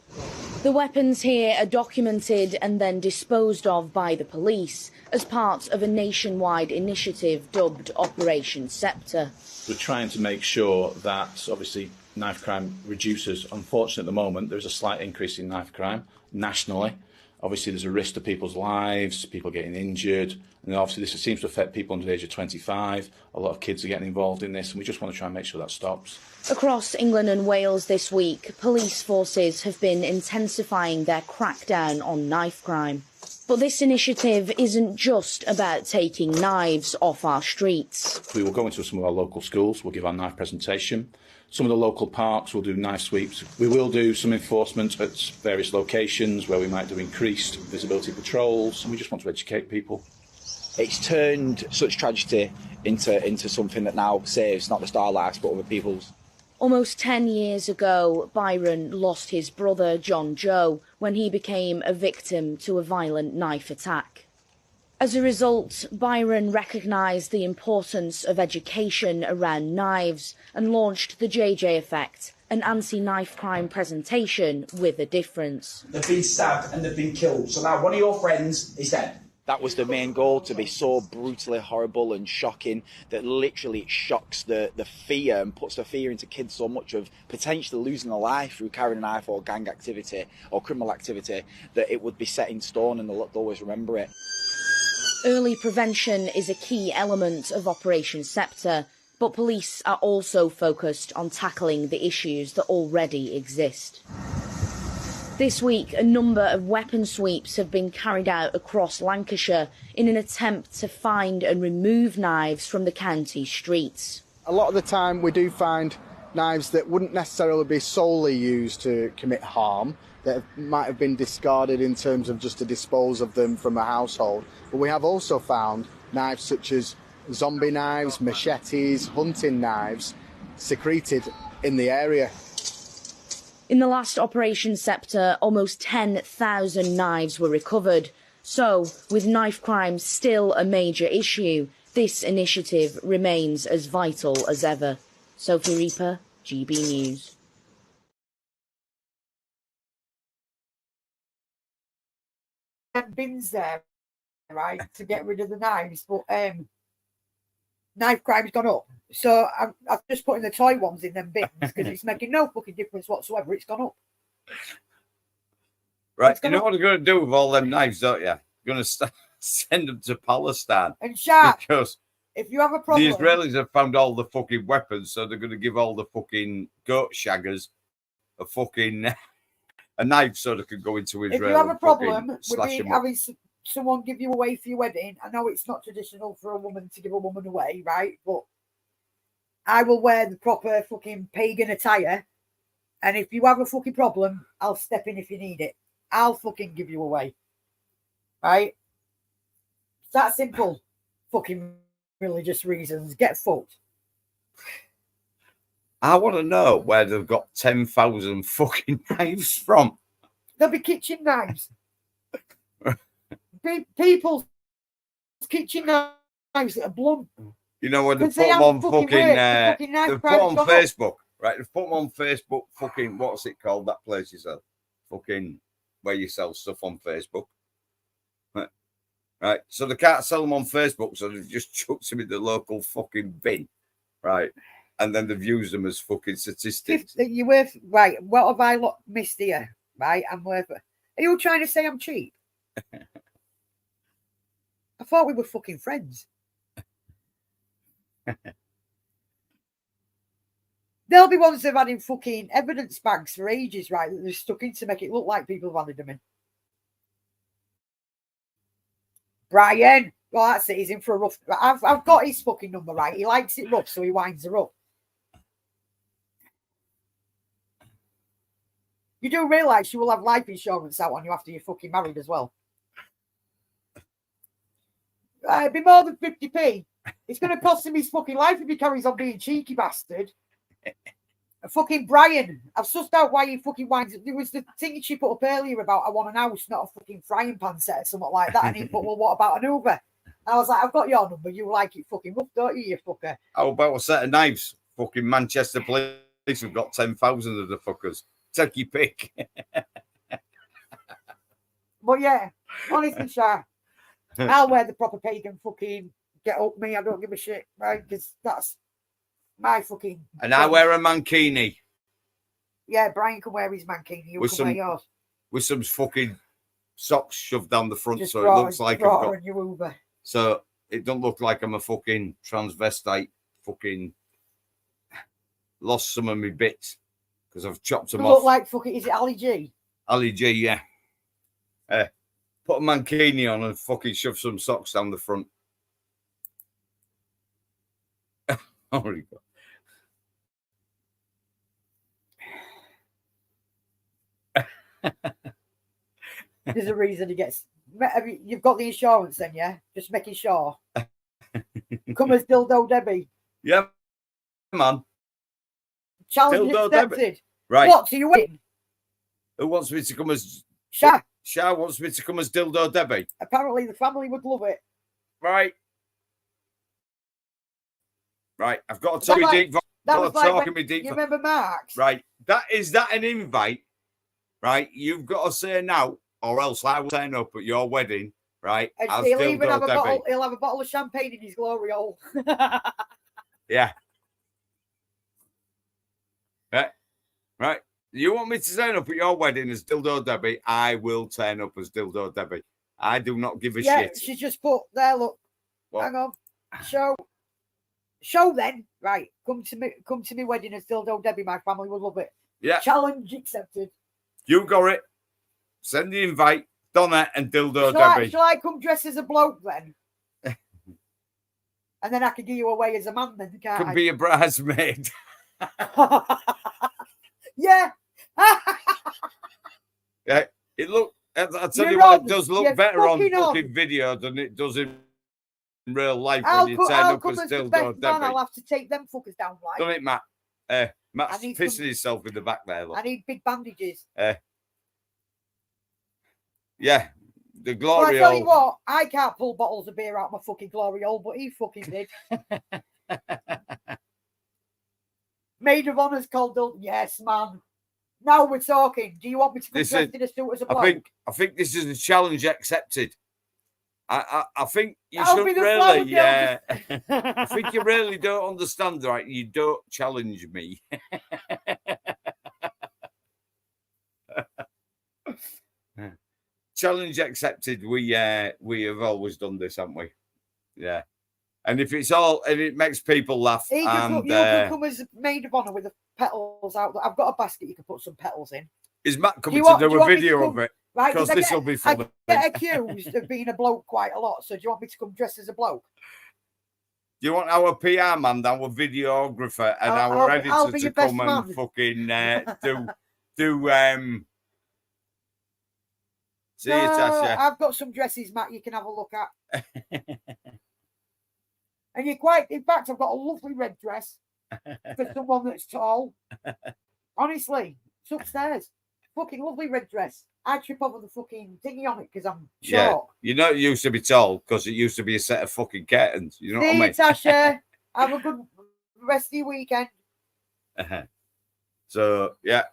V: The weapons here are documented and then disposed of by the police as part of a nationwide initiative dubbed Operation Sceptre.
L: We're trying to make sure that, obviously, knife crime reduces. Unfortunately, at the moment, there's a slight increase in knife crime nationally. Obviously, there's a risk to people's lives, people getting injured, and obviously this seems to affect people under the age of 25. A lot of kids are getting involved in this, and we just want to try and make sure that stops.
V: Across England and Wales this week, police forces have been intensifying their crackdown on knife crime. But this initiative isn't just about taking knives off our streets.
L: We will go into some of our local schools, we'll give our knife presentation. Some of the local parks will do knife sweeps. We will do some enforcement at various locations where we might do increased visibility patrols, and we just want to educate people.
M: It's turned such tragedy into something that now saves not just our lives but other people's.
V: Almost 10 years ago, Byron lost his brother, John Joe, when he became a victim to a violent knife attack. As a result, Byron recognised the importance of education around knives and launched the JJ Effect, an anti-knife crime presentation with a difference.
M: They've been stabbed and they've been killed, so now one of your friends is dead. That was the main goal, to be so brutally horrible and shocking that literally it shocks the fear and puts the fear into kids so much of potentially losing a life through carrying a knife or gang activity or criminal activity that it would be set in stone and they'll always remember it.
V: Early prevention is a key element of Operation Sceptre, but police are also focused on tackling the issues that already exist. This week, a number of weapon sweeps have been carried out across Lancashire in an attempt to find and remove knives from the county streets.
J: A lot of the time we do find knives that wouldn't necessarily be solely used to commit harm, that might have been discarded in terms of just to dispose of them from a household. But we have also found knives such as zombie knives, machetes, hunting knives secreted in the area.
V: In the last Operation Sceptre, almost 10,000 knives were recovered. So, with knife crime still a major issue, this initiative remains as vital as ever. Sophie Reaper, GB News.
F: Bins there, right, to get rid of the knives, but knife crime's gone up. So I've just putting the toy ones in them bins because it's making no fucking difference whatsoever. It's gone up.
E: Right, you know what I'm going to do with all them knives, don't you? You're going to send them to Palestine.
F: And Sharp,
E: because
F: if you have a problem,
E: the Israelis have found all the fucking weapons, so they're going to give all the fucking goat shaggers a fucking a knife so they can go into Israel.
F: if you have a problem with
E: slash them up.
F: having someone give you away for your wedding, I know it's not traditional for a woman to give a woman away, right? But I will wear the proper fucking pagan attire, and if you have a fucking problem, I'll step in if you need it. I'll fucking give you away, right? It's that simple. Fucking religious reasons. Get fucked.
E: I want to know where they've got 10,000 fucking knives from.
F: There'll be kitchen knives. People's kitchen knives that are blunt.
E: You know, when they put
F: Because they
E: them on
F: haven't
E: fucking,
F: fucking worked. The fucking knife
E: they've put
F: price
E: on
F: gone up.
E: Facebook, right? They've put them on Facebook, fucking, what's it called, that place you sell? Fucking, where you sell stuff on Facebook. Right. Right. So they can't sell them on Facebook, so they've just chucked them in the local fucking bin. Right. And then they've used them as fucking statistics.
F: You're worth, right, what have I missed here? Right, I'm worth. Are you trying to say I'm cheap? I thought we were fucking friends. There'll be ones that have had in fucking evidence bags for ages, right, that they're stuck in to make it look like people have handed them in. Brian, well, that's it. He's in for a rough. I've got his fucking number, right. He likes it rough, so he winds her up. You do realise you will have life insurance out on you after you're fucking married as well. It'd be more than 50p. It's going to cost him his fucking life if he carries on being cheeky bastard. Fucking Brian, I've sussed out why he fucking winds. There was the thing she put up earlier about I want an house, not a fucking frying pan set or something like that. And he put, well, what about an Uber? And I was like, I've got your number. You like it fucking rough, don't you, you fucker?
E: How about a set of knives? Fucking Manchester police have got 10,000 of the fuckers. Take your pick.
F: But yeah, honestly, Shah, I'll wear the proper pagan fucking get up me. I don't give a shit, right? Because that's my fucking.
E: And I wear a mankini.
F: Yeah, Brian can wear his mankini. You can wear yours.
E: With some fucking socks shoved down the front,
F: Just
E: so it looks like I've got.
F: Your Uber.
E: So it don't look like I'm a fucking transvestite. Fucking lost some of my bits because I've chopped them off.
F: Look like fucking. Is it Ali G?
E: Ali G, yeah. Put a mankini on and fucking shove some socks down the front. Oh my God.
F: There's a reason he gets. You've got the insurance, then, yeah. Just making sure. Come as Dildo Debbie.
E: Yeah, man.
F: Challenge
E: Dildo
F: accepted.
E: Debbie. Right.
F: What? So you win?
E: Who wants me to come as?
F: Shah.
E: Shah wants me to come as Dildo Debbie.
F: Apparently, the family would love it.
E: Right. Right. I've got to tell you, deep.
F: That was like when,
E: deep.
F: you remember Mark's?
E: Right. Is that an invite? Right. You've got to say now, or else I will turn up at your wedding. Right.
F: And he'll even have a bottle. He'll have a bottle of champagne in his glory hole.
E: Yeah. Right. Right. You want me to turn up at your wedding as Dildo Debbie? I will turn up as Dildo Debbie. I do not give a shit.
F: She's just put there. Look. What? Hang on. Show then. Right. Come to me wedding as Dildo Debbie. My family will love it.
E: Yeah.
F: Challenge accepted.
E: You got it. Send the invite. Donna and Dildo Debbie.
F: Shall I come dressed as a bloke then? And then I can give you away as a man then, can't I?
E: Could be a bridesmaid.
F: Yeah.
E: Yeah. It look. I'll tell you what, it does look better on fucking video than it does in real life when you turn up as Dildo Debbie.
F: I'll have to take them fuckers down, like.
E: Don't it, Matt? Matt's pissing himself in the back there. Look.
F: I need big bandages.
E: Yeah, the glory
F: hole. I tell you what, I can't pull bottles of beer out of my fucking glory hole, but he fucking did. Maid of Honour's called Dildo. Yes, man. Now we're talking. Do you want me to come dressed in a suit as a bloke?
E: I think this is a challenge accepted. I think you should really, yeah. I think you really don't understand, right? You don't challenge me. Challenge accepted. We have always done this, haven't we? Yeah. And if it makes people laugh.
F: You can come as Maid of Honour with the petals out. I've got a basket you can put some petals in.
E: Is Matt coming to do a video of it?
F: Right,
E: because this will be fun.
F: I get accused of being a bloke quite a lot. So do you want me to come dressed as a bloke?
E: Do you want our PR man, our videographer, and our editor to come and fucking do See you, Tasha.
F: I've got some dresses, Matt, you can have a look at. And in fact, I've got a lovely red dress for someone that's tall. Honestly, it's upstairs. Fucking lovely red dress. I trip over the fucking thingy on it because I'm short.
E: Yeah, you know it used to be tall because it used to be a set of fucking curtains. You know what I mean?
F: Tasha, have a good rest of your weekend.
E: So, yeah.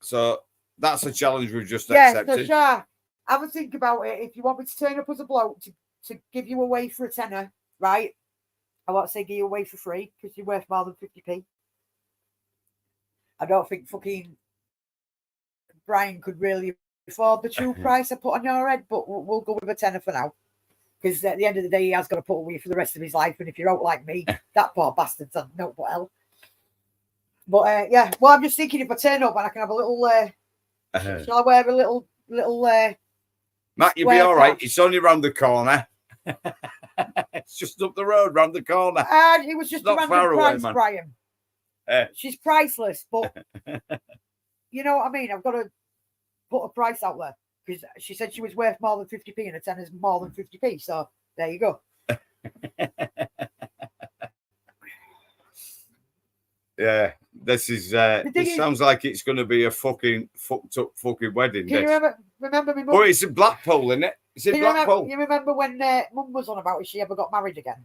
E: So, that's a challenge we've just accepted.
F: So, have a think about it. If you want me to turn up as a bloke to to give you away for a tenner, right? I won't say give you away for free because you're worth more than 50p. I don't think fucking Brian could really afford the true price I put on your head, but we'll go with a tenner for now. Because at the end of the day, he has got to put away for the rest of his life. And if you're out like me, that poor bastard's on no but hell. But yeah, well, I'm just thinking if I turn up and I can have a little, shall I wear a little
E: Matt, you'll be all right. It's only round the corner. It's just up the road, round the corner.
F: And it was just
E: not
F: a
E: far
F: random
E: away,
F: price,
E: man.
F: Brian. She's priceless, but you know what I mean? I've got to put a price out there because she said she was worth more than 50p and a tenner's more than 50p. So there you go.
E: Yeah, this is. This sounds like it's going to be a fucking fucked up fucking wedding.
F: Can you remember me?
E: Oh, it's in Blackpool, isn't it? It's in Blackpool.
F: You remember when Mum was on about if she ever got married again?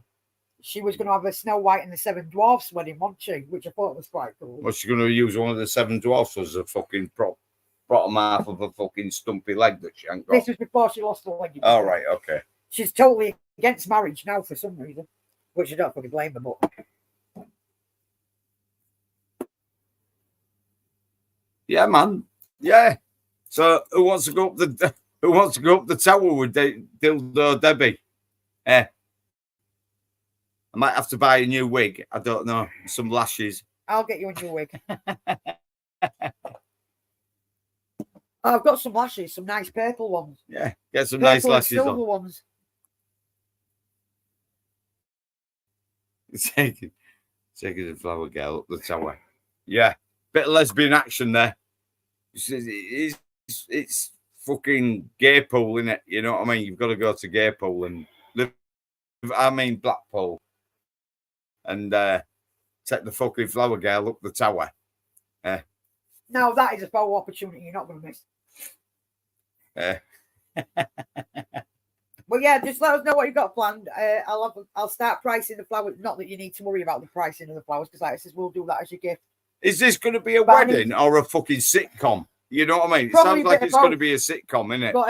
F: She was going to have a Snow White and the Seven Dwarfs wedding, wasn't she? Which I thought was quite cool.
E: Was she going to use one of the Seven Dwarfs as a fucking bottom half of a fucking stumpy leg that she ain't got?
F: This was before she lost the leg.
E: All right, okay.
F: She's totally against marriage now for some reason, which I don't fucking blame her, but.
E: Yeah, man. Yeah. So who wants to go up the tower with Dildo Debbie? I might have to buy a new wig. I don't know. Some lashes.
F: I'll get you a new wig. I've got some lashes, some nice purple ones.
E: Yeah, get some
F: purple
E: nice lashes
F: silver
E: on.
F: Ones.
E: Taking the flower girl up the tower. Yeah. Bit of lesbian action there. It's fucking gay pool, innit? You know what I mean? You've got to go to gay pool and Blackpool and take the fucking flower girl up the tower.
F: Now that is a photo opportunity you're not going to miss. Well, yeah, just let us know what you've got planned. I'll start pricing the flowers. Not that you need to worry about the pricing of the flowers, because like I said, we'll do that as your gift.
E: Is this going to be a wedding or a fucking sitcom? You know what I mean? It sounds like it's going to be a sitcom, innit?
F: But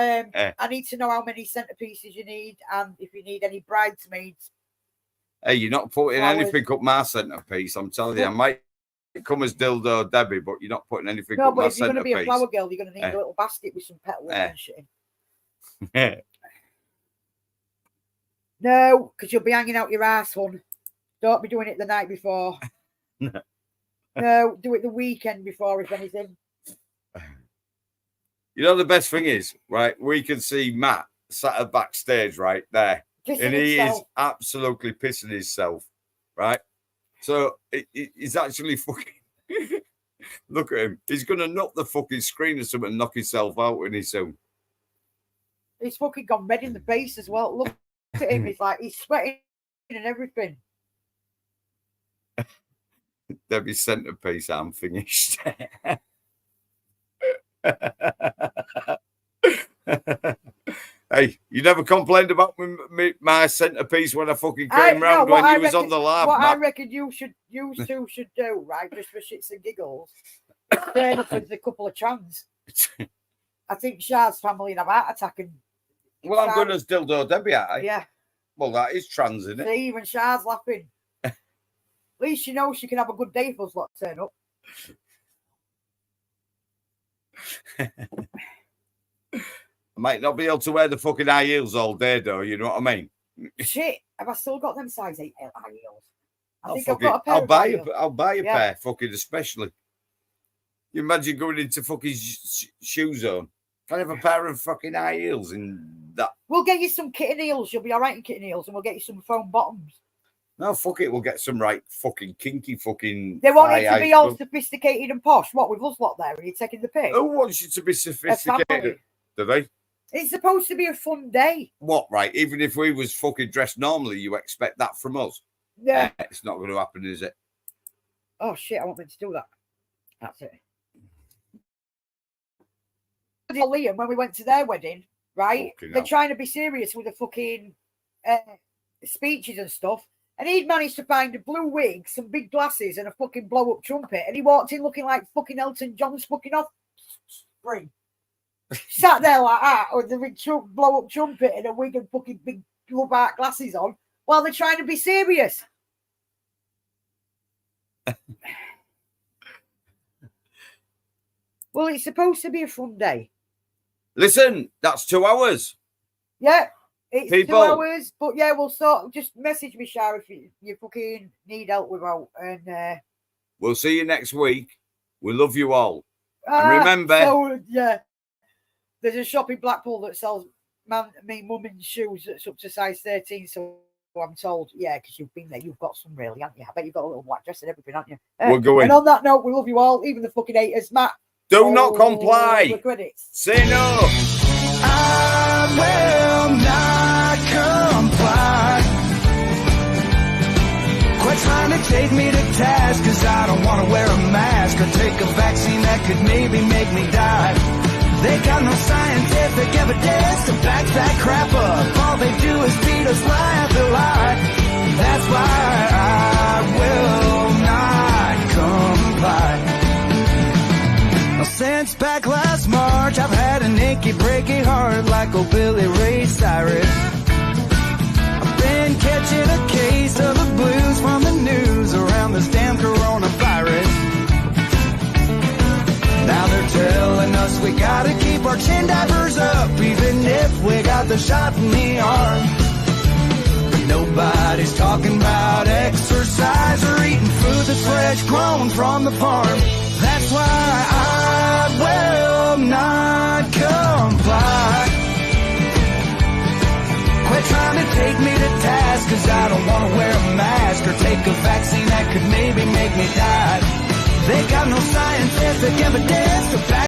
F: I need to know how many centerpieces you need and if you need any bridesmaids.
E: Hey, you're not putting anything up my centerpiece. I'm telling you, I might come as Dildo Debbie, but you're not putting anything up my centerpiece.
F: No, but if you're going to be a flower girl, you're going to need a little basket with some petals and shit. No, because you'll be hanging out your ass, hon. Don't be doing it the night before. No, do it the weekend before, if anything.
E: You know, the best thing is, right, we can see Matt sat backstage right there. And he is absolutely pissing himself, right? So he's actually fucking... Look at him. He's going to knock the fucking screen or something and knock himself out when he's soon.
F: He's fucking gone red in the face as well. Look at him. He's like, he's sweating and everything.
E: Debbie's centerpiece, I'm finished. Hey, you never complained about my centerpiece when I fucking came round when you was on the lab.
F: What I reckon you two should do, right, just for shits and giggles, turn up with a couple of trans. I think Shah's family have a heart attack. And
E: well, I'm good as Dildo Debbie, aren't I?
F: Yeah.
E: Well, that is trans, isn't it?
F: See, even Shah's laughing. At least she knows she can have a good day if us lot turn up.
E: I might not be able to wear the fucking high heels all day, though. You know what I mean?
F: Shit, have I still got them size 8 high heels? I think
E: I've got a pair. I'll buy a pair, fucking especially. You imagine going into fucking shoe zone. Can I have a pair of fucking high heels in that?
F: We'll get you some kitten heels. You'll be all right in kitten heels, and we'll get you some foam bottoms.
E: No, fuck it. We'll get some right fucking kinky fucking.
F: They want it to be all sophisticated and posh. What, with us lot there? Are you taking the piss?
E: Who wants you to be sophisticated? Do they?
F: It's supposed to be a fun day.
E: What, right? Even if we was fucking dressed normally, you expect that from us?
F: Yeah.
E: It's not going to happen, is it?
F: Oh, shit. I want them to do that. That's it. Liam, when we went to their wedding, right? They're trying to be serious with the fucking speeches and stuff. And he'd managed to find a blue wig, some big glasses, and a fucking blow-up trumpet. And he walked in looking like fucking Elton John's fucking offspring. Sat there like that with the big blow-up trumpet and a wig and fucking big Hobart glasses on while they're trying to be serious. Well, it's supposed to be a fun day.
E: Listen, that's 2 hours.
F: Yeah, it's
E: People.
F: 2 hours. But yeah, we'll sort. Just message me, Shara, if you fucking need help with out. And
E: we'll see you next week. We love you all. And remember,
F: yeah, there's a shop in Blackpool that sells women's shoes that's up to size 13. So I'm told, yeah, because you've been there, you've got some really, haven't you? I bet you've got a little black dress and everything, haven't you?
E: We're going.
F: And on that note, we love you all, even the fucking haters. Matt,
E: do not comply.
F: The credits.
E: Say no.
I: I will not comply. Quit trying to take me to task, cause I don't want to wear a mask or take a vaccine that could maybe make me die. They got no scientific evidence to back that crap up. All they do is feed us lie after lie. That's why I will not comply. Since back last March, I've had an achy, breaky heart like old Billy Ray Cyrus. I've been catching a case of the blues from the news around this damn coronavirus. Now they're telling us we gotta keep our chin divers up, even if we got the shot in the arm. But nobody's talking about exercise or eating food that's fresh grown from the farm. That's why I will not comply. Quit trying to take me to task, cause I don't want to wear a mask or take a vaccine that could maybe make me die. They got no scientific evidence to back